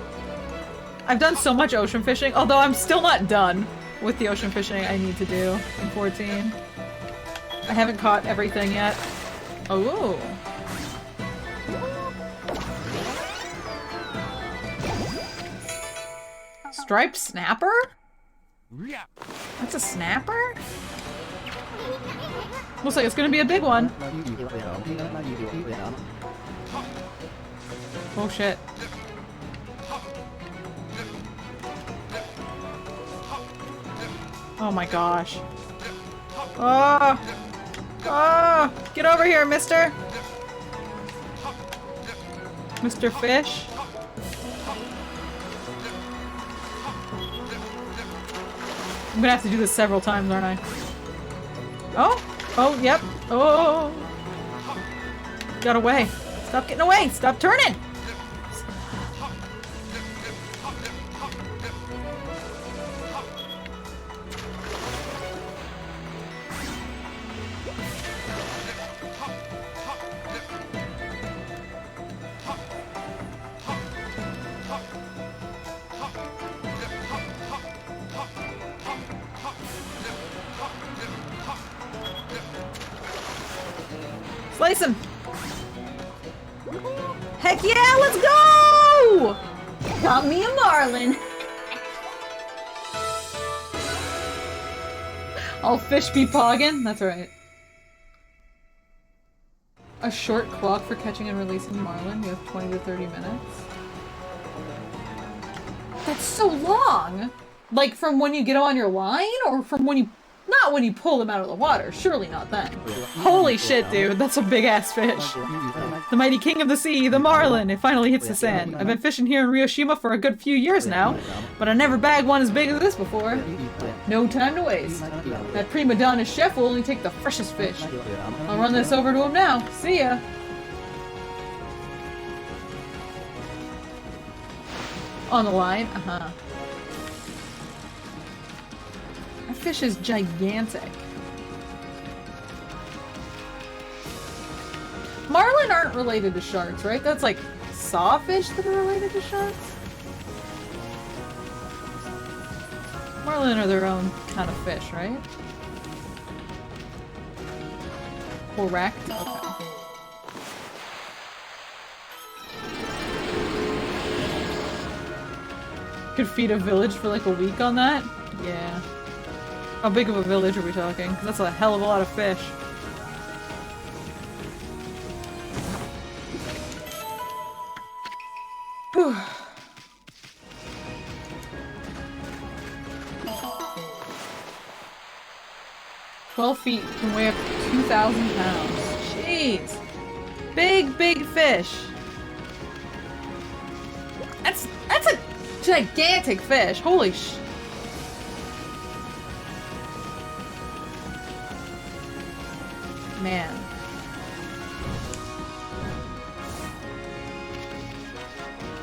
I've done so much ocean fishing, although I'm still not done with the ocean fishing I need to do in 14. I haven't caught everything yet. Oh. Striped snapper? That's a snapper? Looks like it's gonna be a big one. Oh shit. Oh my gosh. Oh! Oh! Get over here, mister! Mr. Fish? I'm gonna have to do this several times, aren't I? Oh! Oh, yep. Oh! Got away. Stop getting away! Stop turning! Slice him! Heck yeah, let's go! Got me a marlin. All fish be poggin'? That's right. A short clock for catching and releasing marlin. You have 20 to 30 minutes. That's so long! Like from when you get on your line or from when you— No, Not when you pull them out of the water. Surely not then. Holy shit, dude. That's a big-ass fish. The mighty king of the sea, the marlin. It finally hits the sand. I've been fishing here in Ryoshima for a good few years now, but I never bagged one as big as this before. No time to waste. That prima donna chef will only take the freshest fish. I'll run this over to him now. See ya. On the line? Uh-huh. That fish is gigantic. Marlin aren't related to sharks, right? That's like sawfish that are related to sharks? Marlin are their own kind of fish, right? Correct? Okay. Could feed a village for like a week on that? Yeah. How big of a village are we talking? 'Cause that's a hell of a lot of fish. Whew. "12 feet can weigh up to 2,000 pounds. Jeez. Big, big fish. That's a gigantic fish. Holy sh... Man.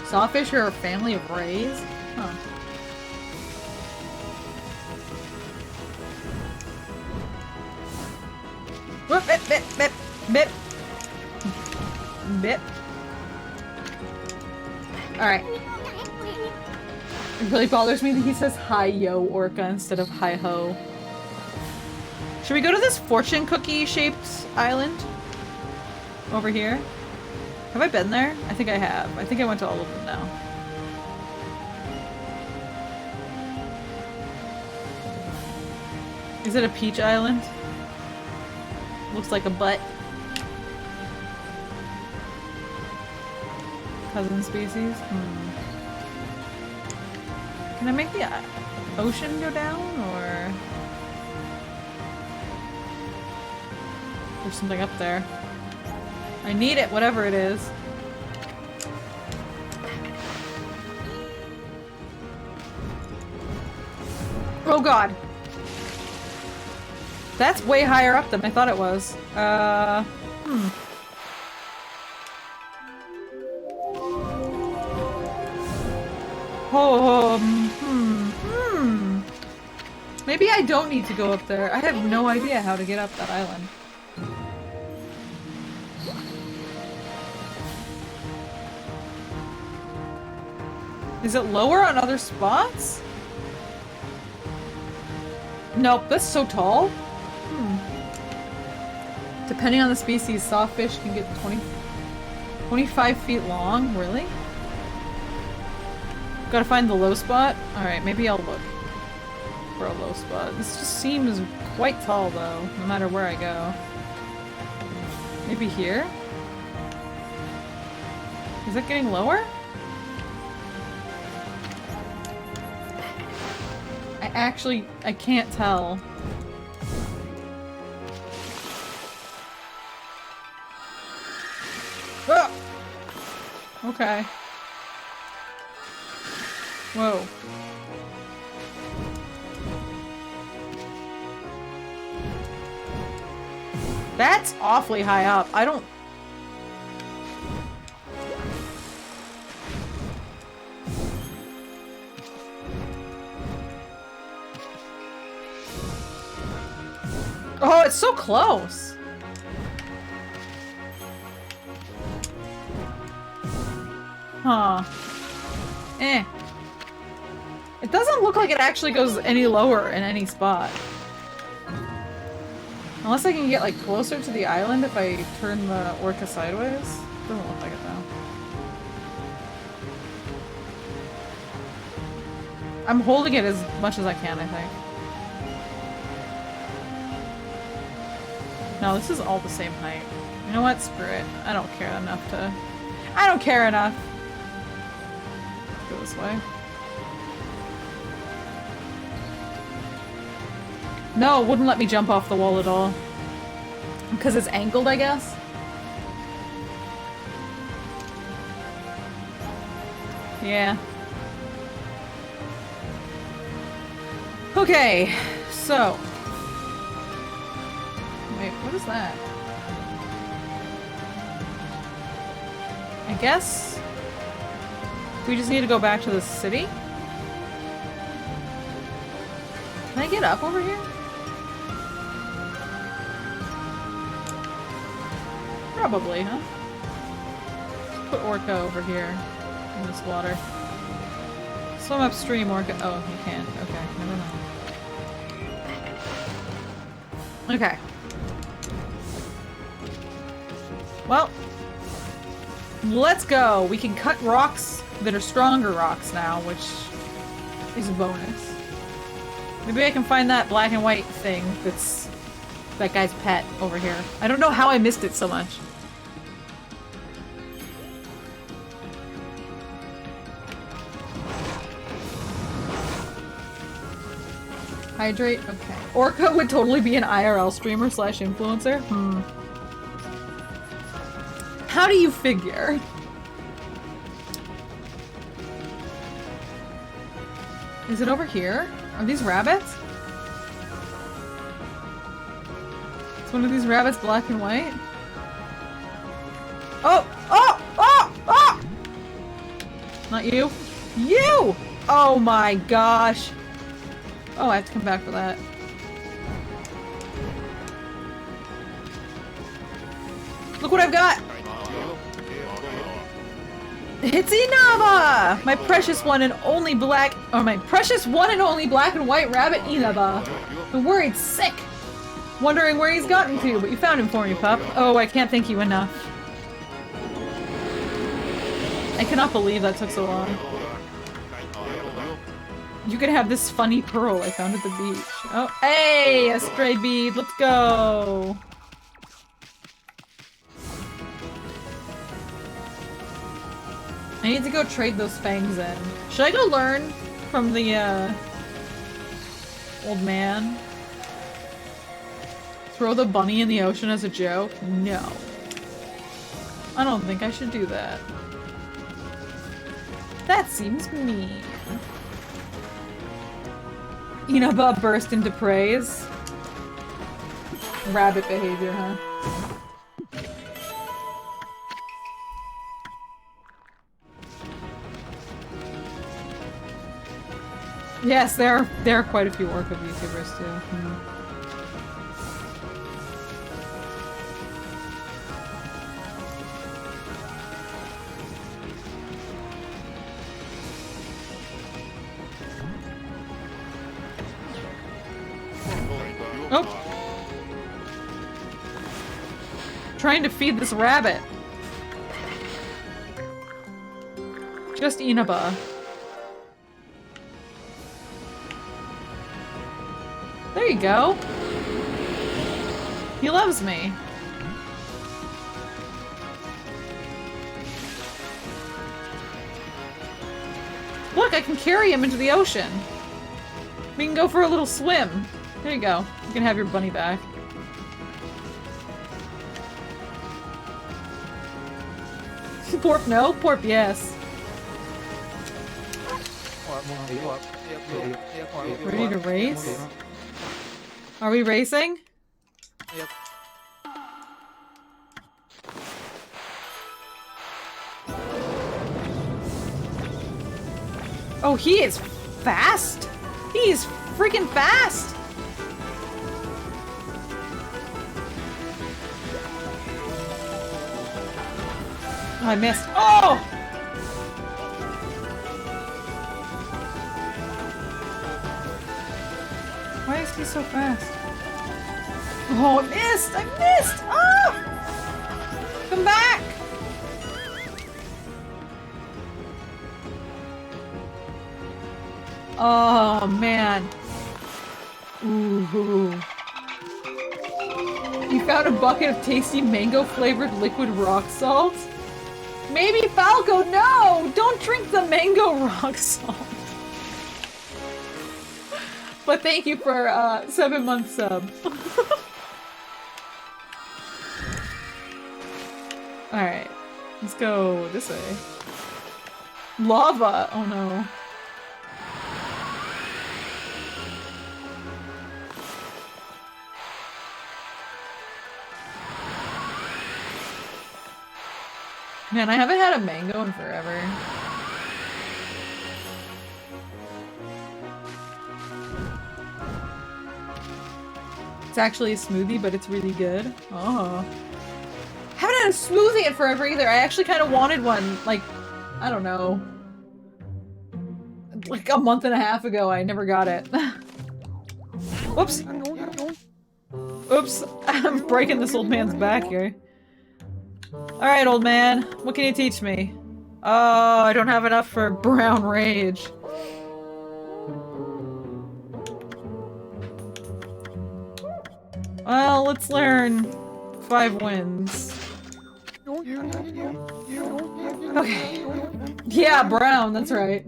Sawfish are a family of rays? Huh. Whoop, bip, bip, bip, bip. Bip. Alright. It really bothers me that he says hi-yo orca instead of hi-ho. Should we go to this fortune cookie shaped island? Over here? Have I been there? I think I have. I think I went to all of them now. Is it a peach island? Looks like a butt. Cousin species? Can I make the ocean go down, or... There's something up there. I need it, whatever it is. Oh god! That's way higher up than I thought it was. Maybe I don't need to go up there. I have no idea how to get up that island. Is it lower on other spots? Nope, that's so tall. Depending on the species, sawfish can get 25 feet long. Really? Gotta find the low spot? Alright, maybe I'll look for a low spot. This just seems quite tall though, no matter where I go. Maybe here? Is it getting lower? I can't tell. Ah! Okay. Whoa. That's awfully high up. I don't... Oh, it's so close! Huh. Eh. It doesn't look like it actually goes any lower in any spot. Unless I can get, like, closer to the island if I turn the orca sideways. Doesn't look like it, though. I'm holding it as much as I can, I think. No, this is all the same height. You know what? Screw it. I don't care enough to... I don't care enough! Let's go this way. No, it wouldn't let me jump off the wall at all. Because it's angled, I guess? Yeah. Okay, so... Wait, what is that? I guess... we just need to go back to the city? Can I get up over here? Probably, huh? Let's put Orca over here in this water. Swim upstream, Orca. Oh, you can't. Okay, never mind. Okay. Well, let's go. We can cut rocks that are stronger rocks now, which is a bonus. Maybe I can find that black and white thing that's that guy's pet over here. I don't know how I missed it so much. Hydrate? Okay. Orca would totally be an IRL streamer slash influencer? How do you figure? Is it over here? Are these rabbits? Is one of these rabbits black and white? Oh! Oh! Oh! Oh! Not you? You! Oh my gosh! Oh, I have to come back for that. Look what I've got! It's Inaba! My precious one and only black- or my precious one and only black and white rabbit Inaba. Been worried sick! Wondering where he's gotten to, but you found him for me, pup. Oh, I can't thank you enough. I cannot believe that took so long. You could have this funny pearl I found at the beach. Oh, hey! A stray bead! Let's go! I need to go trade those fangs in. Should I go learn from the, old man? Throw the bunny in the ocean as a joke? No. I don't think I should do that. That seems mean. Inaba burst into praise. Rabbit behavior, huh? Yes, there are quite a few Orca VTubers too. Oh! Trying to feed this rabbit. Just Inaba. There you go. He loves me. Look, I can carry him into the ocean. We can go for a little swim. There you go. You can have your bunny back. Porp no? Porp yes. Ready to race? Are we racing? Yep. Oh, he is fast? He is freaking fast! Oh, I missed. Oh! Why is he so fast? Oh, I missed! I missed! Oh! Come back! Oh, man. Ooh. You found a bucket of tasty mango-flavored liquid rock salt? Maybe Falco, no! Don't drink the mango rock salt! But thank you for 7-month sub. Alright. Let's go this way. Lava! Oh no. Man, I haven't had a mango in forever. It's actually a smoothie, but it's really good. Oh. Haven't had a smoothie in forever either. I actually kind of wanted one, like, I don't know. Like a month and a half ago, I never got it. Oops. Oops. I'm breaking this old man's back here. Alright, old man. What can you teach me? Oh, I don't have enough for brown rage. Well, let's learn 5 wins. Okay. Yeah, brown, that's right.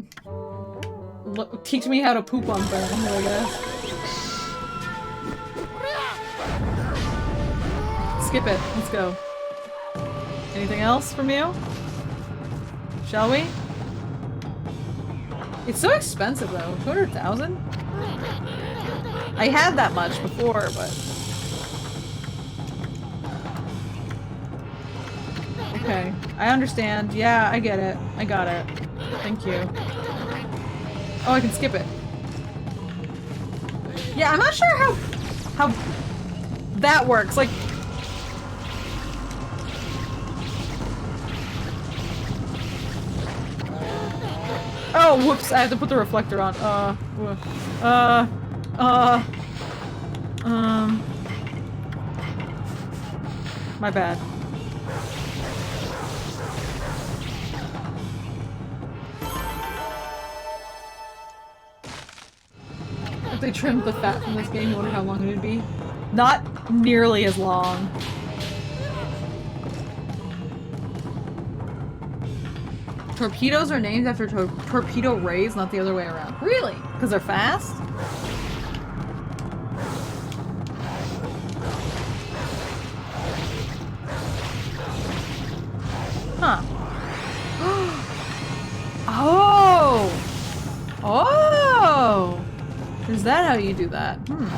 Teach me how to poop on brown, I guess. Skip it. Let's go. Anything else from you? Shall we? It's so expensive though. 200,000? I had that much before, but... Okay. I understand. Yeah, I get it. I got it. Thank you. Oh, I can skip it. Yeah, I'm not sure how that works. Like... Oh, whoops, I have to put the reflector on. My bad. If they trimmed the fat from this game, I wonder how long it would be. Not nearly as long. Torpedoes are named after torpedo rays, not the other way around. Really? Because they're fast? Huh. Oh! Oh! Is that how you do that? Hmm.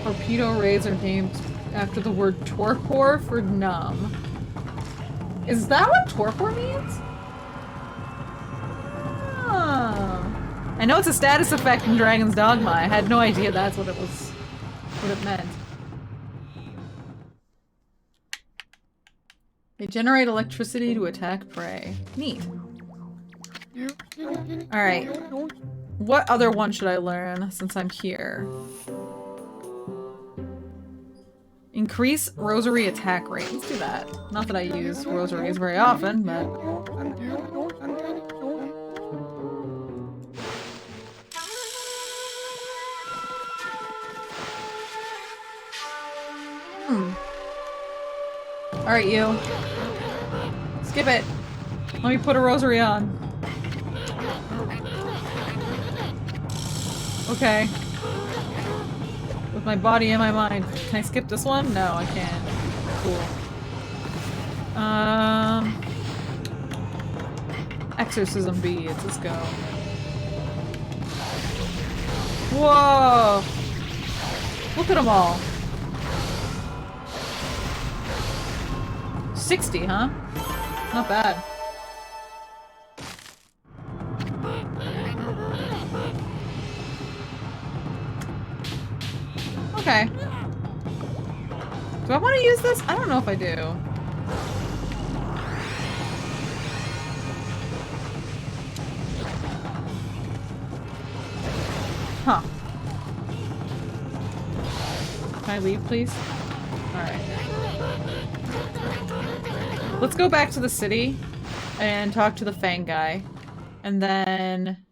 Torpedo rays are named after the word torpor for numb. Is that what torpor means? Oh. I know it's a status effect in Dragon's Dogma. I had no idea that's what it was, what it meant. They generate electricity to attack prey. Neat. Alright. What other one should I learn since I'm here? Increase rosary attack rate. Let's do that. Not that I use rosaries very often, but... Alright, you. Skip it. Let me put a rosary on. Okay. With my body and my mind. Can I skip this one? No, I can't. Cool. Exorcism beads. Let's go. Whoa! Look at them all. 60, huh? Not bad. Okay. Do I want to use this? I don't know if I do. Huh. Can I leave, please? Alright. Let's go back to the city and talk to the Fang guy. And then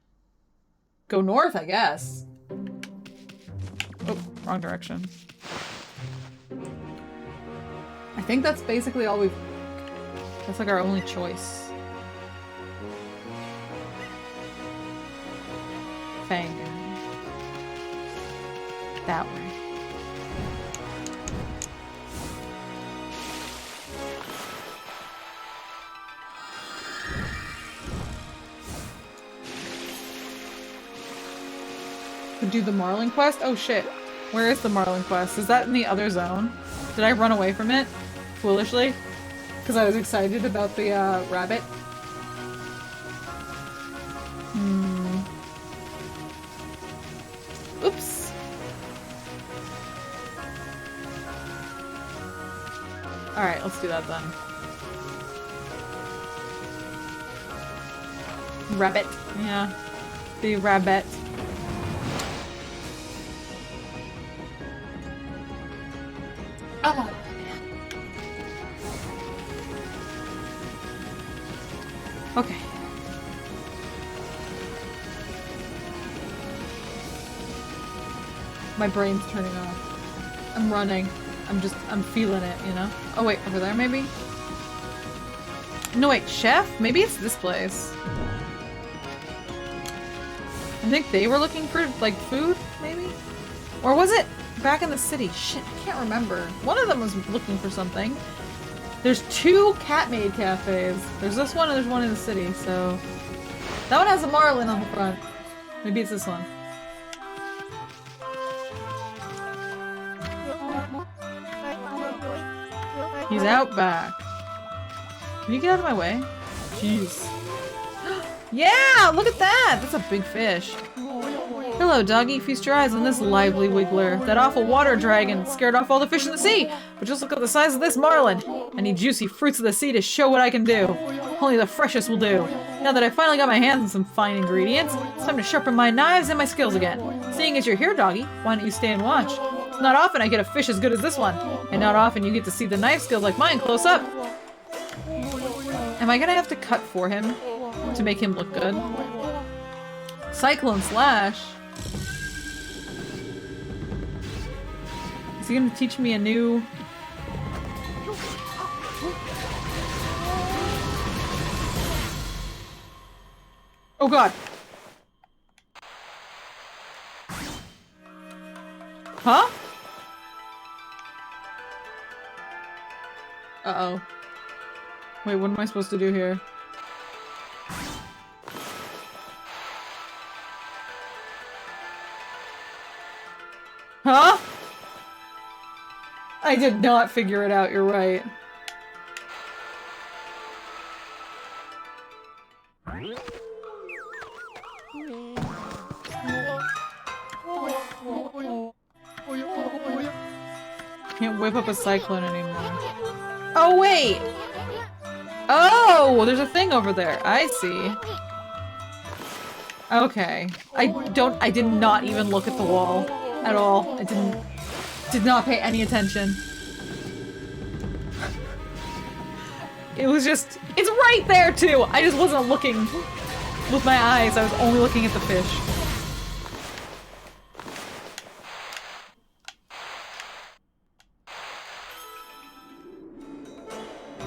go north, I guess. Oh, wrong direction. I think that's basically all we've That's like our only choice. Fang. That way. Could do the Marlin quest? Oh shit. Where is the Marlin quest? Is that in the other zone? Did I run away from it? Foolishly? Because I was excited about the rabbit? Oops. Alright, let's do that then. Rabbit. Yeah. The rabbit. Oh, man. Okay. My brain's turning off. I'm running. I'm feeling it, you know? Oh wait, over there maybe? No wait, chef? Maybe it's this place. I think they were looking for, like, food, maybe? Or was it back in the city? Shit, I can't remember. One of them was looking for something. There's 2 cat-made cafes. There's this one and there's one in the city, so... That one has a marlin on the front. Maybe it's this one. He's out back. Can you get out of my way? Jeez. Yeah! Look at that! That's a big fish. Hello, doggy. Feast your eyes on this lively wiggler. That awful water dragon scared off all the fish in the sea. But just look at the size of this marlin. I need juicy fruits of the sea to show what I can do. Only the freshest will do. Now that I finally got my hands on some fine ingredients, it's time to sharpen my knives and my skills again. Seeing as you're here, doggy, why don't you stay and watch? It's not often I get a fish as good as this one. And not often you get to see the knife skills like mine close up. Am I gonna have to cut for him to make him look good? Cyclone Slash? Is he gonna teach me a new... Oh god! Huh? Uh-oh. Wait, what am I supposed to do here? Huh? I did not figure it out, you're right. Can't whip up a cyclone anymore. Oh, wait! Oh, there's a thing over there. I see. Okay. I did not even look at the wall at all. I did not pay any attention. It was just, it's right there too! I just wasn't looking with my eyes. I was only looking at the fish.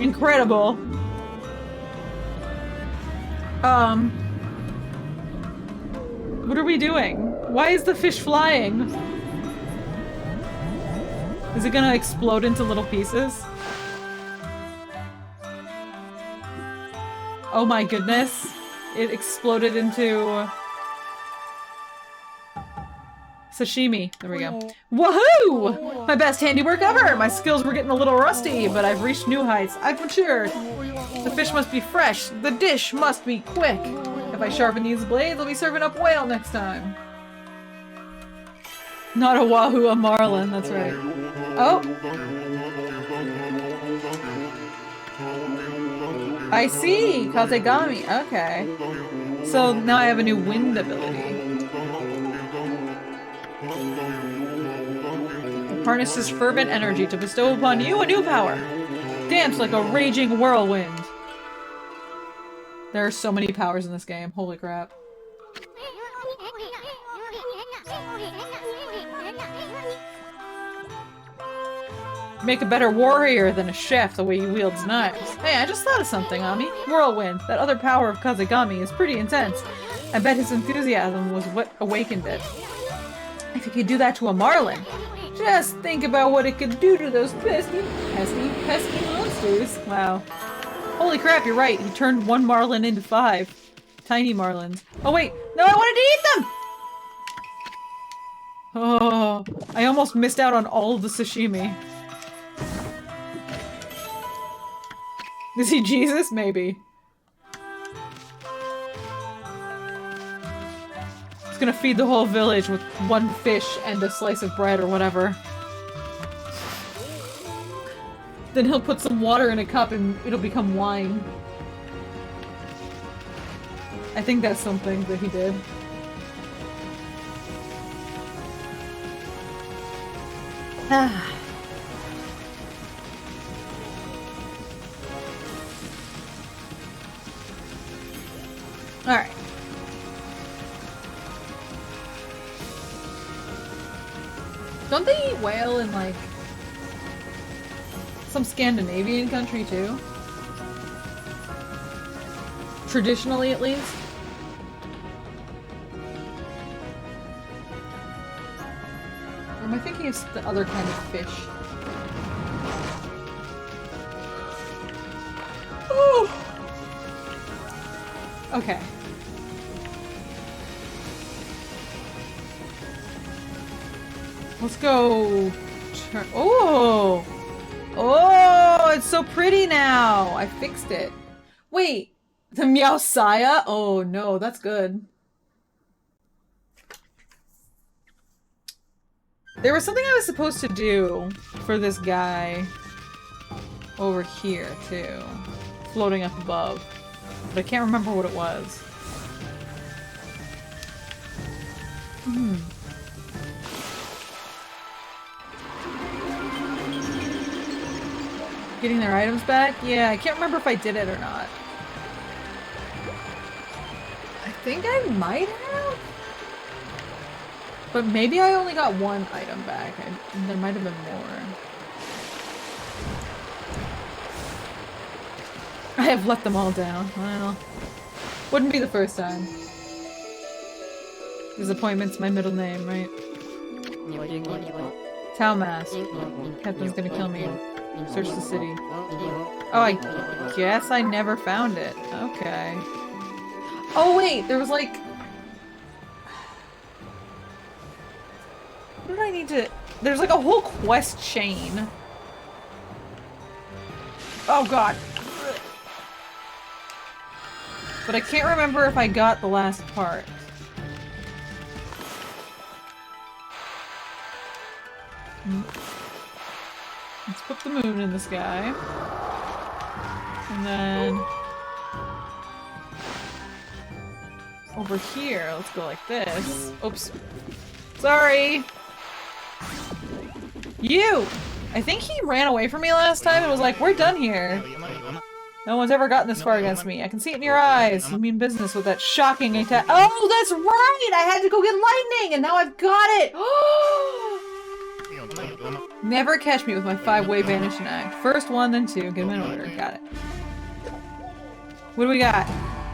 Incredible. What are we doing? Why is the fish flying? Is it gonna explode into little pieces? Oh my goodness. It exploded into... sashimi. There we go. Woohoo! My best handiwork ever! My skills were getting a little rusty, but I've reached new heights. I've matured. The fish must be fresh. The dish must be quick. If I sharpen these blades, I'll be serving up whale next time. Not a wahoo, a marlin. That's right. Oh! I see! Kazegami. Okay. So now I have a new wind ability. Harness his fervent energy to bestow upon you a new power. Dance like a raging whirlwind. There are so many powers in this game. Holy crap. Make a better warrior than a chef the way he wields knives. Hey, I just thought of something, Ami. Whirlwind, that other power of Kazegami, is pretty intense. I bet his enthusiasm was what awakened it. If he could do that to a marlin, just think about what it could do to those pesky monsters. Wow. Holy crap, you're right. He turned one marlin into 5. Tiny marlins. Oh wait, no, I wanted to eat them! Oh, I almost missed out on all of the sashimi. Is he Jesus? Maybe. He's gonna feed the whole village with 1 fish and a slice of bread or whatever. Then he'll put some water in a cup and it'll become wine. I think that's something that he did. Ah. Alright. Don't they eat whale in, like, some Scandinavian country, too? Traditionally, at least? Or am I thinking of the other kind of fish? Ooh. Okay. Let's go. Oh! Oh, it's so pretty now! I fixed it. Wait, the Meow Saya? Oh no, that's good. There was something I was supposed to do for this guy over here, too. Floating up above. But I can't remember what it was. Hmm. Getting their items back? Yeah, I can't remember if I did it or not. I think I might have? But maybe I only got 1 item back. There might have been more. I have let them all down. Well, wouldn't be the first time. Disappointment's my middle name, right? Tau mask. Captain's gonna kill me. Search the city. Oh, I guess I never found it. Okay. Oh wait, there was like... What did I need to... There's like a whole quest chain. Oh god. But I can't remember if I got the last part. Let's put the moon in the sky. And then... over here, let's go like this. Oops. Sorry! You! I think he ran away from me last time and was like, we're done here. No one's ever gotten this far against me. I can see it in your eyes. You mean business with that shocking attack. Oh, that's right! I had to go get lightning and now I've got it! Never catch me with my 5-way vanishing act. First 1, then 2. Get them in order. Got it. What do we got?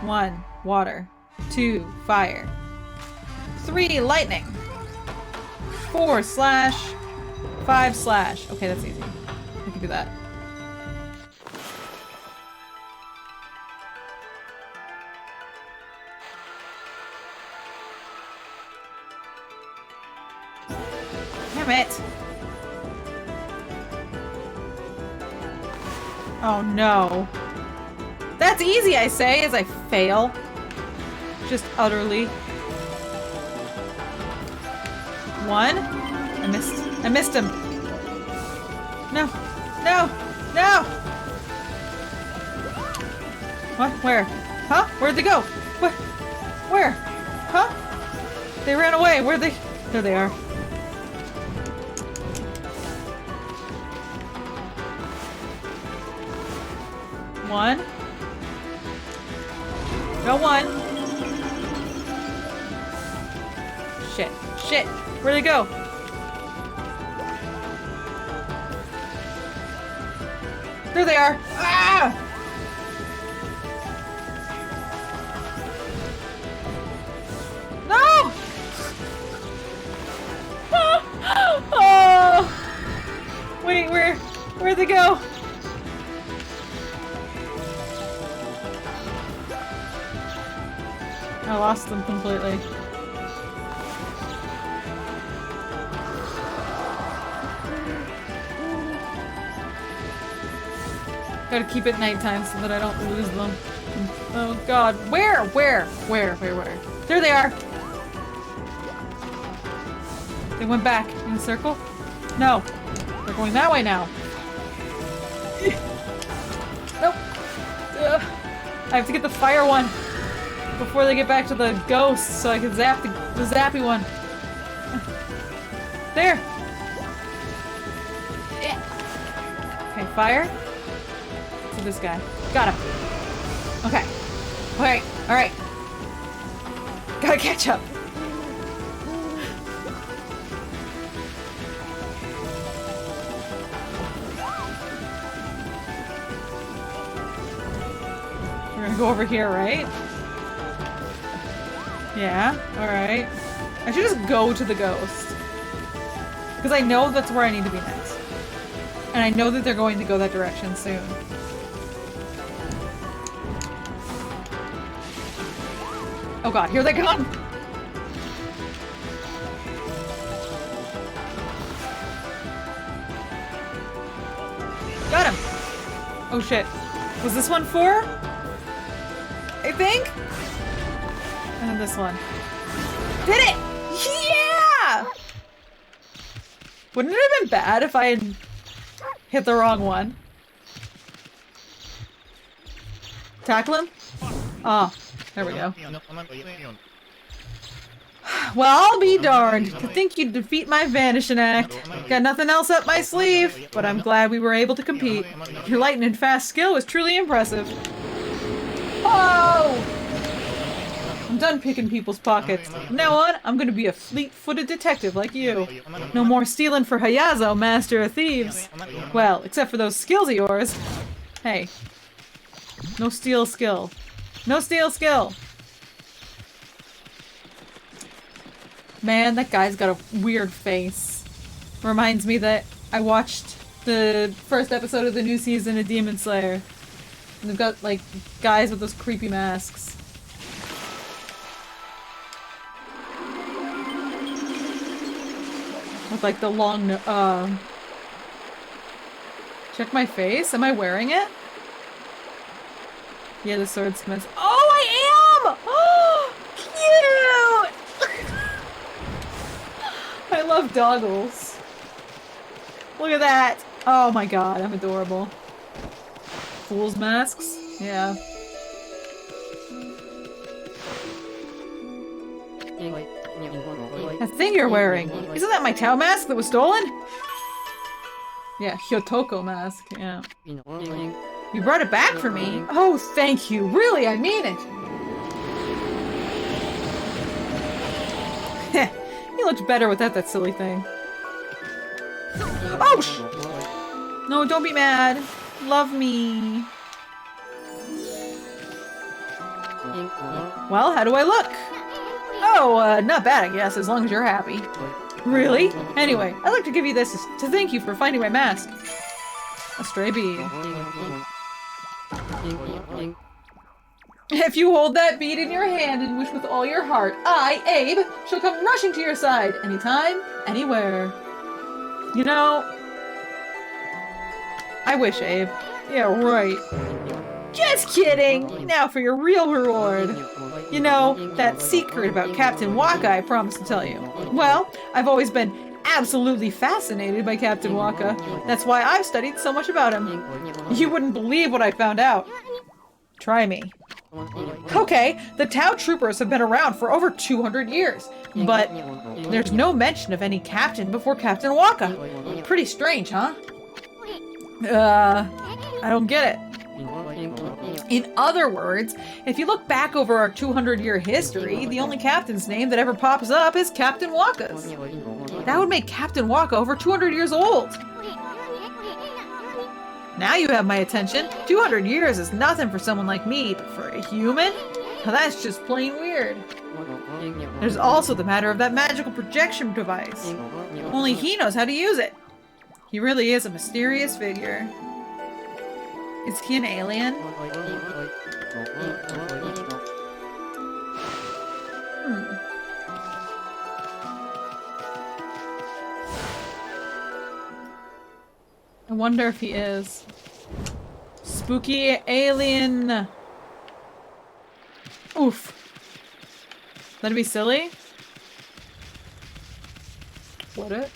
1. Water. 2. Fire. 3. Lightning. 4. Slash. 5. Slash. Okay, that's easy. We can do that. Damn it! Oh no. That's easy, I say, as I fail. Just utterly. 1. I missed him. No. No! No! What? Where? Huh? Where'd they go? What? Where? Huh? They ran away. Where'd they? There they are. One. No 1. Shit. Shit. Where'd they go? There they are! Ah! No! Oh! Wait, where'd they go? I lost them completely. Gotta keep it nighttime so that I don't lose them. Oh god. Where? There they are! They went back in a circle? No. They're going that way now. Nope. I have to get the fire one before they get back to the ghost so I can zap the zappy one. There! Okay, fire. To this guy. Got him. Okay. Alright. Gotta catch up. We're gonna go over here, right? Yeah, alright. I should just go to the ghost. Because I know that's where I need to be next. And I know that they're going to go that direction soon. Oh god, here they come! Got him! Oh shit. Was this one 4? I think? And then this one. Did it! Yeah! Wouldn't it have been bad if I had hit the wrong one? Tackle him? Oh, there we go. Well, I'll be darned. To think you'd defeat my vanishing act. Got nothing else up my sleeve, but I'm glad we were able to compete. Your lightning fast skill was truly impressive. Oh! I'm done picking people's pockets. From now on, I'm gonna be a fleet-footed detective like you. No more stealing for Hayazo, master of thieves. Well, except for those skills of yours. Hey. No steal skill. No steal skill! Man, that guy's got a weird face. Reminds me that I watched the first episode of the new season of Demon Slayer. And they've got, like, guys with those creepy masks. With, like, the long check my face? Am I wearing it? Yeah, the swordsmith. Oh, I am! Oh, cute! I love doggles. Look at that! Oh my god, I'm adorable. Fool's masks? Yeah. That thing you're wearing! Isn't that my Tao mask that was stolen? Yeah, Hyotoko mask, yeah. You brought it back for me? Oh, thank you. Really, I mean it. You looked better without that silly thing. Oh, no, don't be mad. Love me. Well, how do I look? Oh, not bad, I guess, as long as you're happy. Really? Anyway, I'd like to give you this to thank you for finding my mask. A stray bead. If you hold that bead in your hand and wish with all your heart, I, Abe, shall come rushing to your side, anytime, anywhere. You know, I wish, Abe. Yeah, right. Just kidding! Now for your real reward. You know, that secret about Captain Waka I promised to tell you. Well, I've always been absolutely fascinated by Captain Waka. That's why I've studied so much about him. You wouldn't believe what I found out. Try me. Okay, the Tau Troopers have been around for over 200 years, but there's no mention of any captain before Captain Waka. Pretty strange, huh? I don't get it. In other words, if you look back over our 200-year history, the only captain's name that ever pops up is Captain Waka's. That would make Captain Waka over 200 years old. Now you have my attention. 200 years is nothing for someone like me, but for a human? Now that's just plain weird. There's also the matter of that magical projection device. Only he knows how to use it. He really is a mysterious figure. Is he an alien? I wonder if he is. Spooky alien. Oof. That'd be silly. Would it?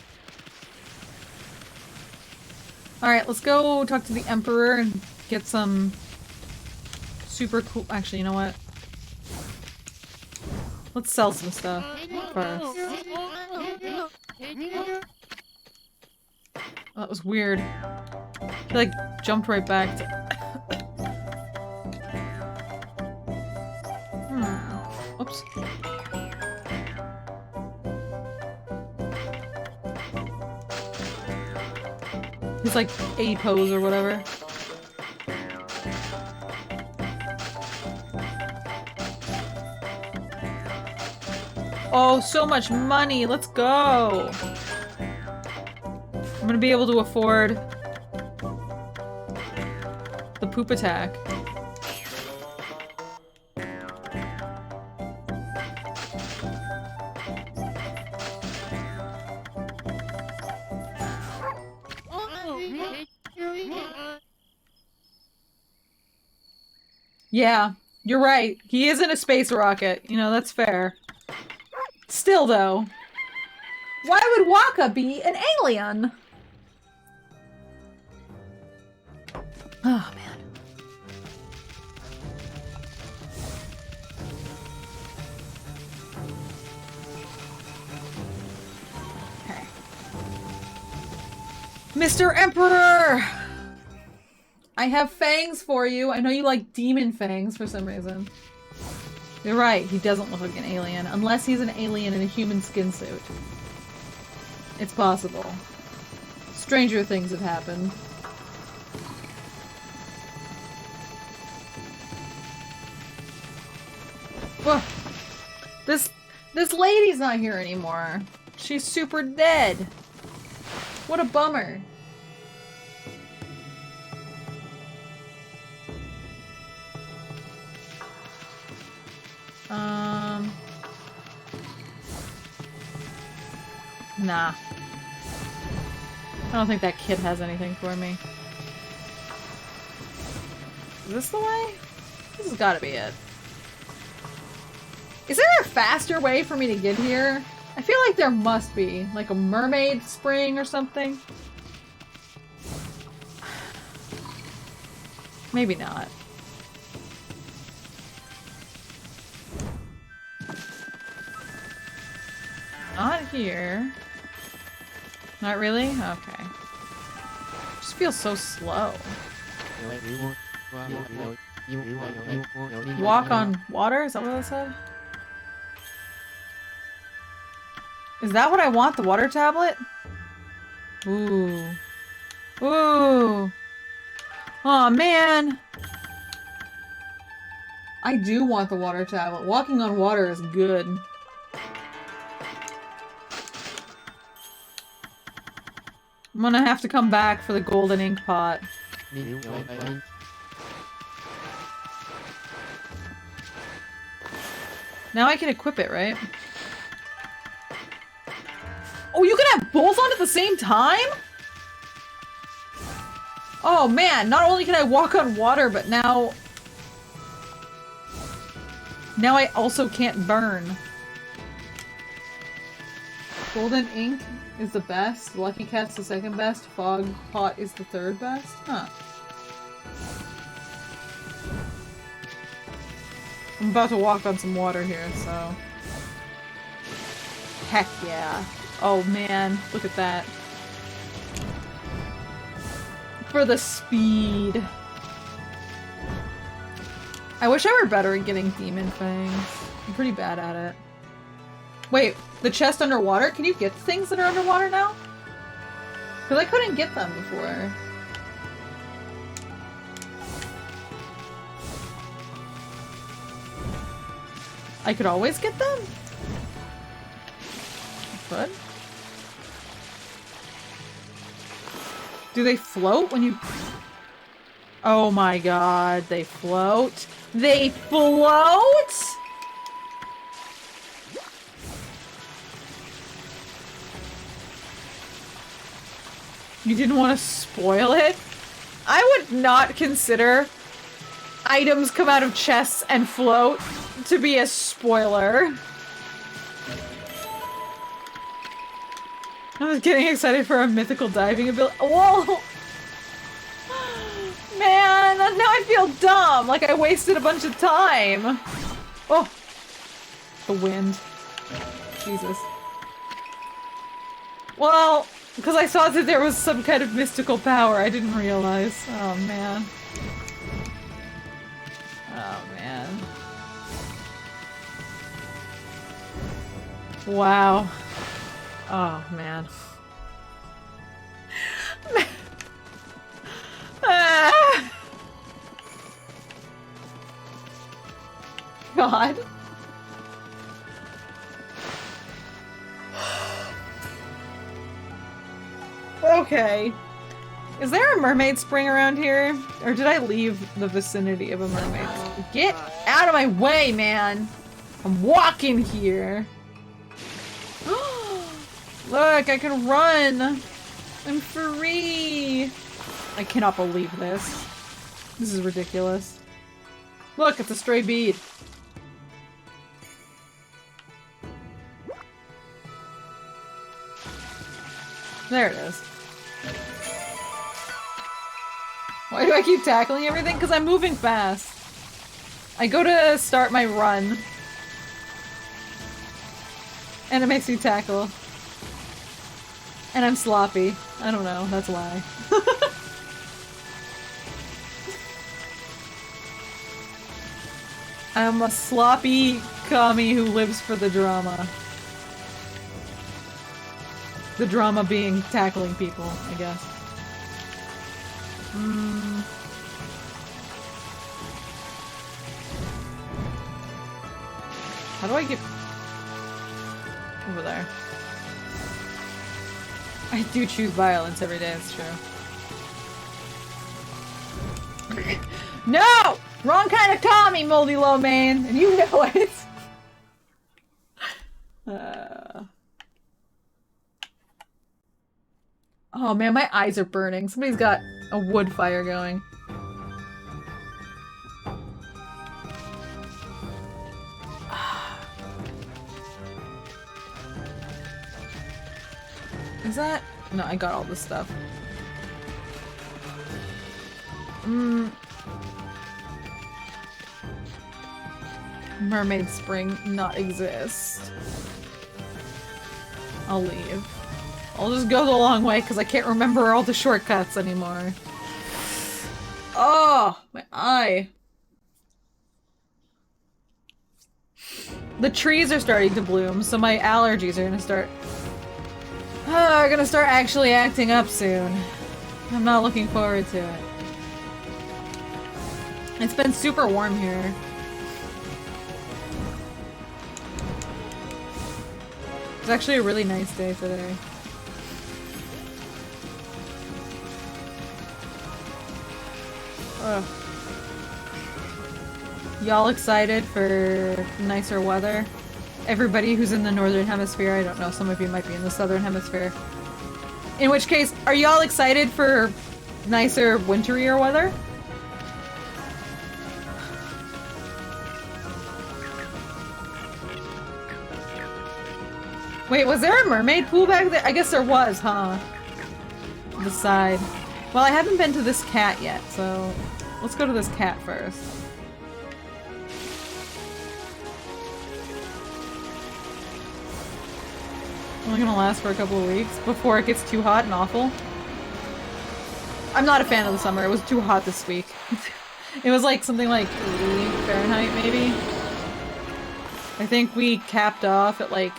Alright, let's go talk to the Emperor and get some super cool- actually, you know what? Let's sell some stuff first. That was weird. He like jumped right back to Oops. He's like A pose or whatever. Oh, so much money! Let's go! I'm gonna be able to afford the poop attack. Yeah, you're right. He isn't a space rocket. You know, that's fair. Still, though. Why would Waka be an alien? Oh, man. Okay. Mr. Emperor! I have fangs for you. I know you like demon fangs for some reason. You're right, he doesn't look like an alien. Unless he's an alien in a human skin suit. It's possible. Stranger things have happened. Whoa. This lady's not here anymore. She's super dead. What a bummer. Nah. I don't think that kid has anything for me. Is this the way? This has gotta be it. Is there a faster way for me to get here? I feel like there must be. Like a mermaid spring or something. Maybe not. Not here. Not really? Okay. Just feels so slow. Walk on water? Is that what it said? Is that what I want? The water tablet? Ooh. Ooh. Aw, man. I do want the water tablet. Walking on water is good. I'm gonna have to come back for the golden ink pot. Now I can equip it, right? Oh, you can have both on at the same time? Oh man, not only can I walk on water, but now I also can't burn. Golden ink is the best, Lucky Cat's the second best, Fog Pot is the third best? Huh. I'm about to walk on some water here, so... Heck yeah. Oh man, look at that. For the speed. I wish I were better at getting demon fangs. I'm pretty bad at it. Wait, the chest underwater? Can you get things that are underwater now? Because I couldn't get them before. I could always get them? But do they float when you... Oh my god, they float? They float?! You didn't want to spoil it? I would not consider items come out of chests and float to be a spoiler. I was getting excited for a mythical diving ability. Whoa! Man, now I feel dumb, like I wasted a bunch of time. Oh! The wind. Jesus. Well, because I thought that there was some kind of mystical power, I didn't realize. Oh, man. Oh, man. Wow. Oh, man. Ah! God. Okay. Is there a mermaid spring around here? Or did I leave the vicinity of a mermaid spring? Get out of my way, man! I'm walking here! Look, I can run! I'm free! I cannot believe this. This is ridiculous. Look, it's a stray bead. There it is. Why do I keep tackling everything? Because I'm moving fast. I go to start my run. And it makes me tackle. And I'm sloppy. I don't know, that's why. I'm a sloppy Kami who lives for the drama. The drama being tackling people, I guess. How do I get over there? I do choose violence every day, it's true. No! Wrong kind of Kami, moldy low man, and you know it! Oh man, my eyes are burning. Somebody's got a wood fire going. Is that? No, I got all this stuff. Mermaid Spring not exist. I'll leave. I'll just go the long way because I can't remember all the shortcuts anymore. Oh, my eye. The trees are starting to bloom, so my allergies are gonna start... are gonna start actually acting up soon. I'm not looking forward to it. It's been super warm here. It's actually a really nice day today. Y'all excited for nicer weather? Everybody who's in the northern hemisphere, I don't know, some of you might be in the southern hemisphere. In which case, are y'all excited for nicer, winterier weather? Wait, was there a mermaid pool back there? I guess there was, huh? On the side. Well, I haven't been to this cat yet, so let's go to this cat first. Only gonna last for a couple of weeks before it gets too hot and awful. I'm not a fan of the summer. It was too hot this week. It was like something like 80 Fahrenheit, maybe. I think we capped off at like,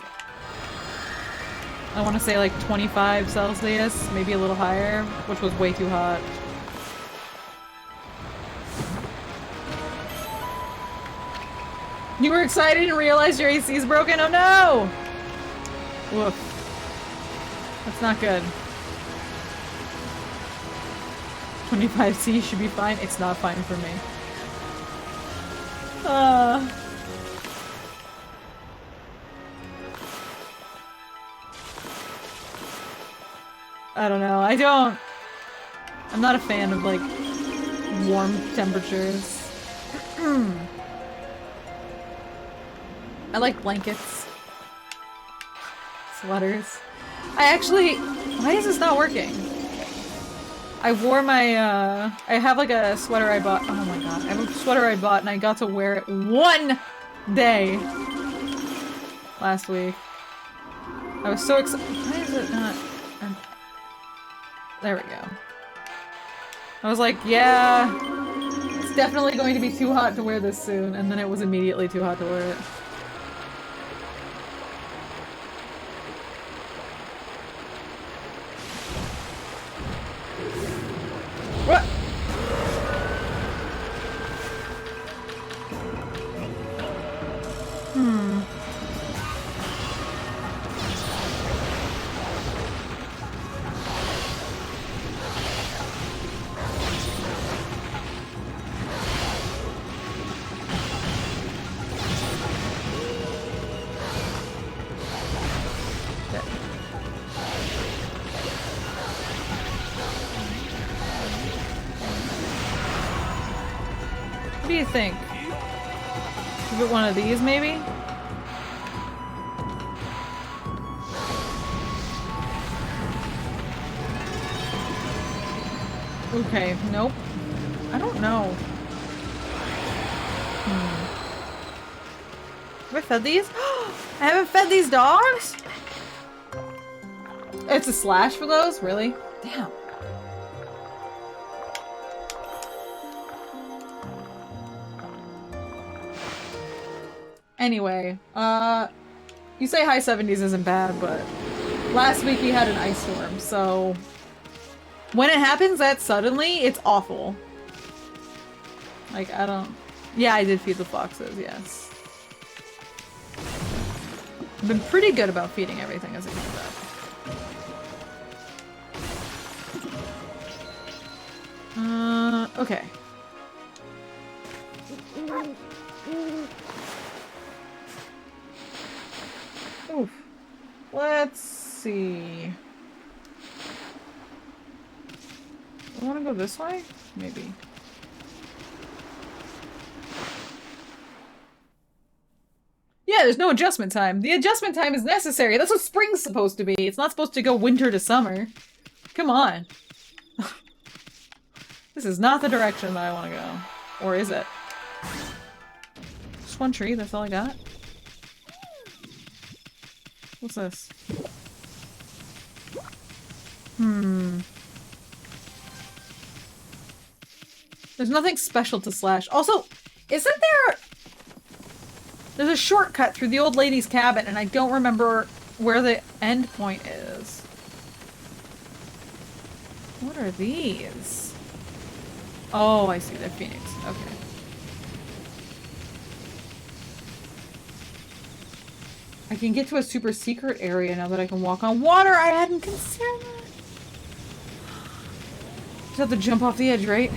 I want to say like 25 Celsius, maybe a little higher, which was way too hot. You were excited and realized your AC is broken? Oh no! Woof. That's not good. 25C should be fine. It's not fine for me. I don't know. I'm not a fan of, like, warm temperatures. I like blankets. Sweaters. Why is this not working? I wore my, I have like a sweater I bought. Oh my god. I have a sweater I bought and I got to wear it one day last week. I was so excited. Why is it not? There we go. I was like, yeah, it's definitely going to be too hot to wear this soon, and then it was immediately too hot to wear it. What? What do you think? Give it one of these, maybe? Okay, nope. I don't know. Have I fed these? I haven't fed these dogs? It's a slash for those? Really? Damn. Anyway, you say high 70s isn't bad, but last week we had an ice storm, so when it happens that suddenly, it's awful. Like, I don't... Yeah, I did feed the foxes, yes. I've been pretty good about feeding everything as it comes up. Okay. Oof. Let's see. I want to go this way? Maybe. Yeah, there's no adjustment time. The adjustment time is necessary. That's what spring's supposed to be. It's not supposed to go winter to summer. Come on. This is not the direction that I want to go. Or is it? Just one tree, that's all I got? What's this? There's nothing special to slash. Also, isn't there... There's a shortcut through the old lady's cabin, and I don't remember where the end point is. What are these? Oh, I see. They're Phoenix. Okay. I can get to a super secret area now that I can walk on water. I hadn't considered that. Just have to jump off the edge, right?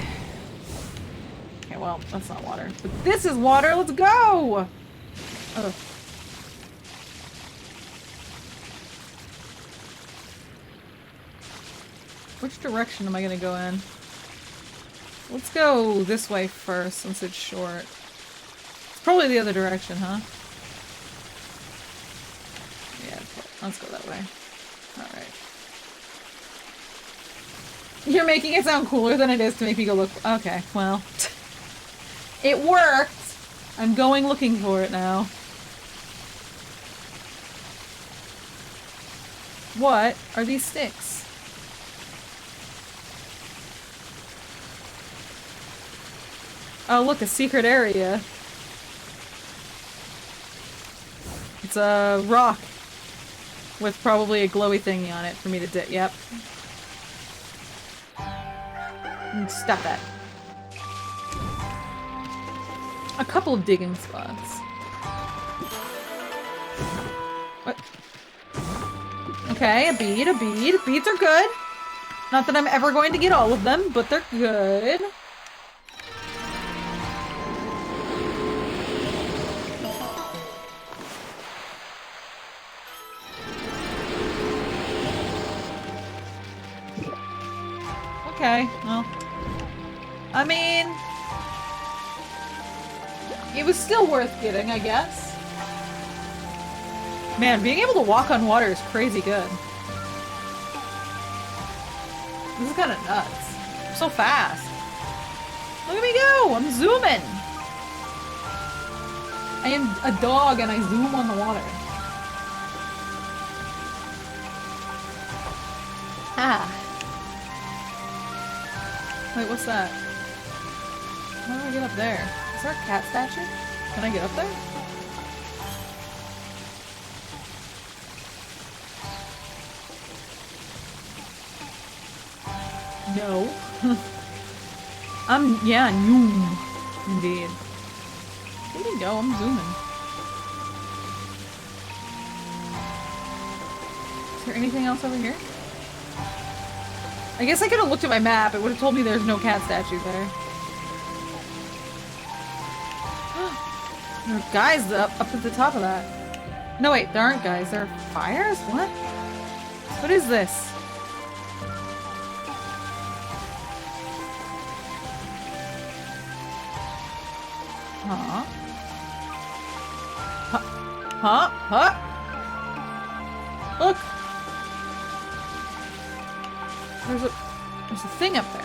Okay, well, that's not water. But this is water! Let's go! Ugh. Which direction am I gonna go in? Let's go this way first, since it's short. It's probably the other direction, huh? Yeah, let's go that way. Alright. You're making it sound cooler than it is to make me go look- Okay, well. It worked! I'm going looking for it now. What are these sticks? Oh, look, a secret area. It's a rock with probably a glowy thingy on it for me to dip. Yep. Stop that. A couple of digging spots. What? Okay, a bead, a bead. Beads are good. Not that I'm ever going to get all of them, but they're good. Okay, well. I mean... it was still worth getting, I guess. Man, being able to walk on water is crazy good. This is kind of nuts. I'm so fast. Look at me go! I'm zooming! I am a dog and I zoom on the water. Ah. Wait, what's that? How do I get up there? Is there a cat statue? Can I get up there? No. Yeah, noom. Indeed. Where'd he go? I'm zooming. Is there anything else over here? I guess I could have looked at my map. It would have told me there's no cat statue there. There are guys up at the top of that. No, wait, there aren't guys. There are fires? What? What is this? Huh? Huh? Huh? Look! There's a thing up there.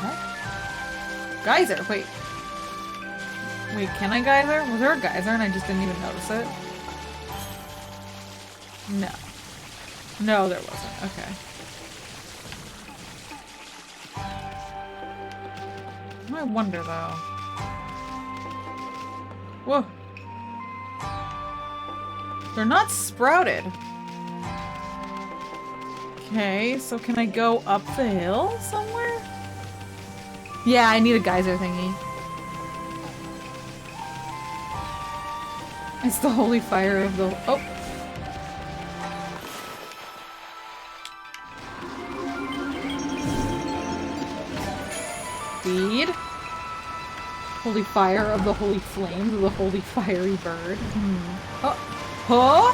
What? Geyser, wait. Wait, can I geyser? Was there a geyser and I just didn't even notice it? No. No, there wasn't. Okay. I wonder though. Whoa. They're not sprouted. Okay, so can I go up the hill somewhere? Yeah, I need a geyser thingy. It's the holy fire of the— oh! Bead. Holy fire of the holy flames of the holy fiery bird. Hmm. Oh! Huh?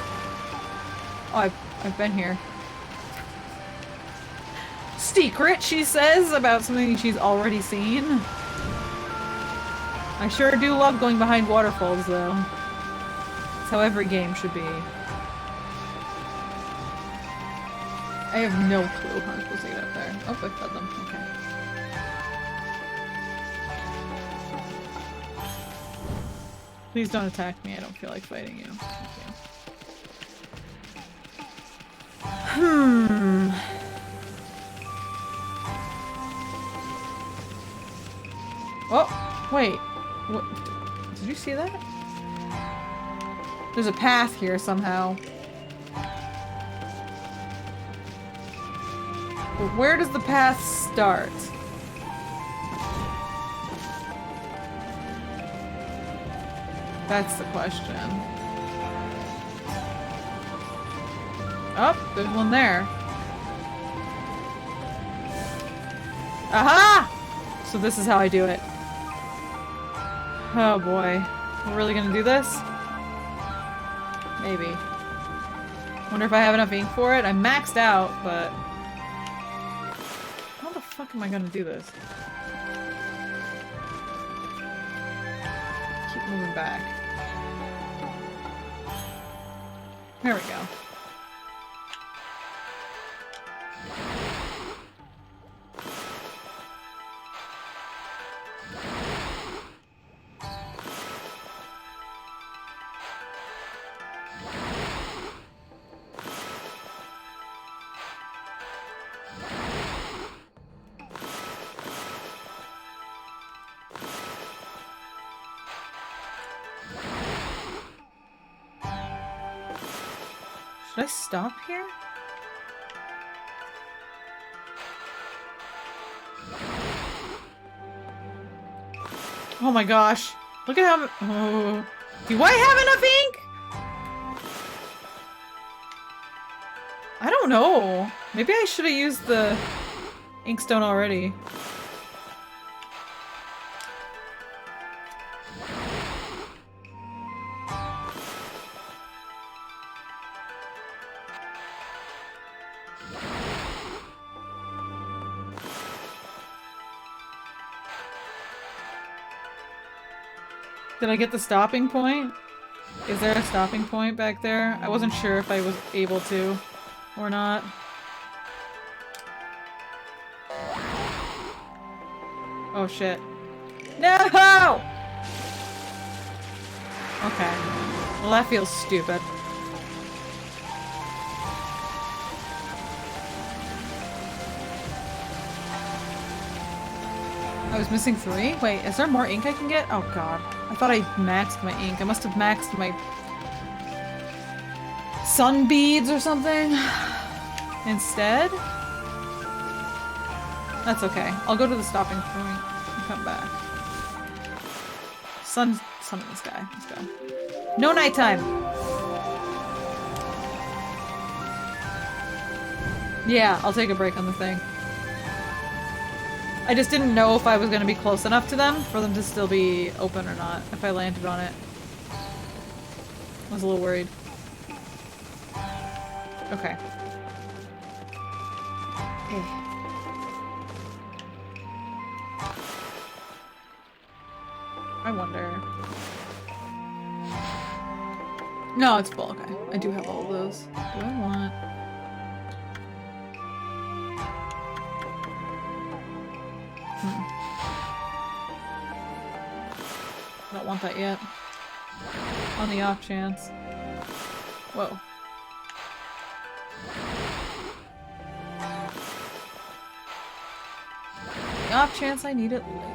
Oh, I've been here. Secret, she says, about something she's already seen. I sure do love going behind waterfalls, though. That's how every game should be. I have no clue how I'm supposed to get up there. Oh, I fed them. Okay. Please don't attack me. I don't feel like fighting you. Thank you. Oh, wait. What? Did you see that? There's a path here somehow. But where does the path start? That's the question. Oh, there's one there. Aha! So this is how I do it. Oh boy. We're really gonna do this? Maybe. Wonder if I have enough ink for it? I'm maxed out, but... how the fuck am I gonna do this? Keep moving back. There we go. Should I stop here? Oh my gosh. Look at how— oh. Do I have enough ink? I don't know. Maybe I should have used the inkstone already. Did I get the stopping point? Is there a stopping point back there? I wasn't sure if I was able to or not. Oh shit. No! Okay. Well, that feels stupid. I was missing 3? Wait, is there more ink I can get? Oh god. I thought I maxed my ink. I must have maxed my sun beads or something instead. That's okay. I'll go to the stopping point and come back. Sun in the sky. Let's go. No nighttime! Yeah, I'll take a break on the thing. I just didn't know if I was gonna be close enough to them for them to still be open or not, if I landed on it. I was a little worried. Okay. I wonder... No, it's full, okay. I do have all of those. Do I want... Don't want that yet. On the off chance. Whoa. The off chance I need it later.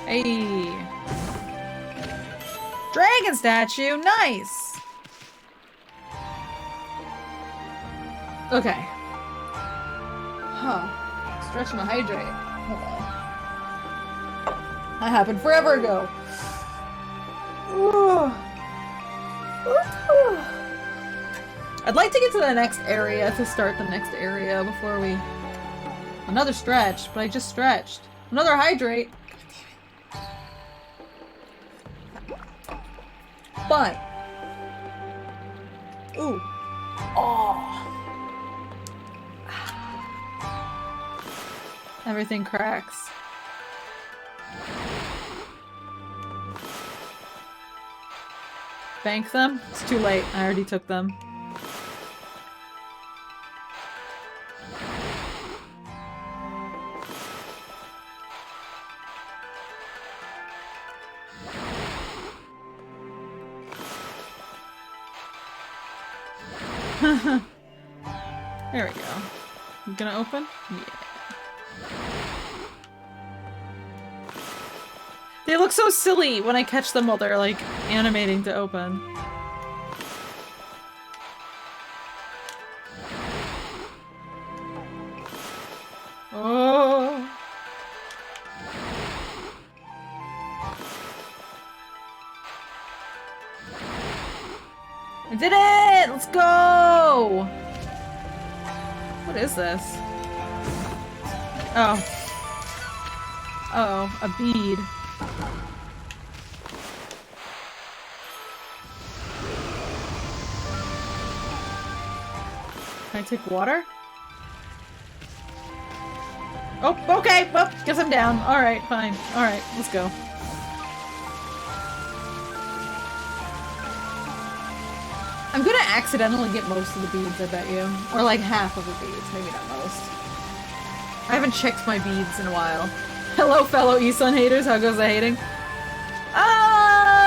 Hey! Dragon statue! Nice! Okay. Huh. Stretch and hydrate. Hold on. That happened forever ago. I'd like to get to the next area to start the next area before we... Another stretch, but I just stretched. Another hydrate. But... Ooh. Oh. Everything cracks. Bank them? It's too late. I already took them. There we go. You gonna open? Yeah. They look so silly when I catch them while they're, like, animating to open. Oh! I did it! Let's go! What is this? Oh. Uh-oh, a bead. Can I take water? Oh, okay! Well, guess I'm down. Alright, fine. Alright, let's go. I'm gonna accidentally get most of the beads, I bet you. Or like half of the beads, maybe not most. I haven't checked my beads in a while. Hello, fellow issun haters, how goes the hating?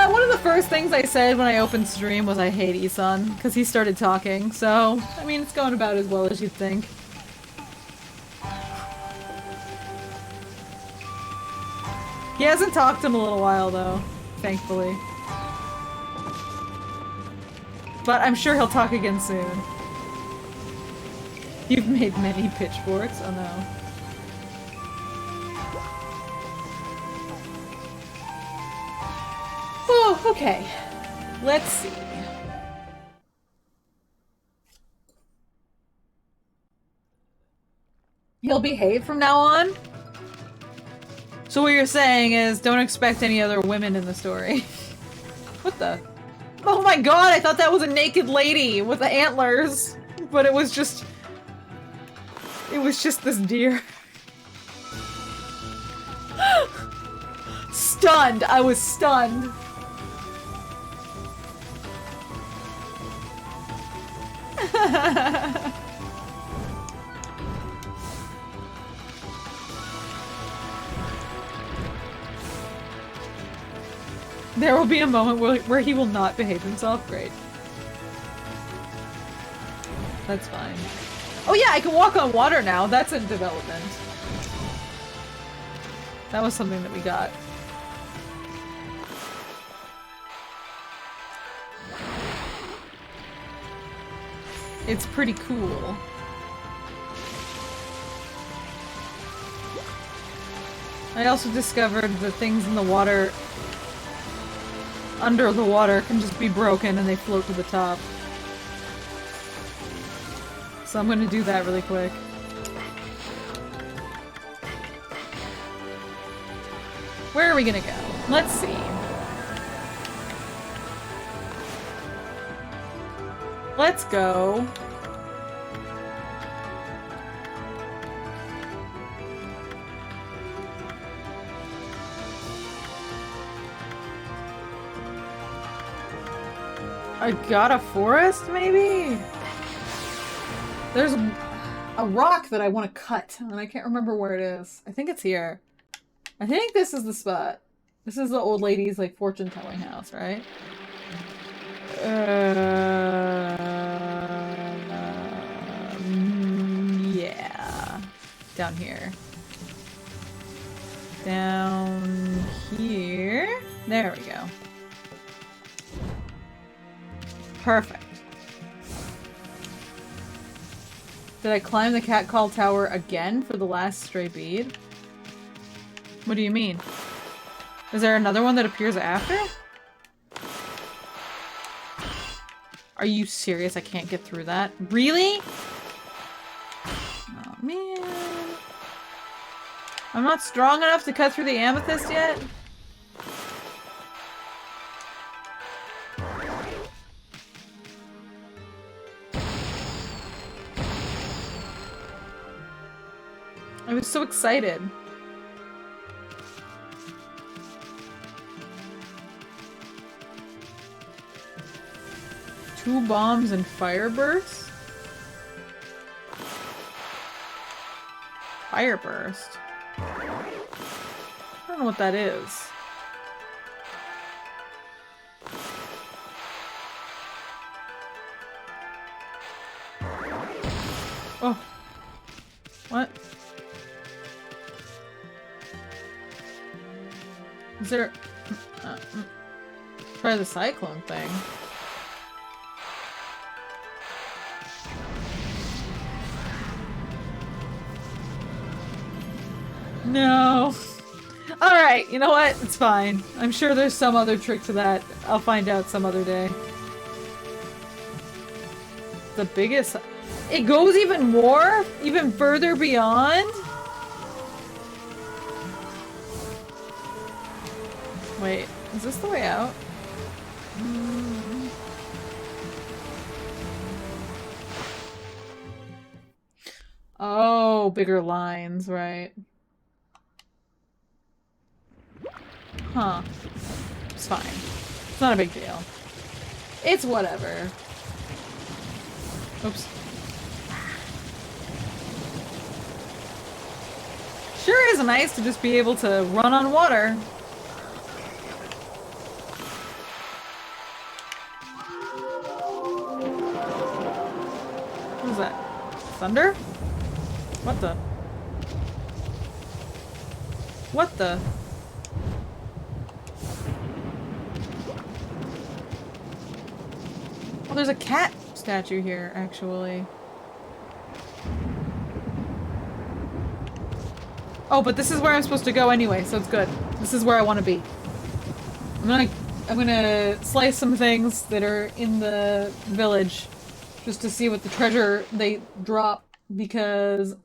One of the first things I said when I opened stream was I hate issun, because he started talking, so, I mean, it's going about as well as you'd think. He hasn't talked in a little while, though, thankfully. But I'm sure he'll talk again soon. You've made many pitchforks? Oh no. Okay, let's see. He'll behave from now on? So what you're saying is don't expect any other women in the story. What the? Oh my god, I thought that was a naked lady with the antlers. But it was just... It was just this deer. Stunned! I was stunned. There will be a moment where he will not behave himself. Great. That's fine. Oh yeah, I can walk on water now. That's in development. That was something that we got. It's pretty cool. I also discovered that things in the water, under the water, can just be broken and they float to the top. So I'm gonna do that really quick. Where are we gonna go? Let's see. Let's go. I got a forest, maybe? There's a rock that I want to cut, and I can't remember where it is. I think it's here. I think this is the spot. This is the old lady's, like, fortune-telling house, right? Yeah. Down here. Down here. There we go. Perfect. Did I climb the catcall tower again for the last stray bead? What do you mean? Is there another one that appears after? Are you serious? I can't get through that? Really? Oh man. I'm not strong enough to cut through the amethyst yet? I was so excited. Two bombs and fire burst? Fire burst? I don't know what that is. Oh. What? Is there... try the cyclone thing. No. Alright, you know what? It's fine. I'm sure there's some other trick to that. I'll find out some other day. The biggest... It goes even more? Even further beyond? Wait, is this the way out? Oh, bigger lines, right. Huh. It's fine. It's not a big deal. It's whatever. Oops. Sure is nice to just be able to run on water. What is that? Thunder? What the? What the? Oh, there's a cat statue here, actually. Oh, but this is where I'm supposed to go anyway, so it's good. This is where I want to be. I'm gonna I'm gonna slice some things that are in the village just to see what the treasure they drop, because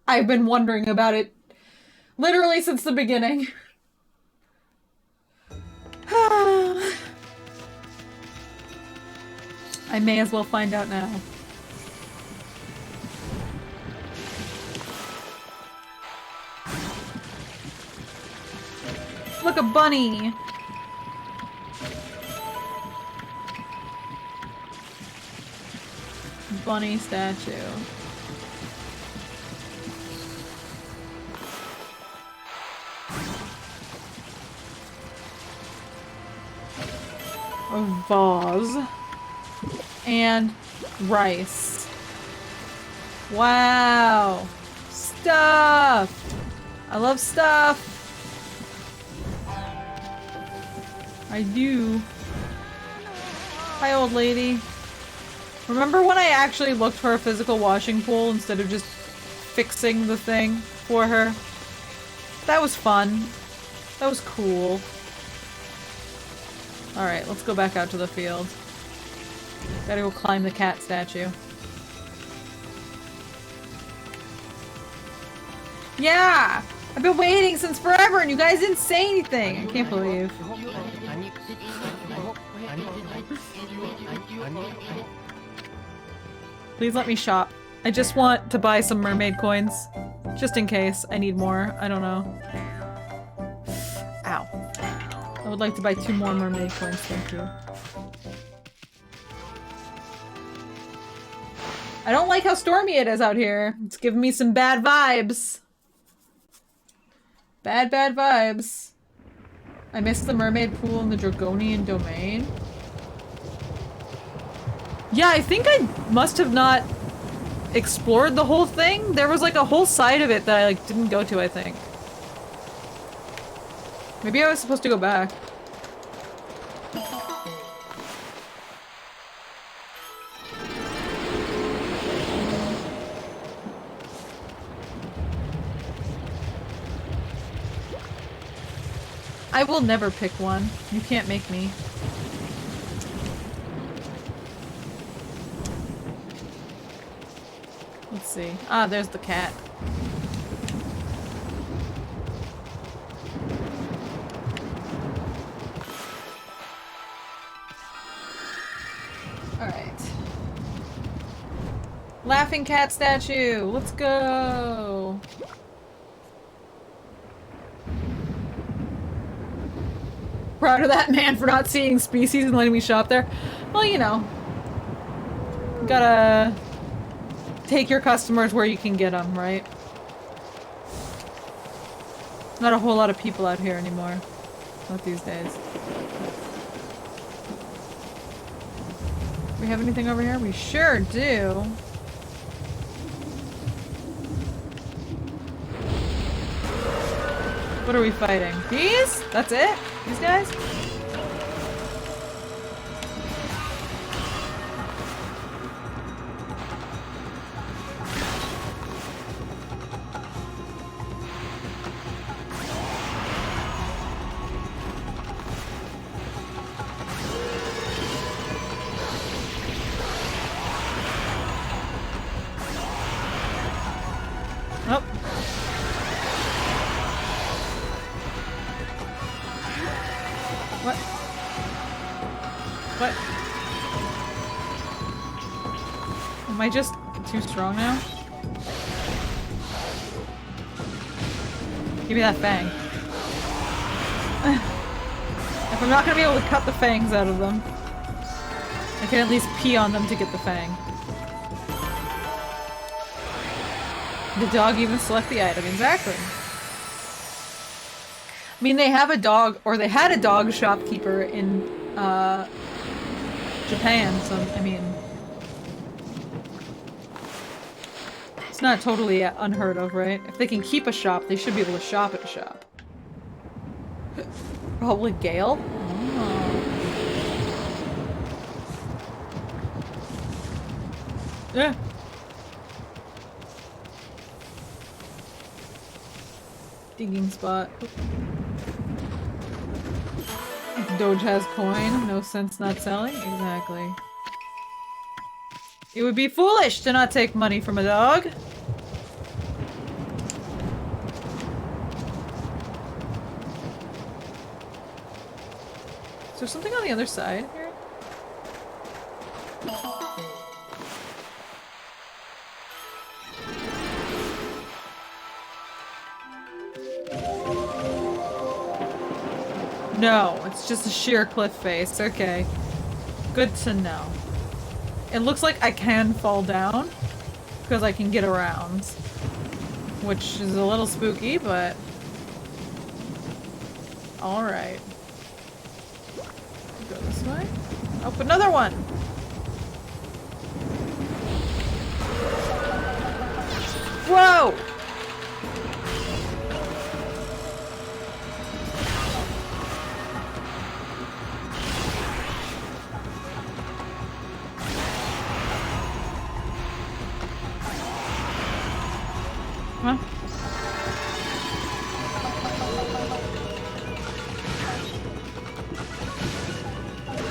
I've been wondering about it literally since the beginning. I may as well find out now. Look, a bunny! Bunny statue. A vase. And rice. Wow! Stuff! I love stuff! I do. Hi, old lady. Remember when I actually looked for a physical washing pool instead of just fixing the thing for her? That was fun. That was cool. Alright, let's go back out to the field. Gotta go climb the cat statue. Yeah! I've been waiting since forever and you guys didn't say anything! I can't believe. Please let me shop. I just want to buy some mermaid coins. Just in case I need more. I don't know. Ow. I would like to buy 2 more mermaid coins, thank you. I don't like how stormy it is out here. It's giving me some bad vibes. Bad vibes. I missed the mermaid pool in the Dragonian domain. Yeah, I think I must have not explored the whole thing. There was like a whole side of it that I like didn't go to, I think. Maybe I was supposed to go back. I will never pick one. You can't make me. Let's see. Ah, there's the cat. Alright. Laughing cat statue! Let's go! Proud of that man for not seeing species and letting me shop there. Well, you know. Gotta take your customers where you can get them, right? Not a whole lot of people out here anymore. Not these days. We have anything over here? We sure do. What are we fighting? These? That's it? These guys? Oh. What? What? Am I just too strong now? Give me that fang. If I'm not gonna be able to cut the fangs out of them, I can at least pee on them to get the fang. The dog even select the item. Exactly. I mean, they have a dog, or they had a dog shopkeeper in, Japan, so, I mean... It's not totally unheard of, right? If they can keep a shop, they should be able to shop at a shop. Probably Gale? Oh. Yeah. Digging spot. Doge has coin. No sense not selling. Exactly. It would be foolish to not take money from a dog. Is there something on the other side here? No, it's just a sheer cliff face. Okay. Good to know. It looks like I can fall down because I can get around, which is a little spooky, but all right. Go this way. Oh, another one. Whoa! Huh?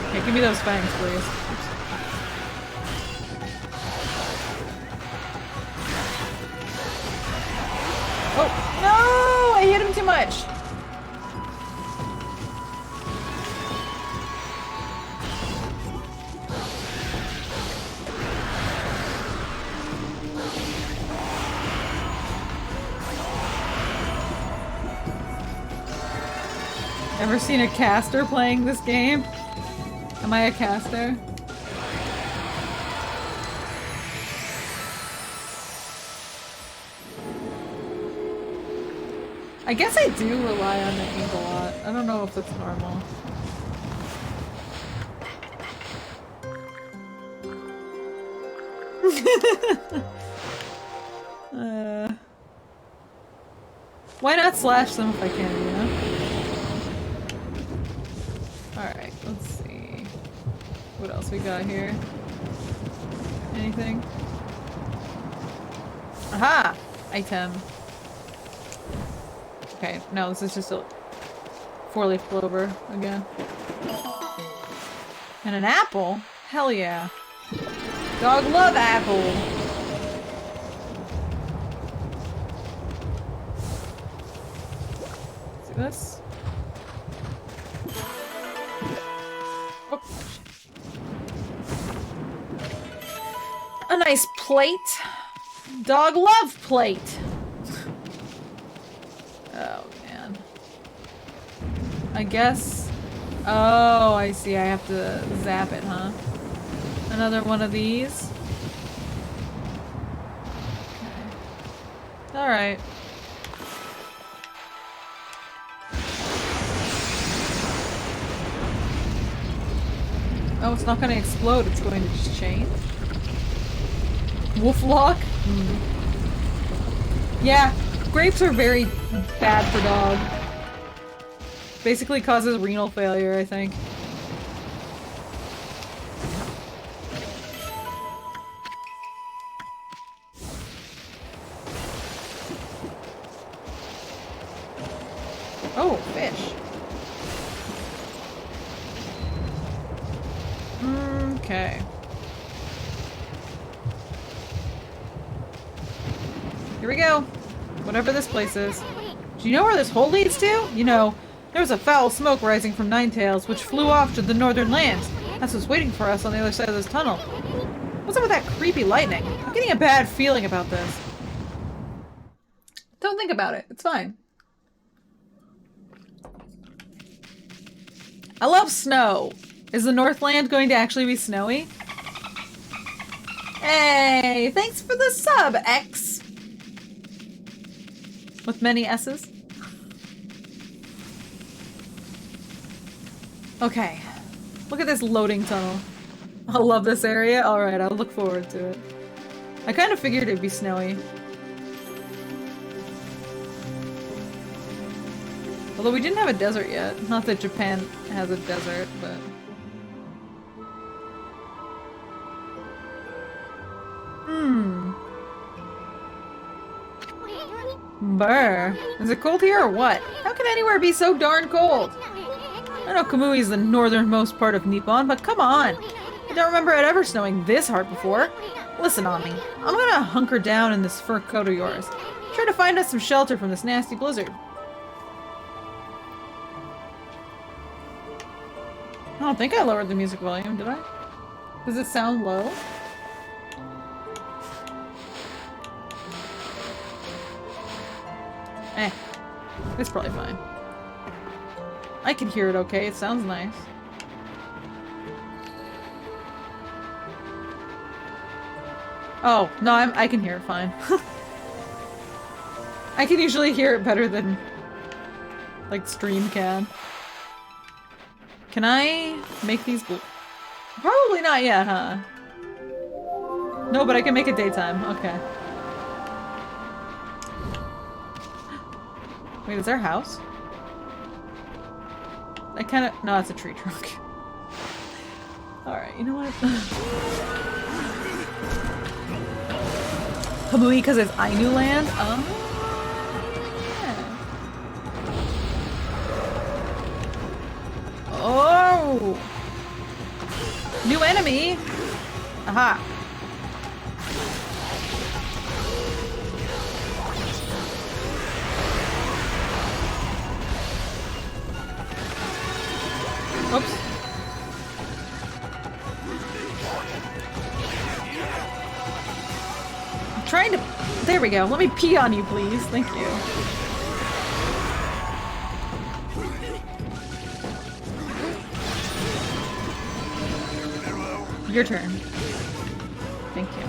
Okay, give me those fangs, please. Oh, no! I hit him too much! Ever seen a caster playing this game? Am I a caster? I guess I do rely on the aim a lot. I don't know if that's normal. Why not slash them if I can, you know? Alright, let's see. What else we got here? Anything? Aha! Item. Okay, no, this is just a four-leaf clover again. And an apple? Hell yeah. Dog love apple! See this? Oh. A nice plate. Dog love plate. Oh, man. I guess... Oh, I see. I have to zap it, huh? Another one of these. Okay. Alright. Oh, it's not gonna explode. It's going to just change. Wolf lock? Mm. Yeah. Grapes are very bad for dog. Basically causes renal failure, I think. Oh, fish. Okay. Here we go. Whatever this place is. Do you know where this hole leads to? You know, there was a foul smoke rising from Ninetails, which flew off to the northern lands. That's what's waiting for us on the other side of this tunnel. What's up with that creepy lightning? I'm getting a bad feeling about this. Don't think about it. It's fine. I love snow. Is the Northland going to actually be snowy? Hey, thanks for the sub, X. With many S's. Okay. Look at this loading tunnel. I love this area. Alright, I'll look forward to it. I kind of figured it'd be snowy. Although we didn't have a desert yet. Not that Japan has a desert, but... Brr. Is it cold here or what? How can anywhere be so darn cold? I know Kamui is the northernmost part of Nippon, but come on! I don't remember it ever snowing this hard before. Listen, Ami. I'm gonna hunker down in this fur coat of yours. Try to find us some shelter from this nasty blizzard. I don't think I lowered the music volume, did I? Does it sound low? Eh. It's probably fine. I can hear it okay, it sounds nice. Oh, no, I can hear it fine. I can usually hear it better than, like, stream can. Can I make these blue? Probably not yet, huh? No, but I can make it daytime. Okay. Wait, is there a house? I kinda- no, it's a tree trunk. Alright, you know what? Kamui because it's Ainu land? Oh. Yeah. Oh! New enemy! Aha! Oops. I'm trying to... There we go. Let me pee on you, please. Thank you. Your turn. Thank you.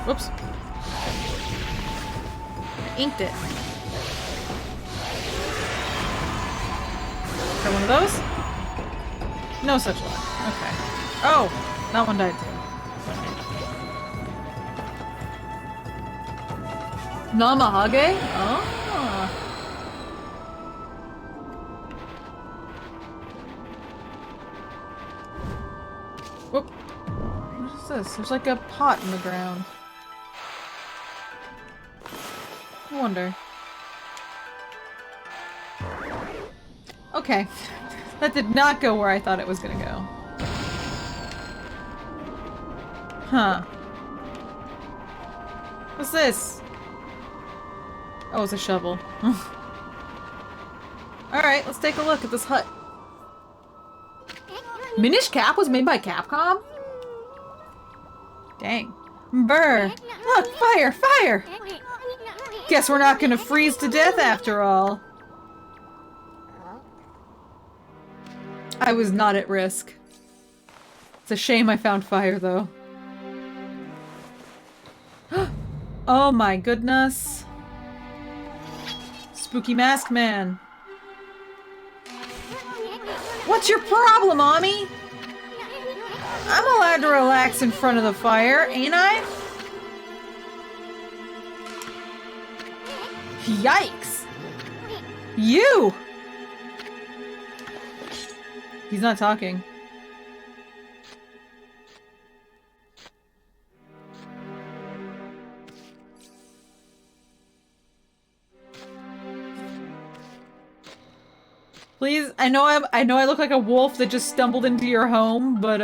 Whoops. I inked it. Got one of those? No such luck. Okay. Oh! That one died too. Namahage? Oh. Whoop. What is this? There's like a pot in the ground. I wonder. Okay. That did not go where I thought it was gonna go. Huh. What's this? Oh, it's a shovel. Alright, let's take a look at this hut. Minish Cap was made by Capcom? Dang. Brr. Look, fire, fire! Guess we're not gonna freeze to death after all. I was not at risk. It's a shame I found fire, though. Oh my goodness. Spooky Mask Man. What's your problem, Ami? I'm allowed to relax in front of the fire, ain't I? Yikes! You! He's not talking. Please, I know I look like a wolf that just stumbled into your home, but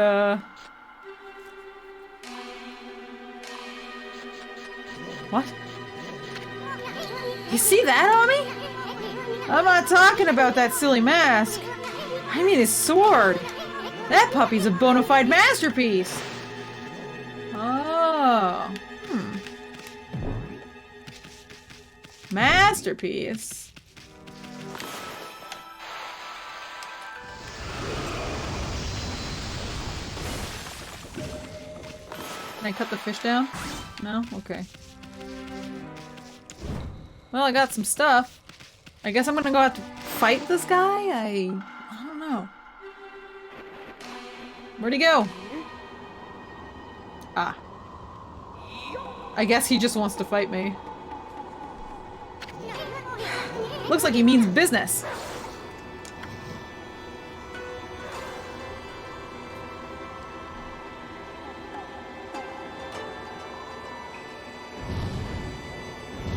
what? You see that, Ami? I'm not talking about that silly mask. I mean his sword. That puppy's a bona fide masterpiece. Oh. Masterpiece. Can I cut the fish down? No? Okay. Well, I got some stuff. I guess I'm gonna go have to fight this guy? I don't know. Where'd he go? Ah. I guess he just wants to fight me. Looks like he means business.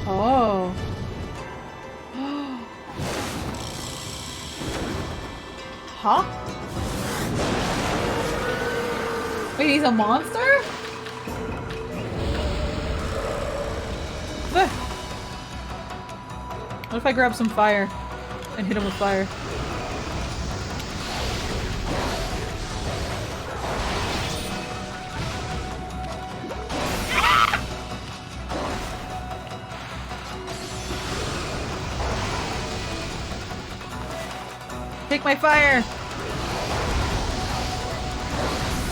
Oh. Huh? Wait, he's a monster? Ugh. What if I grab some fire and hit him with fire? Take my fire!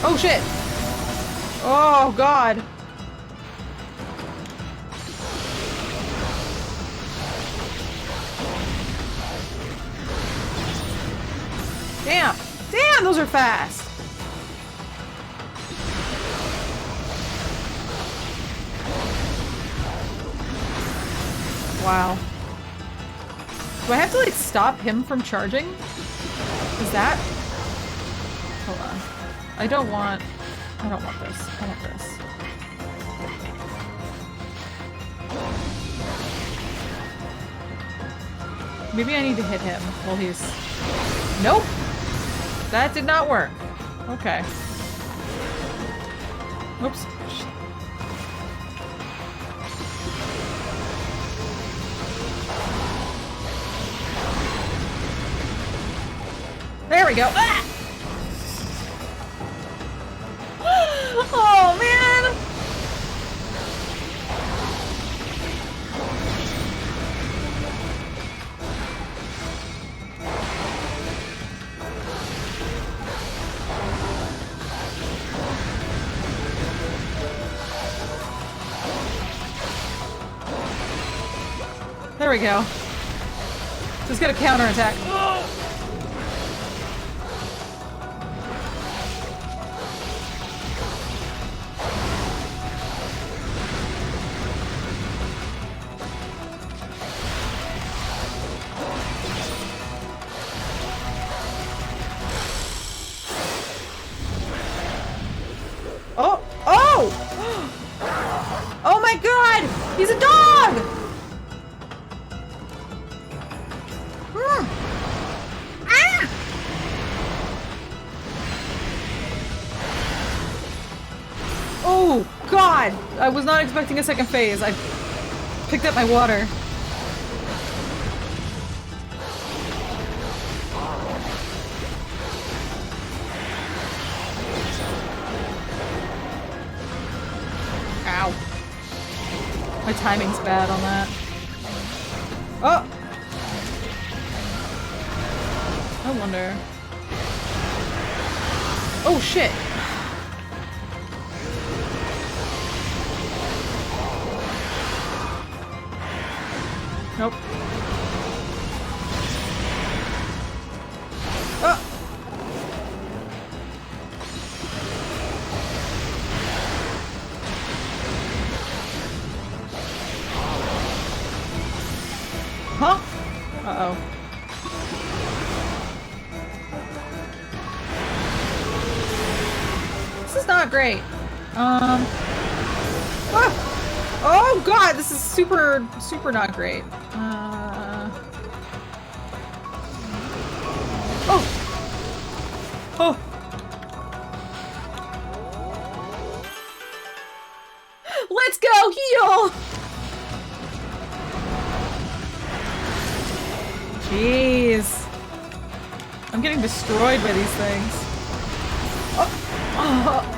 Oh shit! Oh god! Damn! Damn, those are fast! Wow. Do I have to like stop him from charging? Is that? Hold on. I don't want this. I want this. Maybe I need to hit him while he's... Nope! That did not work. Okay. Oops. There we go. Ah! Oh man! There we go. Just get a counterattack. Oh! Oh! Oh my god! He's a dog! Ah! Oh god! I was not expecting a second phase. I picked up my water. Ow. My timing's bad on that. Oh! I wonder. Oh shit! Nope. Oh! Huh? Uh-oh. This is not great. Ah! Oh god, this is super not great. Oh! Oh! Let's go heal! Jeez. I'm getting destroyed by these things. Oh. Oh.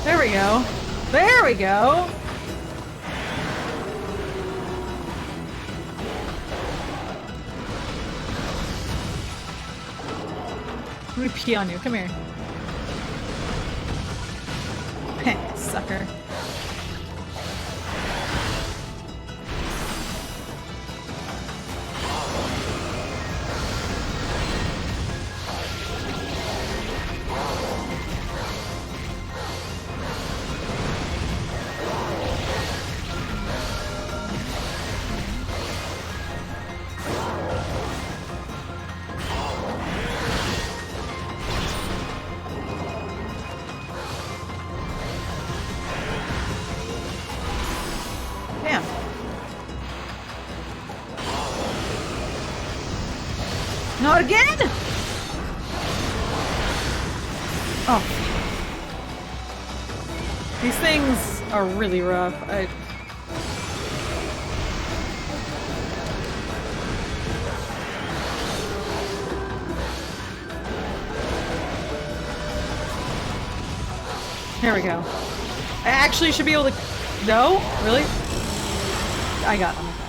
There we go. There we go! Let me pee on you. Come here. Sucker. Not again! Oh. These things are really rough. Here we go. I actually should be able to... No? Really? I got him. Okay.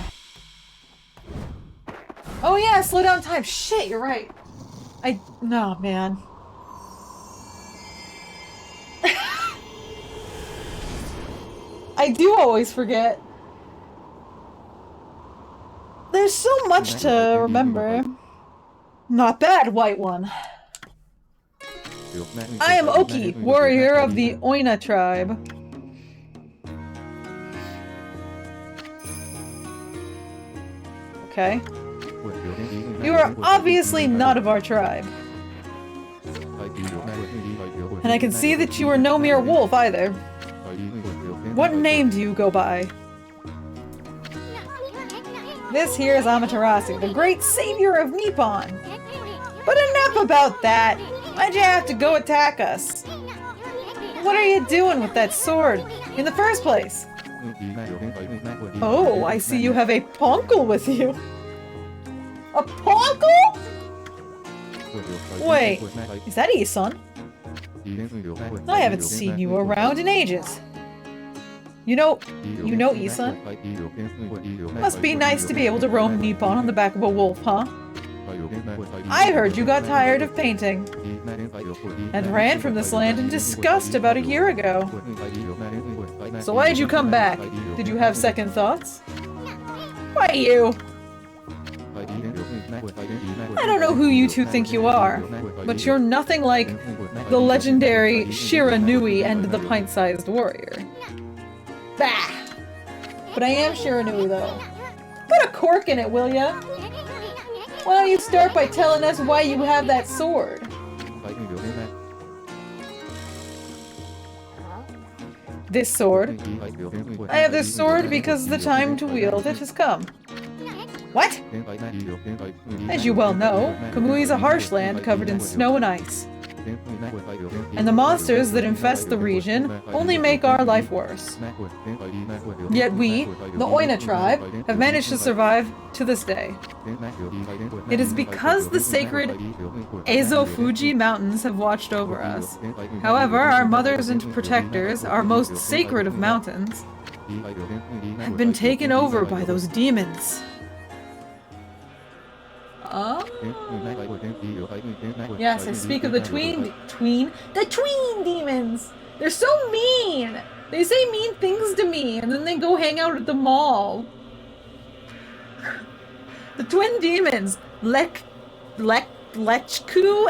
Oh yeah, slow down time. Shit, you're right. No, man. I do always forget. There's so much to remember. Not bad, white one. I am Oki, warrior of the Oina tribe. Okay. You are obviously not of our tribe. And I can see that you are no mere wolf either. What name do you go by? This here is Amaterasu, the great savior of Nippon. But enough about that. Why'd you have to go attack us? What are you doing with that sword in the first place? Oh, I see you have a poncle with you. A poncle? Wait, is that issun? I haven't seen you around in ages. You know issun? Must be nice to be able to roam Nippon on the back of a wolf, huh? I heard you got tired of painting and ran from this land in disgust about a year ago. So why did you come back? Did you have second thoughts? Why you? I don't know who you two think you are, but you're nothing like the legendary Shiranui and the pint-sized warrior. Bah! But I am Shiranui, though. Put a cork in it, will ya? Why don't you start by telling us why you have that sword? This sword? I have this sword because the time to wield it has come. What? As you well know, Kamui is a harsh land covered in snow and ice. And the monsters that infest the region only make our life worse. Yet we, the Oina tribe, have managed to survive to this day. It is because the sacred Ezo-Fuji mountains have watched over us. However, our mothers and protectors, our most sacred of mountains, have been taken over by those demons. Oh. Yes, I speak of the tween demons! They're so mean! They say mean things to me, and then they go hang out at the mall. The twin demons, Lechku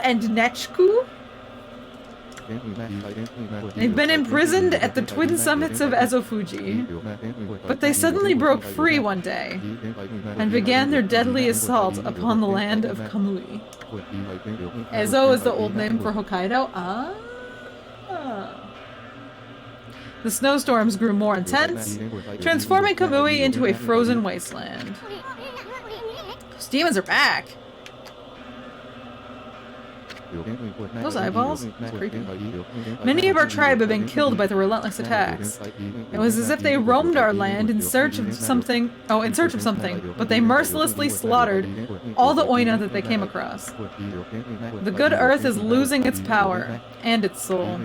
and Nechku. They've been imprisoned at the twin summits of Ezo-Fuji, but they suddenly broke free one day and began their deadly assault upon the land of Kamui. Ezo is the old name for Hokkaido. Ah. The snowstorms grew more intense, transforming Kamui into a frozen wasteland. Those demons are back! Those eyeballs? That's creepy. Many of our tribe have been killed by the relentless attacks. It was as if they roamed our land in search of something, but they mercilessly slaughtered all the Oina that they came across. The good earth is losing its power, and its soul.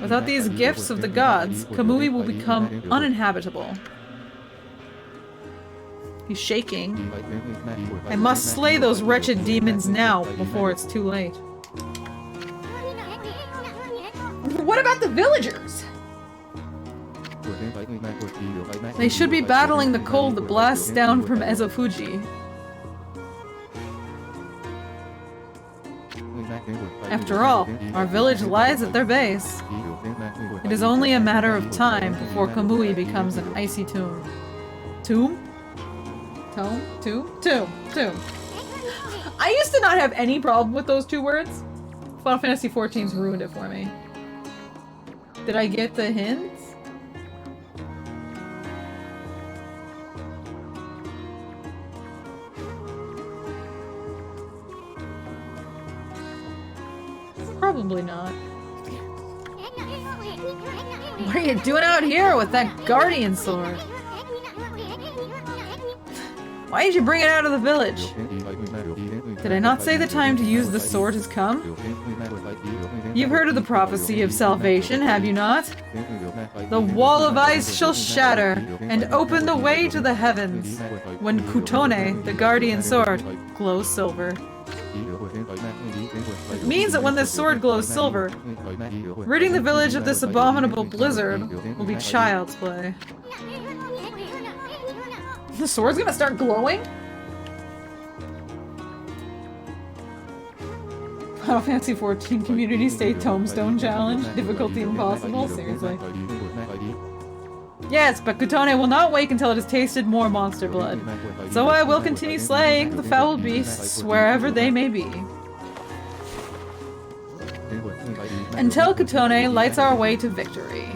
Without these gifts of the gods, Kamui will become uninhabitable. He's shaking. I must slay those wretched demons now, before it's too late. What about the villagers? They should be battling the cold that blasts down from Ezo-Fuji. After all, our village lies at their base. It is only a matter of time before Kamui becomes an icy tomb. Tomb? Tomb. I used to not have any problem with those two words. Final Fantasy XIV's ruined it for me. Did I get the hints? Probably not. What are you doing out here with that guardian sword? Why did you bring it out of the village? Did I not say the time to use the sword has come? You've heard of the prophecy of salvation, have you not? The wall of ice shall shatter and open the way to the heavens when Kutone, the guardian sword, glows silver. It means that when this sword glows silver, ridding the village of this abominable blizzard will be child's play. The sword's gonna start glowing? Final Fantasy XIV Community State Tombstone Challenge. Difficulty impossible? Seriously. Yes, but Kutone will not wake until it has tasted more monster blood. So I will continue slaying the foul beasts wherever they may be. Until Kutone lights our way to victory.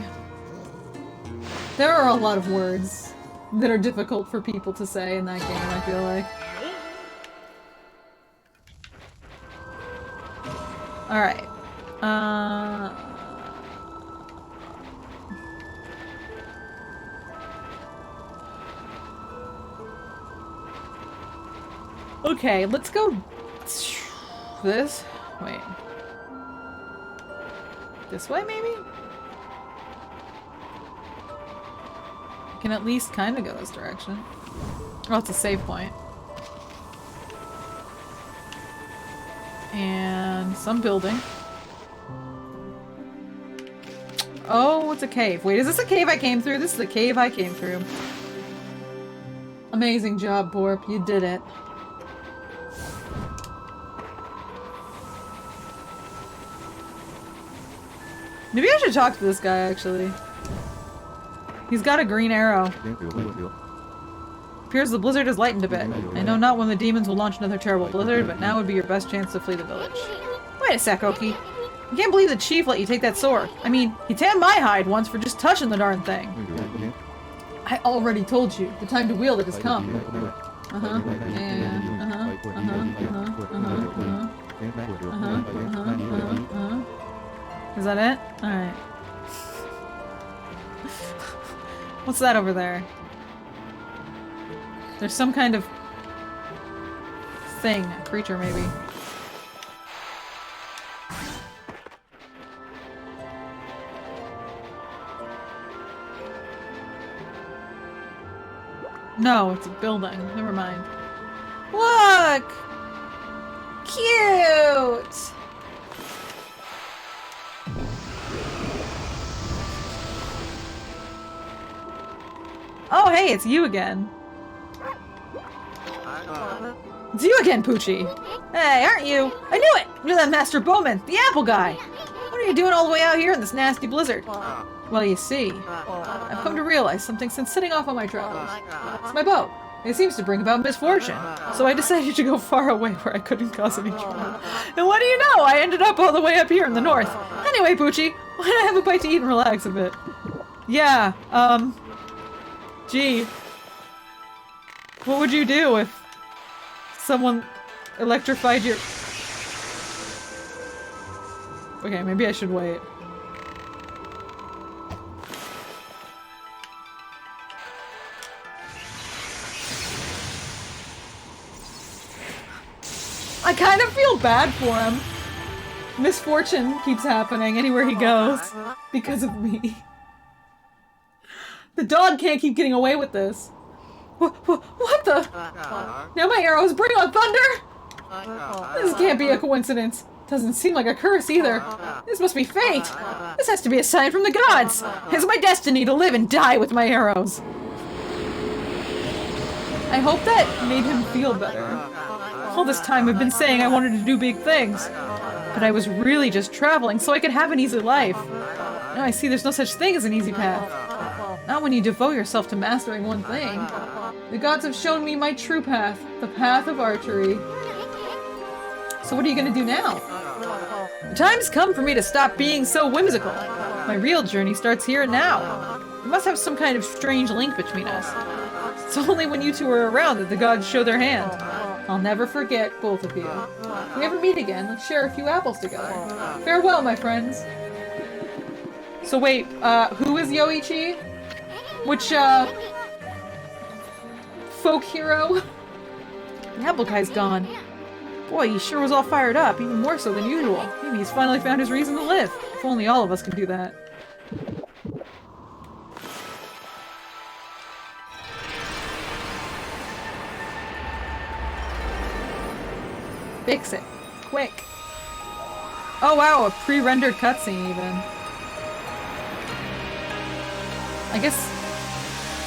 There are a lot of words that are difficult for people to say in that game, I feel like. Alright. Okay, let's go... This? Wait. This way, maybe? Can at least kind of go this direction. Oh, it's a save point. And some building. Oh, it's a cave. Wait, is this a cave I came through? This is the cave I came through. Amazing job, Borp. You did it. Maybe I should talk to this guy, actually. He's got a green arrow. Appears the blizzard has lightened a bit. I know not when the demons will launch another terrible blizzard, but now would be your best chance to flee the village. Wait a sec, Oki. I can't believe the chief let you take that sword. I mean, he tanned my hide once for just touching the darn thing. I already told you. The time to wield it has come. Is that it? Alright. What's that over there? There's some kind of thing. A creature, maybe. No, it's a building. Never mind. Look! Cute! Oh, hey, it's you again. It's you again, Poochie. Hey, aren't you? I knew it! You're that Master Bowman, the apple guy. What are you doing all the way out here in this nasty blizzard? Well, you see, I've come to realize something since setting off on my travels. It's my boat. It seems to bring about misfortune. So I decided to go far away where I couldn't cause any trouble. And what do you know? I ended up all the way up here in the north. Anyway, Poochie, why don't I have a bite to eat and relax a bit? Yeah, gee. What would you do if someone electrified your... Okay, maybe I should wait. I kind of feel bad for him. Misfortune keeps happening anywhere he goes because of me. The dog can't keep getting away with this. What the? Now my arrows bring on thunder? This can't be a coincidence. Doesn't seem like a curse either. This must be fate. This has to be a sign from the gods. It's my destiny to live and die with my arrows. I hope that made him feel better. All this time I've been saying I wanted to do big things. But I was really just traveling so I could have an easy life. Now I see there's no such thing as an easy path. Not when you devote yourself to mastering one thing. The gods have shown me my true path, the path of archery. So what are you gonna do now? The time's come for me to stop being so whimsical. My real journey starts here and now. We must have some kind of strange link between us. It's only when you two are around that the gods show their hand. I'll never forget both of you. If we ever meet again, let's share a few apples together. Farewell, my friends. So wait, who is Yoichi? Which, folk hero? The apple guy's gone. Boy, he sure was all fired up, even more so than usual. Maybe he's finally found his reason to live. If only all of us could do that. Fix it. Quick. Oh wow, a pre-rendered cutscene even. I guess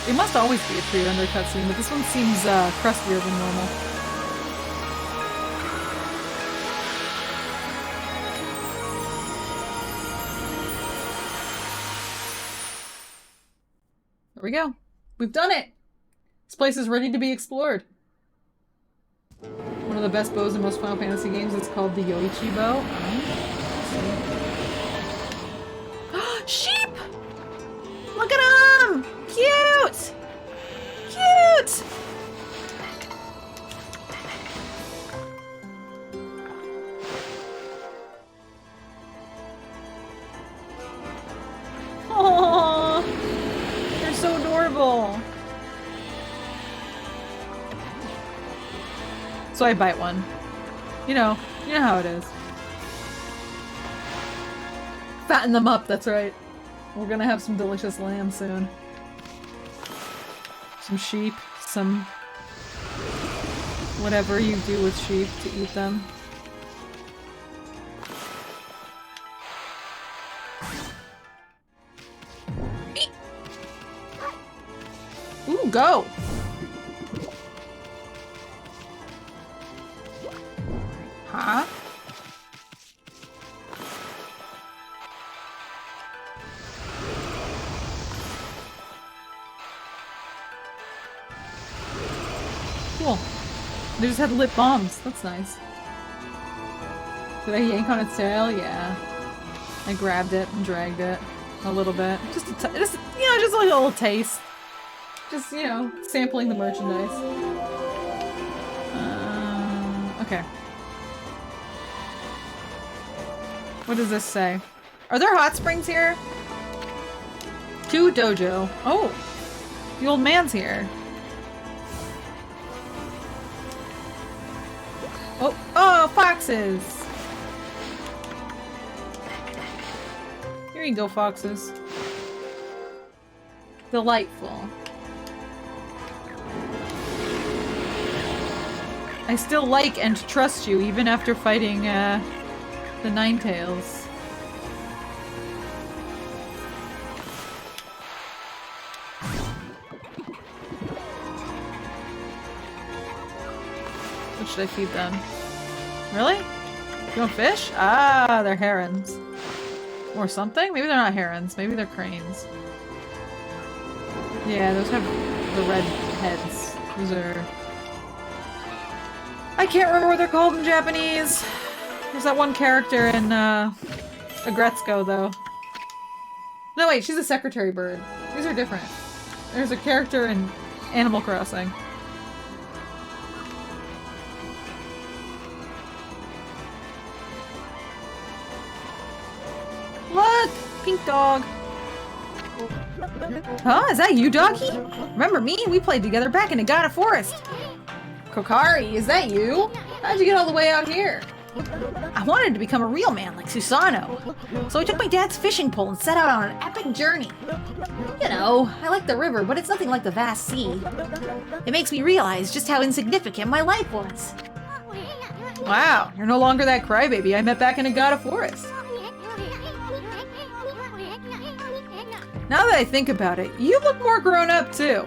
it must always be a pre-rendered cutscene, but this one seems crustier than normal. There we go. We've done it! This place is ready to be explored. One of the best bows in most Final Fantasy games, it's called the Yoichi bow. Sheep! Look at them! Cute! Cute! Aww! They're so adorable! So I bite one. You know how it is. Fatten them up, that's right. We're gonna have some delicious lamb soon. Some sheep, some... whatever you do with sheep to eat them. Ooh, go! Huh? Cool. They just had lip balms. That's nice. Did I yank on its tail? Yeah. I grabbed it and dragged it a little bit. Just a just a little taste. Just, sampling the merchandise. Okay. What does this say? Are there hot springs here? To dojo. Oh! The old man's here. Oh, foxes! Here you go, foxes. Delightful. I still like and trust you, even after fighting, the Ninetales. What should I feed them? Really? You want fish? Ah, they're herons. Or something? Maybe they're not herons. Maybe they're cranes. Yeah, those have the red heads. Those are... I can't remember what they're called in Japanese. There's that one character in, Agretzko, though. No, wait, she's a secretary bird. These are different. There's a character in Animal Crossing. Look! Pink dog. Huh? Is that you, doggy? Remember me? We played together back in Nagata Forest. Kokari, is that you? How'd you get all the way out here? I wanted to become a real man like Susano. So I took my dad's fishing pole and set out on an epic journey. You know, I like the river, but it's nothing like the vast sea. It makes me realize just how insignificant my life was. Wow, you're no longer that crybaby I met back in Nagata Forest. Now that I think about it, you look more grown up too.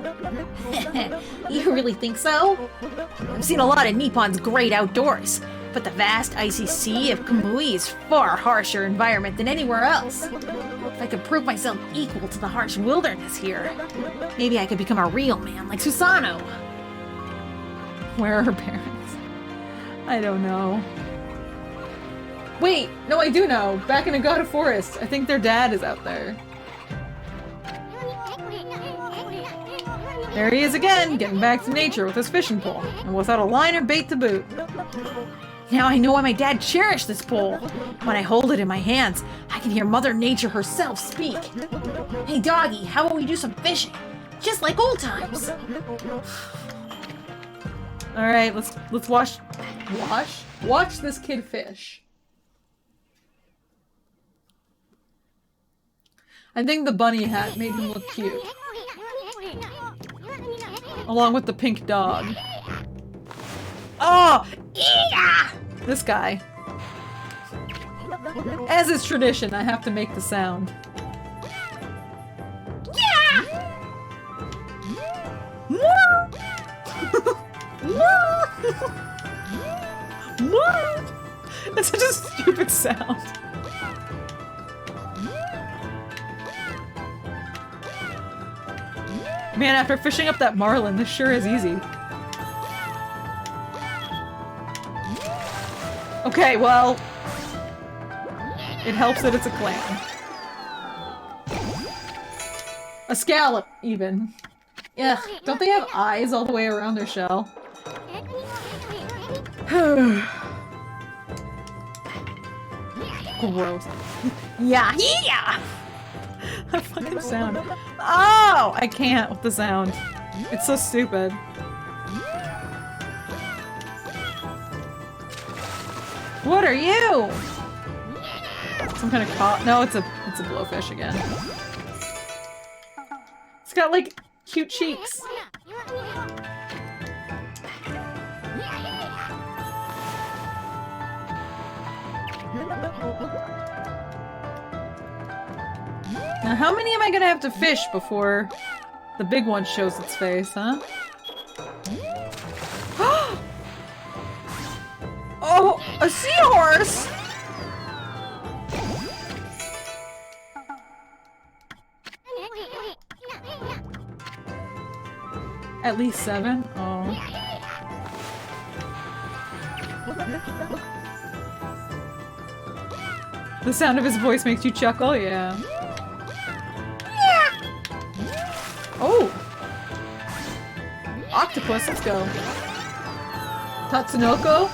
You really think so? I've seen a lot of Nippon's great outdoors, but the vast icy sea of Kamui is far harsher environment than anywhere else. If I could prove myself equal to the harsh wilderness here, maybe I could become a real man like Susano. Where are her parents? I don't know. Wait, no, I do know. Back in Nagata Forest, I think their dad is out there. There he is again, getting back to nature with his fishing pole, and without a line or bait to boot. Now I know why my dad cherished this pole. When I hold it in my hands, I can hear Mother Nature herself speak. Hey doggy, how about we do some fishing? Just like old times. Alright, let's watch this kid fish. I think the bunny hat made him look cute. Along with the pink dog. Oh! Yeah! This guy. As is tradition, I have to make the sound. Yeah! That's such a stupid sound. Man, after fishing up that marlin, this sure is easy. Okay, well... it helps that it's a clam. A scallop, even. Ugh, don't they have eyes all the way around their shell? Gross. Yeah, yeah! That fucking sound. Oh! I can't with the sound. It's so stupid. What are you? Some kind of no, it's a blowfish again. It's got like cute cheeks. Now, how many am I gonna have to fish before the big one shows its face, huh? Oh, a seahorse! At least 7? Oh. The sound of his voice makes you chuckle? Yeah. Oh! Octopus, let's go. Tatsunoko?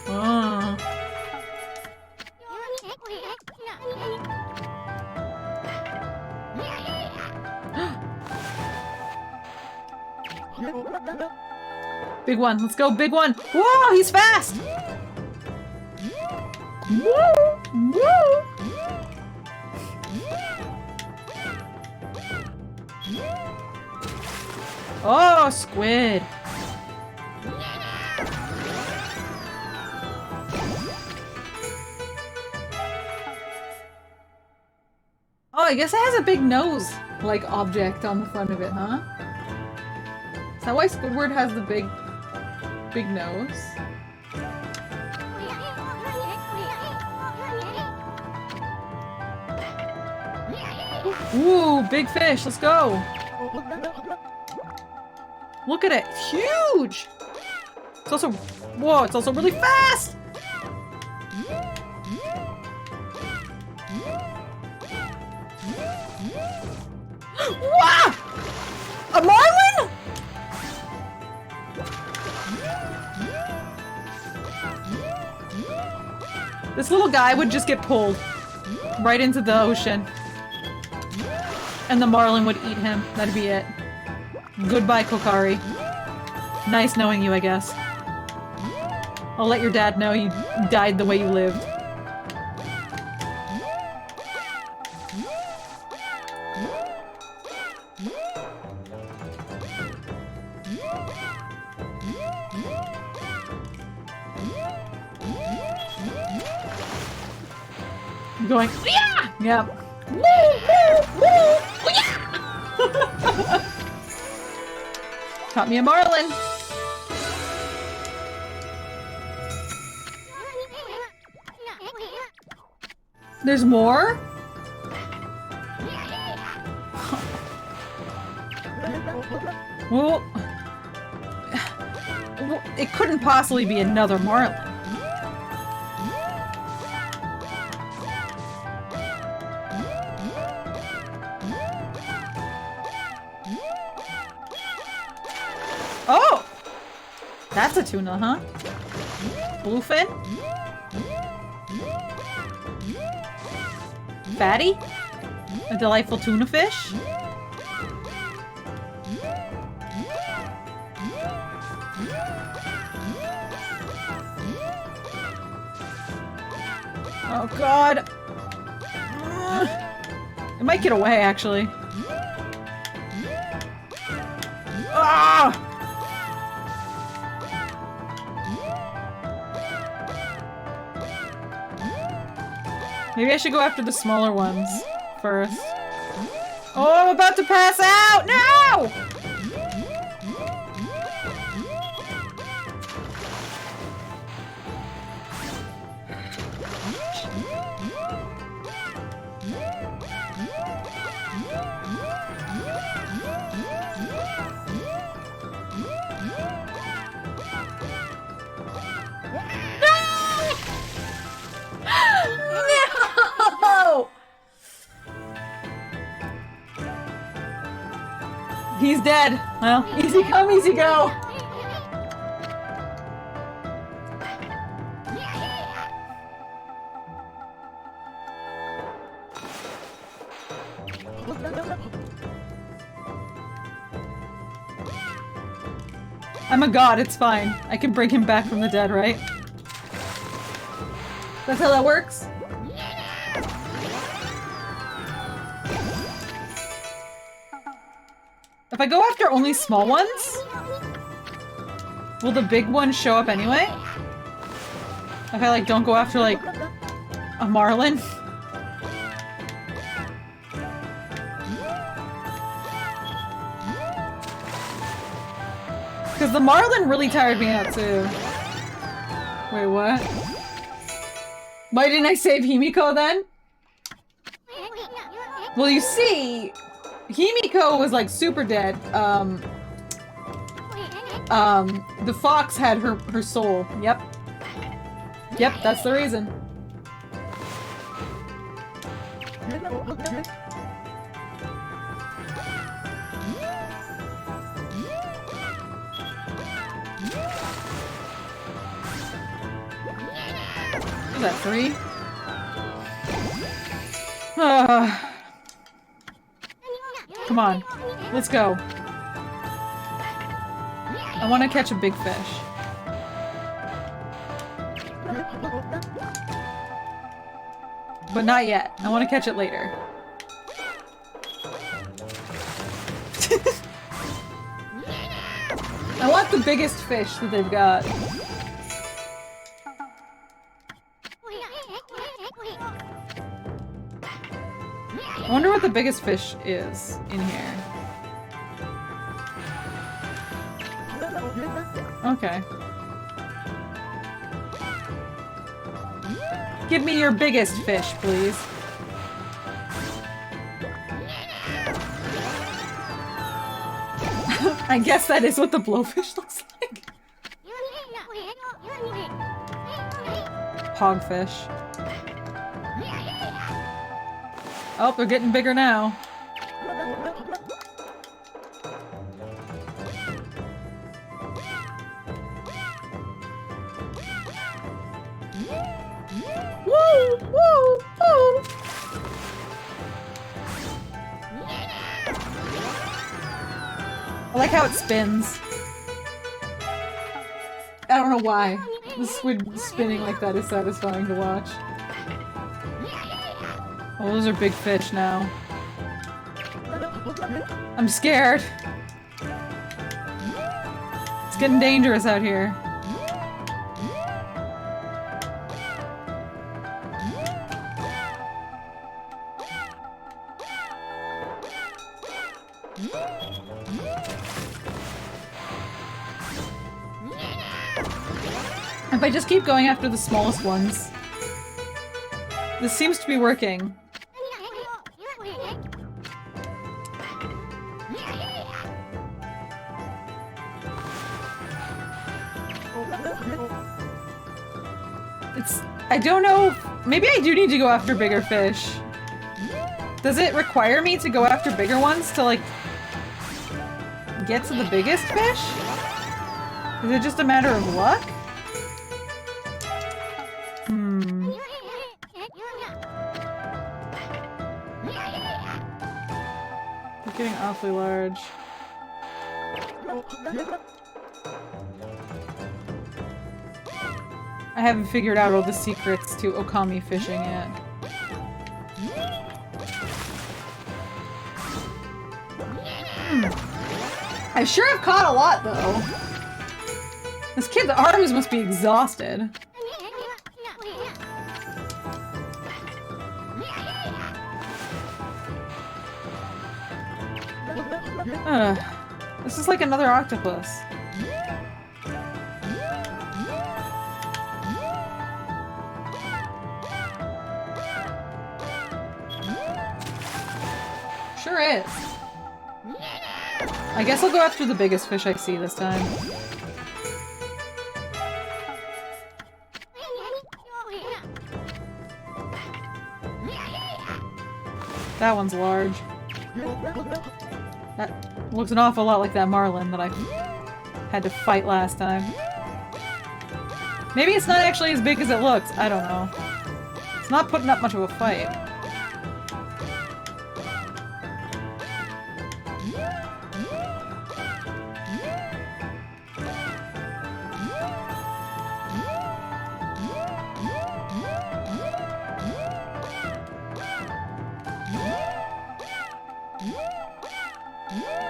Oh. Big one, let's go, big one! Whoa, he's fast! Whoa! Whoa! Oh, squid! Oh, I guess it has a big nose, like, object on the front of it, huh? Is that why Squidward has the big nose? Ooh, big fish, let's go! Look at it, it's huge! It's also, whoa, it's also really fast! Wow! A marlin?! This little guy would just get pulled right into the ocean. And the marlin would eat him. That'd be it. Goodbye, Kokari. Nice knowing you, I guess. I'll let your dad know you died the way you lived. I'm going, yeah! Yep. Woo, woo, woo, yeah! Caught me a marlin. There's more? Well, it couldn't possibly be another marlin. That's a tuna, huh? Bluefin? Fatty? A delightful tuna fish? Oh god! It might get away, actually. Ah! Maybe I should go after the smaller ones first. Oh, I'm about to pass out! No! No! He's dead. Well, easy come, easy go. I'm a god, it's fine. I can bring him back from the dead, right? That's how that works? If I go after only small ones, will the big ones show up anyway? If I, like, don't go after, like, a marlin? Because the marlin really tired me out, too. Wait, what? Why didn't I save Himiko, then? Well, you see, Himiko was, like, super dead. The fox had her soul. Yep. Yep, that's the reason. Is that 3? Come on. Let's go. I want to catch a big fish. But not yet. I want to catch it later. I want the biggest fish that they've got. I wonder what the biggest fish is in here. Okay. Give me your biggest fish, please. I guess that is what the blowfish looks like. Hogfish. Oh, they're getting bigger now. Woo! Woo! Woo! I like how it spins. I don't know why. The squid spinning like that is satisfying to watch. Oh, those are big fish now. I'm scared. It's getting dangerous out here. If I just keep going after the smallest ones. This seems to be working. I don't know. Maybe I do need to go after bigger fish. Does it require me to go after bigger ones to, like, get to the biggest fish? Is it just a matter of luck? It's getting awfully large. I haven't figured out all the secrets to Okami fishing yet. I sure have caught a lot, though. This kid's arms must be exhausted. This is like another octopus. Sure is. I guess I'll go after the biggest fish I see this time. That one's large. That looks an awful lot like that marlin that I had to fight last time. Maybe it's not actually as big as it looks. I don't know. It's not putting up much of a fight.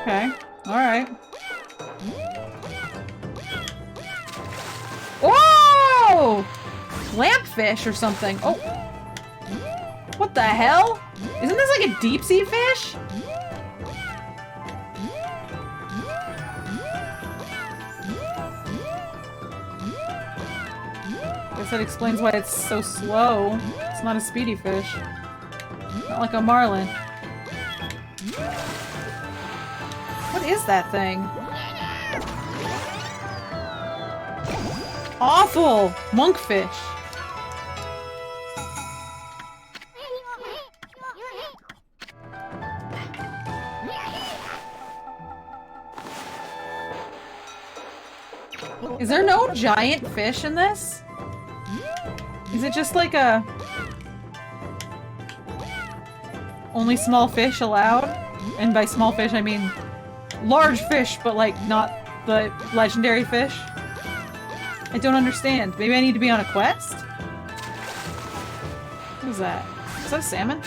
Okay. Alright. Whoa! Lampfish or something. Oh! What the hell? Isn't this like a deep sea fish? Guess that explains why it's so slow. It's not a speedy fish. Not like a marlin. What is that thing? Awful! Monkfish! Is there no giant fish in this? Is it just like a... only small fish allowed? And by small fish I mean large fish, but like not the legendary fish. I don't understand. Maybe I need to be on a quest? What is that? Is that a salmon?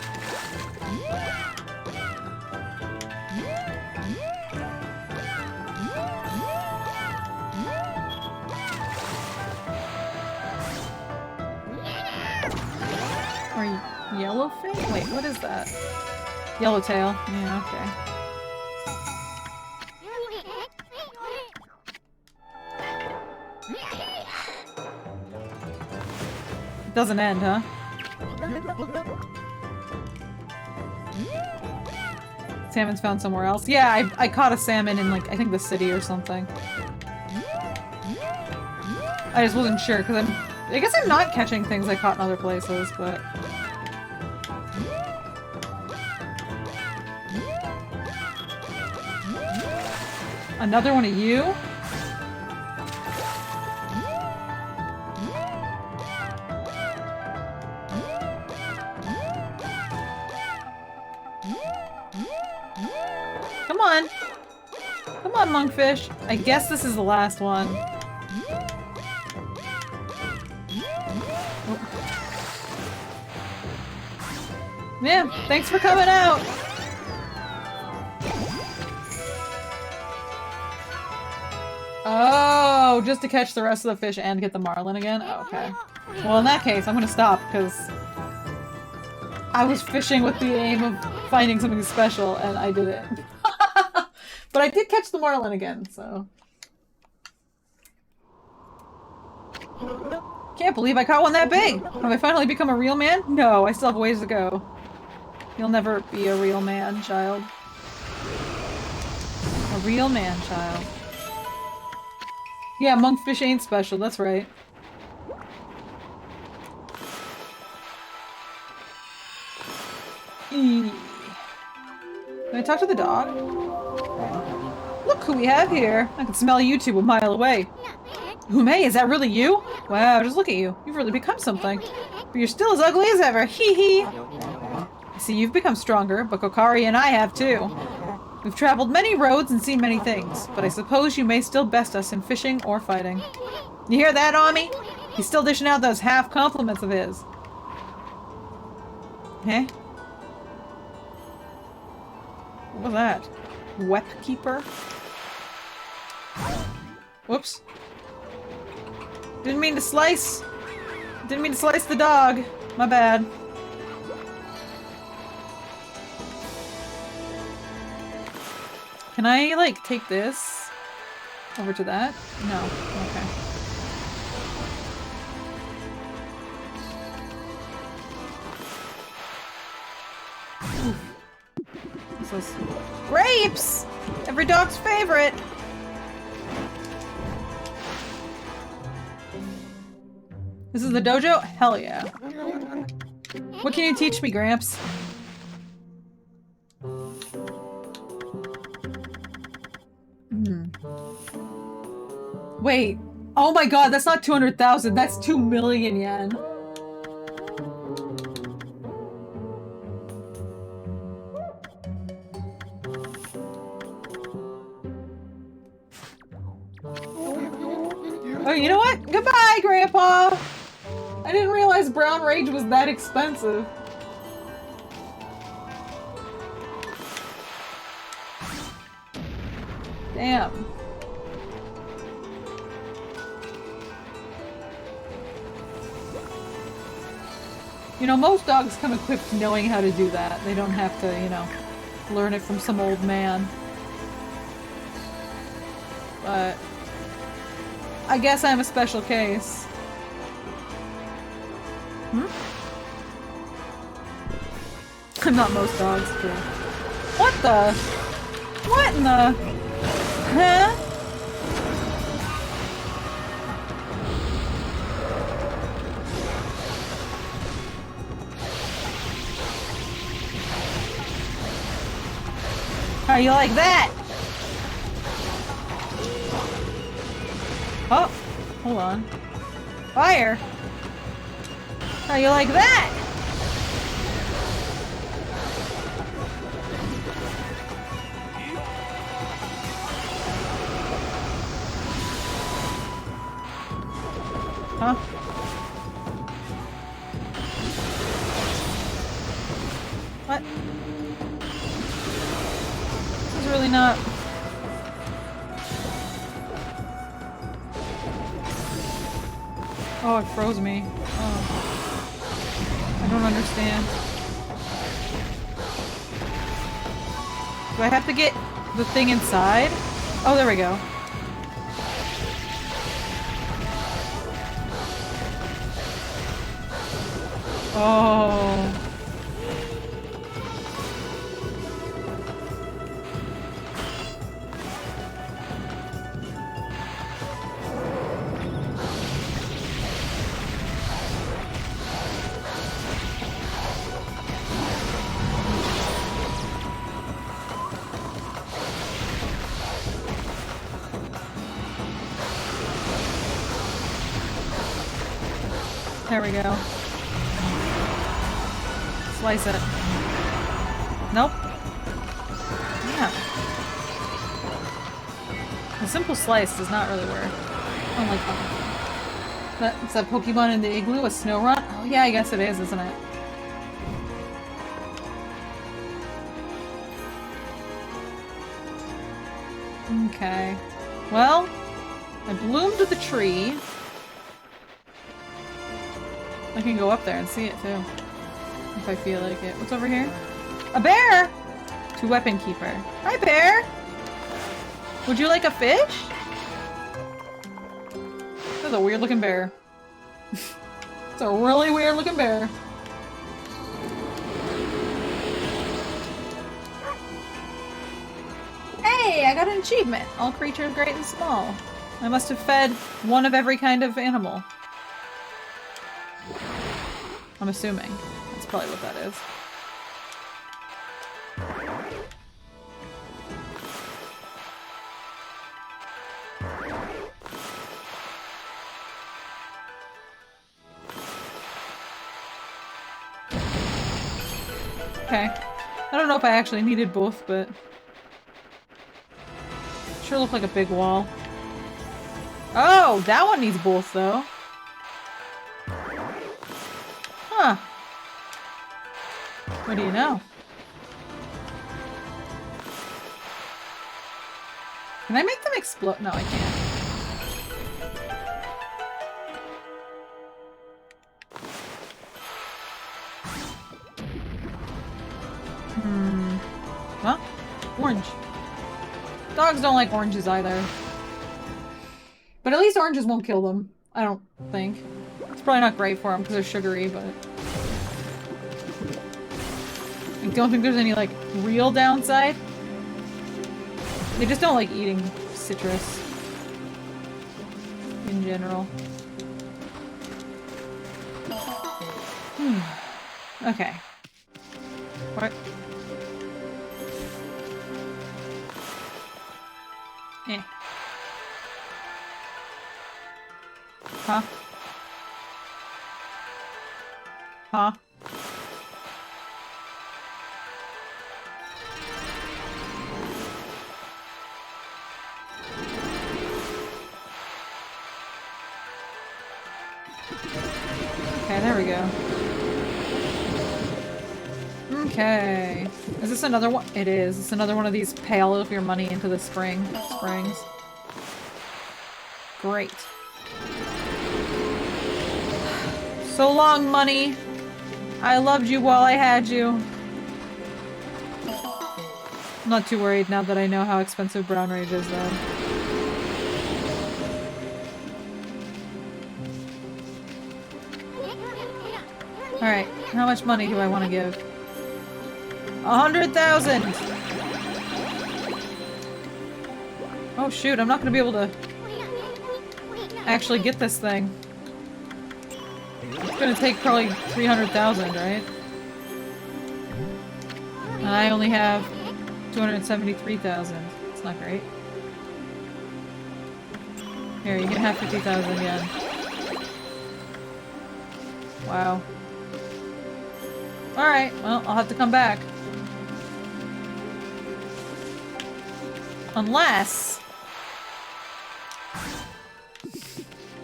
Or yellowfin? Wait, what is that? Yellowtail. Yeah, okay. Doesn't end, huh? Salmon's found somewhere else. Yeah, I caught a salmon in, like, I think the city or something. I just wasn't sure, because I guess I'm not catching things I caught in other places, but... Another one of you? Come on! Come on, monkfish! I guess this is the last one. Oh. Yeah, thanks for coming out! Oh, just to catch the rest of the fish and get the marlin again? Oh, okay. Well, in that case, I'm gonna stop, because I was fishing with the aim of finding something special, and I didn't. But I did catch the marlin again, so... Can't believe I caught one that big! Have I finally become a real man? No, I still have ways to go. You'll never be a real man, child. A real man, child. Yeah, monkfish ain't special, that's right. Can I talk to the dog? Look who we have here! I can smell you two a mile away. Ume, is that really you? Wow, just look at you. You've really become something. But you're still as ugly as ever. Hee hee. I see you've become stronger, but Kokari and I have too. We've traveled many roads and seen many things, but I suppose you may still best us in fishing or fighting. You hear that, Ami? He's still dishing out those half compliments of his. Huh? What was that? Wep keeper? Whoops. Didn't mean to slice the dog. My bad. Can I, like, take this over to that? No. Okay. This is grapes! Every dog's favorite! This is the dojo? Hell yeah. What can you teach me, Gramps? Wait. Oh my god, that's not 200,000, that's 2 million yen. Oh, you know what? Goodbye, Grandpa! I didn't realize Brown Rage was that expensive. Damn. You know, most dogs come equipped knowing how to do that. They don't have to, you know, learn it from some old man. But I guess I'm a special case. Hmm? I'm not most dogs, too. What the? What in the? Huh? How you like that? Oh, hold on. Fire! How you like that? Huh? What? This is really not... Oh, it froze me. Oh. I don't understand. Do I have to get the thing inside? Oh, there we go. Oh. There we go. Slice it. Nope. Yeah. A simple slice does not really work. Unlike that. Is that Pokemon in the igloo? A snow run? Oh yeah, I guess it is, isn't it? Okay. Well, I bloomed the tree. I can go up there and see it too. If I feel like it. What's over here? A bear! To weapon keeper. Hi, bear! Would you like a fish? That's a weird looking bear. It's a really weird looking bear. Hey, I got an achievement. All creatures great and small. I must have fed one of every kind of animal. I'm assuming. That's probably what that is. Okay. I don't know if I actually needed both, but... Sure looked like a big wall. Oh! That one needs both, though. Huh. What do you know? Can I make them explode? No, I can't. Huh? Orange. Dogs don't like oranges either. But at least oranges won't kill them. I don't think. It's probably not great for them because they're sugary, but... I don't think there's any, like, real downside. They just don't like eating citrus. In general. Okay. What? Eh. Huh? Huh? Okay, there we go. Okay. Is this another one? It is. It's another one of these pay all of your money into the springs. Great. So long, money. I loved you while I had you. I'm not too worried now that I know how expensive Brown Rage is, though. Alright, how much money do I want to give? 100,000! Oh shoot, I'm not gonna be able to actually get this thing. It's gonna take probably 300,000, right? And I only have 273,000. It's not great. Here, you can have 50,000 yen. Wow. Alright, well, I'll have to come back. Unless...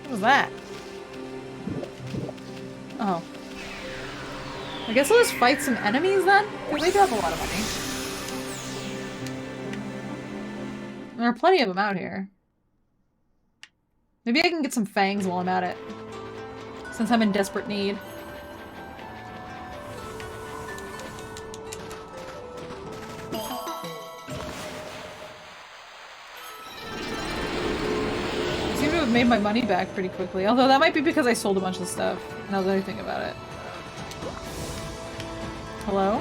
What was that? Oh. I guess I'll just fight some enemies then? Because they do have a lot of money. There are plenty of them out here. Maybe I can get some fangs while I'm at it. Since I'm in desperate need. Made my money back pretty quickly. Although that might be because I sold a bunch of stuff, now that I think about it. Hello?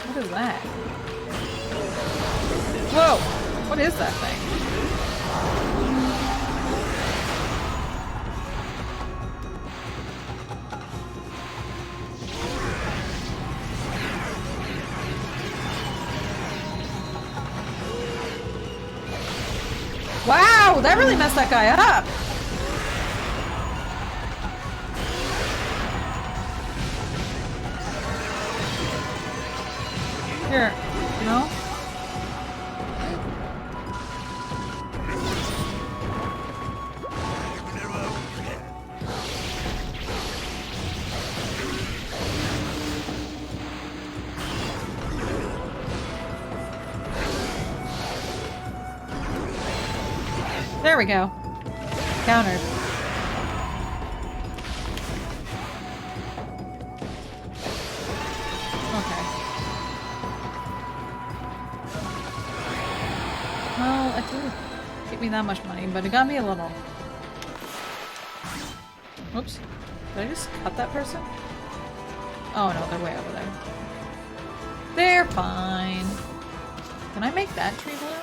What is that? Whoa! What is that thing? Wow, that really messed that guy up. Here, no? There we go. Countered. Okay. Well, it didn't get me that much money, but it got me a little. Whoops. Did I just cut that person? Oh no, they're way over there. They're fine. Can I make that tree bloom?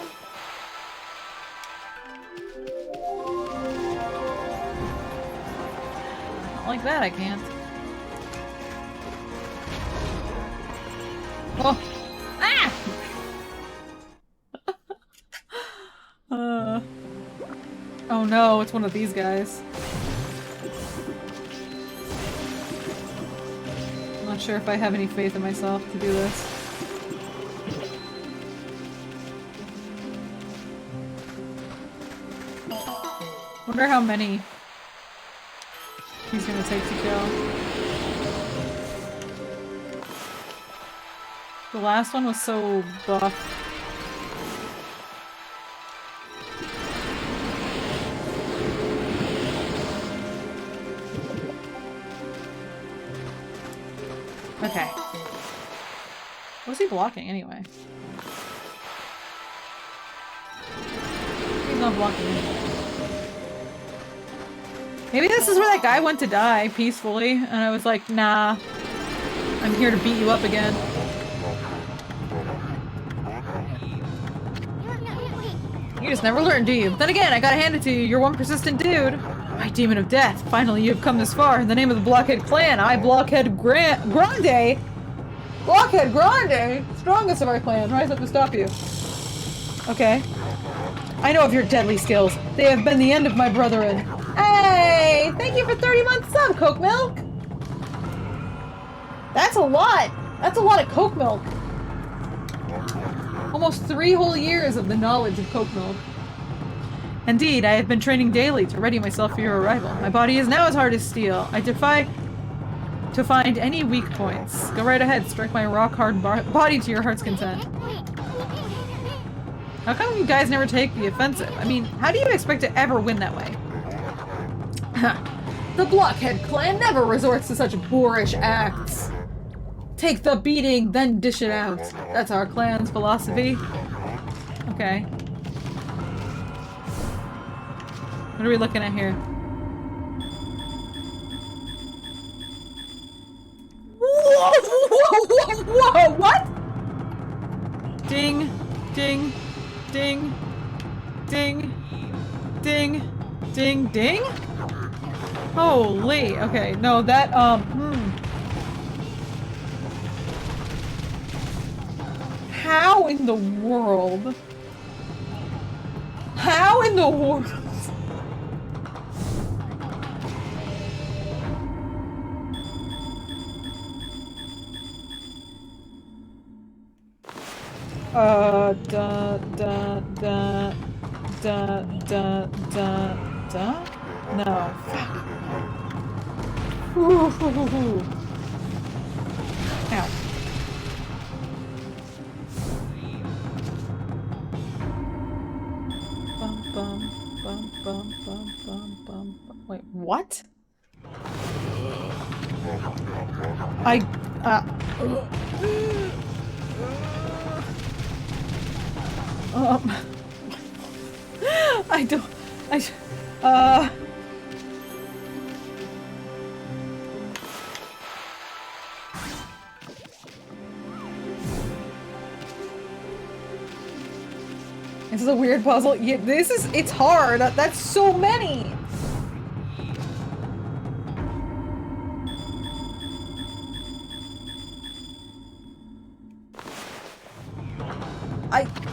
Like that, I can't. Oh! Ah! Oh no, it's one of these guys. Not sure if I have any faith in myself to do this. Wonder how many he's gonna take to kill. The last one was so buff. Okay. What's he blocking anyway? He's not blocking anything. Maybe this is where that guy went to die peacefully, and I was like, nah, I'm here to beat you up again. You just never learn, do you? But then again, I gotta hand it to you, you're one persistent dude. My demon of death, finally you have come this far. In the name of the Blockhead clan, I, Blockhead Grande! Blockhead Grande! Strongest of our clan, rise up to stop you. Okay. I know of your deadly skills. They have been the end of my brethren. Hey! Thank you for 30 months sub, Coke Milk! That's a lot! That's a lot of Coke Milk. Almost 3 whole years of the knowledge of Coke Milk. Indeed, I have been training daily to ready myself for your arrival. My body is now as hard as steel. I defy to find any weak points. Go right ahead, strike my rock-hard body to your heart's content. How come you guys never take the offensive? I mean, how do you expect to ever win that way? The Blockhead clan never resorts to such boorish acts. Take the beating, then dish it out. That's our clan's philosophy. Okay. What are we looking at here? Whoa! Whoa! Whoa! Whoa! What? Ding! Ding! Ding! Ding! Ding! Ding! Ding! Holy! Okay, no, that, How in the world? How in the world? No. Fuck. Ooh. Ow. Wait, what? This is a weird puzzle. Yeah, it's hard. That's so many.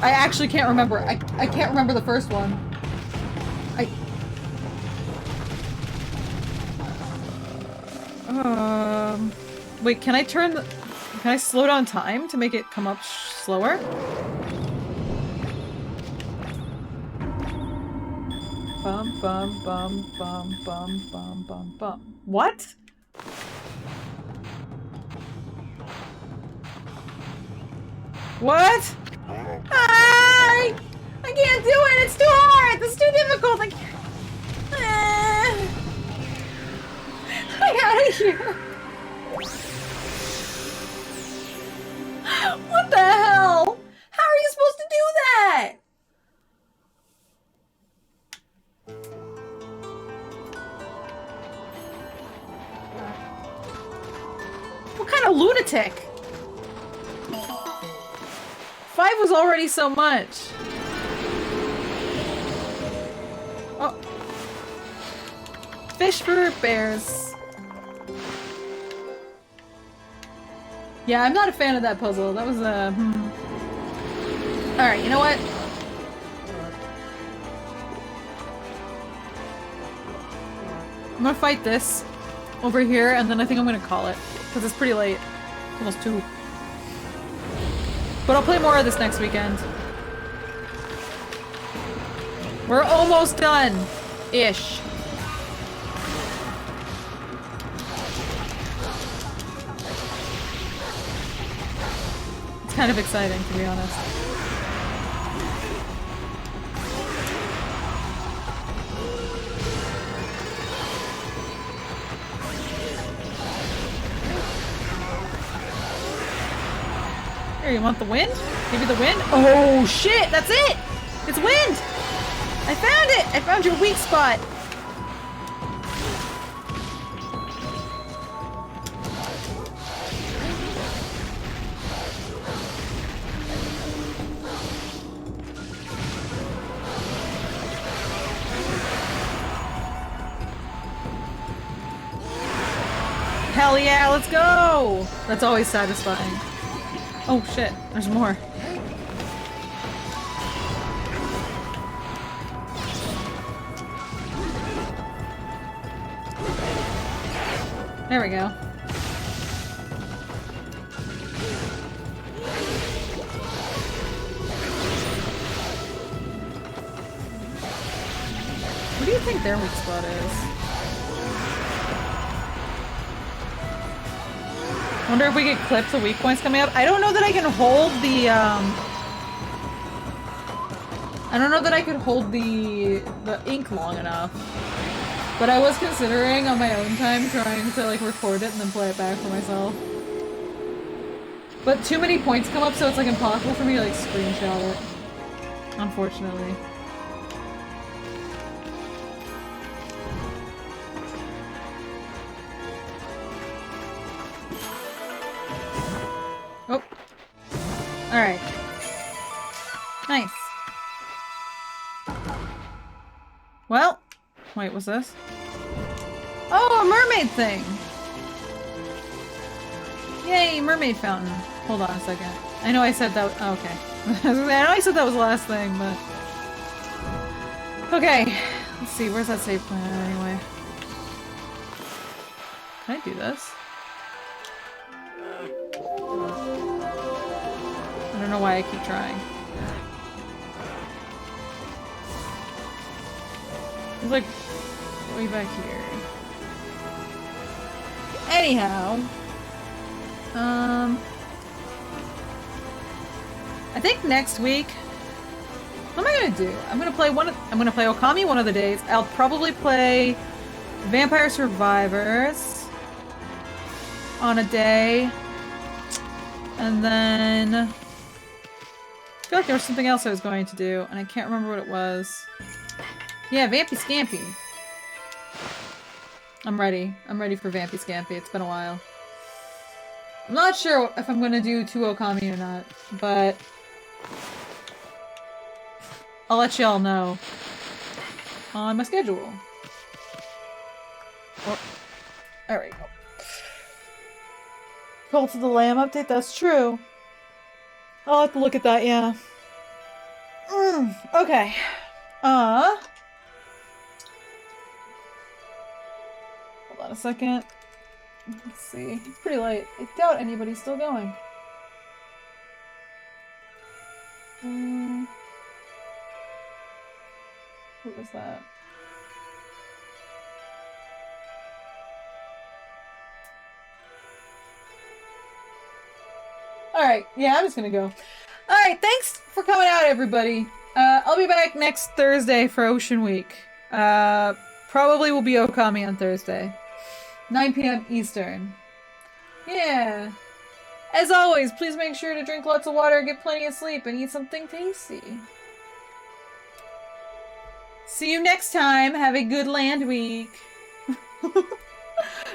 I actually can't remember. I can't remember the first one. Wait, can I slow down time to make it come up slower? Bum bum bum bum bum bum bum bum. What? What? I can't do it! It's too hard! It's too difficult! I can't... I'm out of here! What the hell? How are you supposed to do that? What kind of lunatic? 5 was already so much. Oh. Fish for bears. Yeah, I'm not a fan of that puzzle. That was Alright, you know what? I'm gonna fight this over here, and then I think I'm gonna call it, because it's pretty late. Almost 2. But I'll play more of this next weekend. We're almost done. Ish. It's kind of exciting, to be honest. Here, you want the wind? Give you the wind? Oh shit, that's it! It's wind! I found it! I found your weak spot! Hell yeah, let's go! That's always satisfying. Oh shit, there's more. There we go. What do you think their weak spot is? Wonder if we could clip the weak points coming up. I don't know that I can hold the, I don't know that I could hold the ink long enough. But I was considering on my own time trying to like record it and then play it back for myself. But too many points come up so it's like impossible for me to like screenshot it. Unfortunately. Oh. Alright. Nice. Well. Wait, what's this? Oh, a mermaid thing! Yay, mermaid fountain. Hold on a second. I know I said that- oh, okay. I know I said that was the last thing, but... Okay. Let's see, where's that save point anyway? Can I do this? I don't know why I keep trying. It's like way back here. Anyhow, I think next week. What am I gonna do? I'm gonna play Okami one of the days. I'll probably play Vampire Survivors on a day, and then I feel like there was something else I was going to do, and I can't remember what it was. Yeah, Vampy Scampy. I'm ready. I'm ready for Vampy Scampy. It's been a while. I'm not sure if I'm gonna do 2 Okami or not, but I'll let y'all know on my schedule. Oh, there we go. Cult of the Lamb update, that's true. I'll have to look at that, yeah. Okay. Hold on a second. Let's see. It's pretty late. I doubt anybody's still going. What was that? Alright, yeah, I'm just gonna go. Alright, thanks for coming out, everybody. I'll be back next Thursday for Ocean Week. Probably will be Okami on Thursday. 9 p.m. Eastern. Yeah. As always, please make sure to drink lots of water, get plenty of sleep, and eat something tasty. See you next time. Have a good land week. Good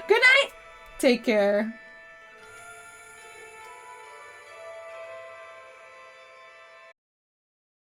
night. Take care.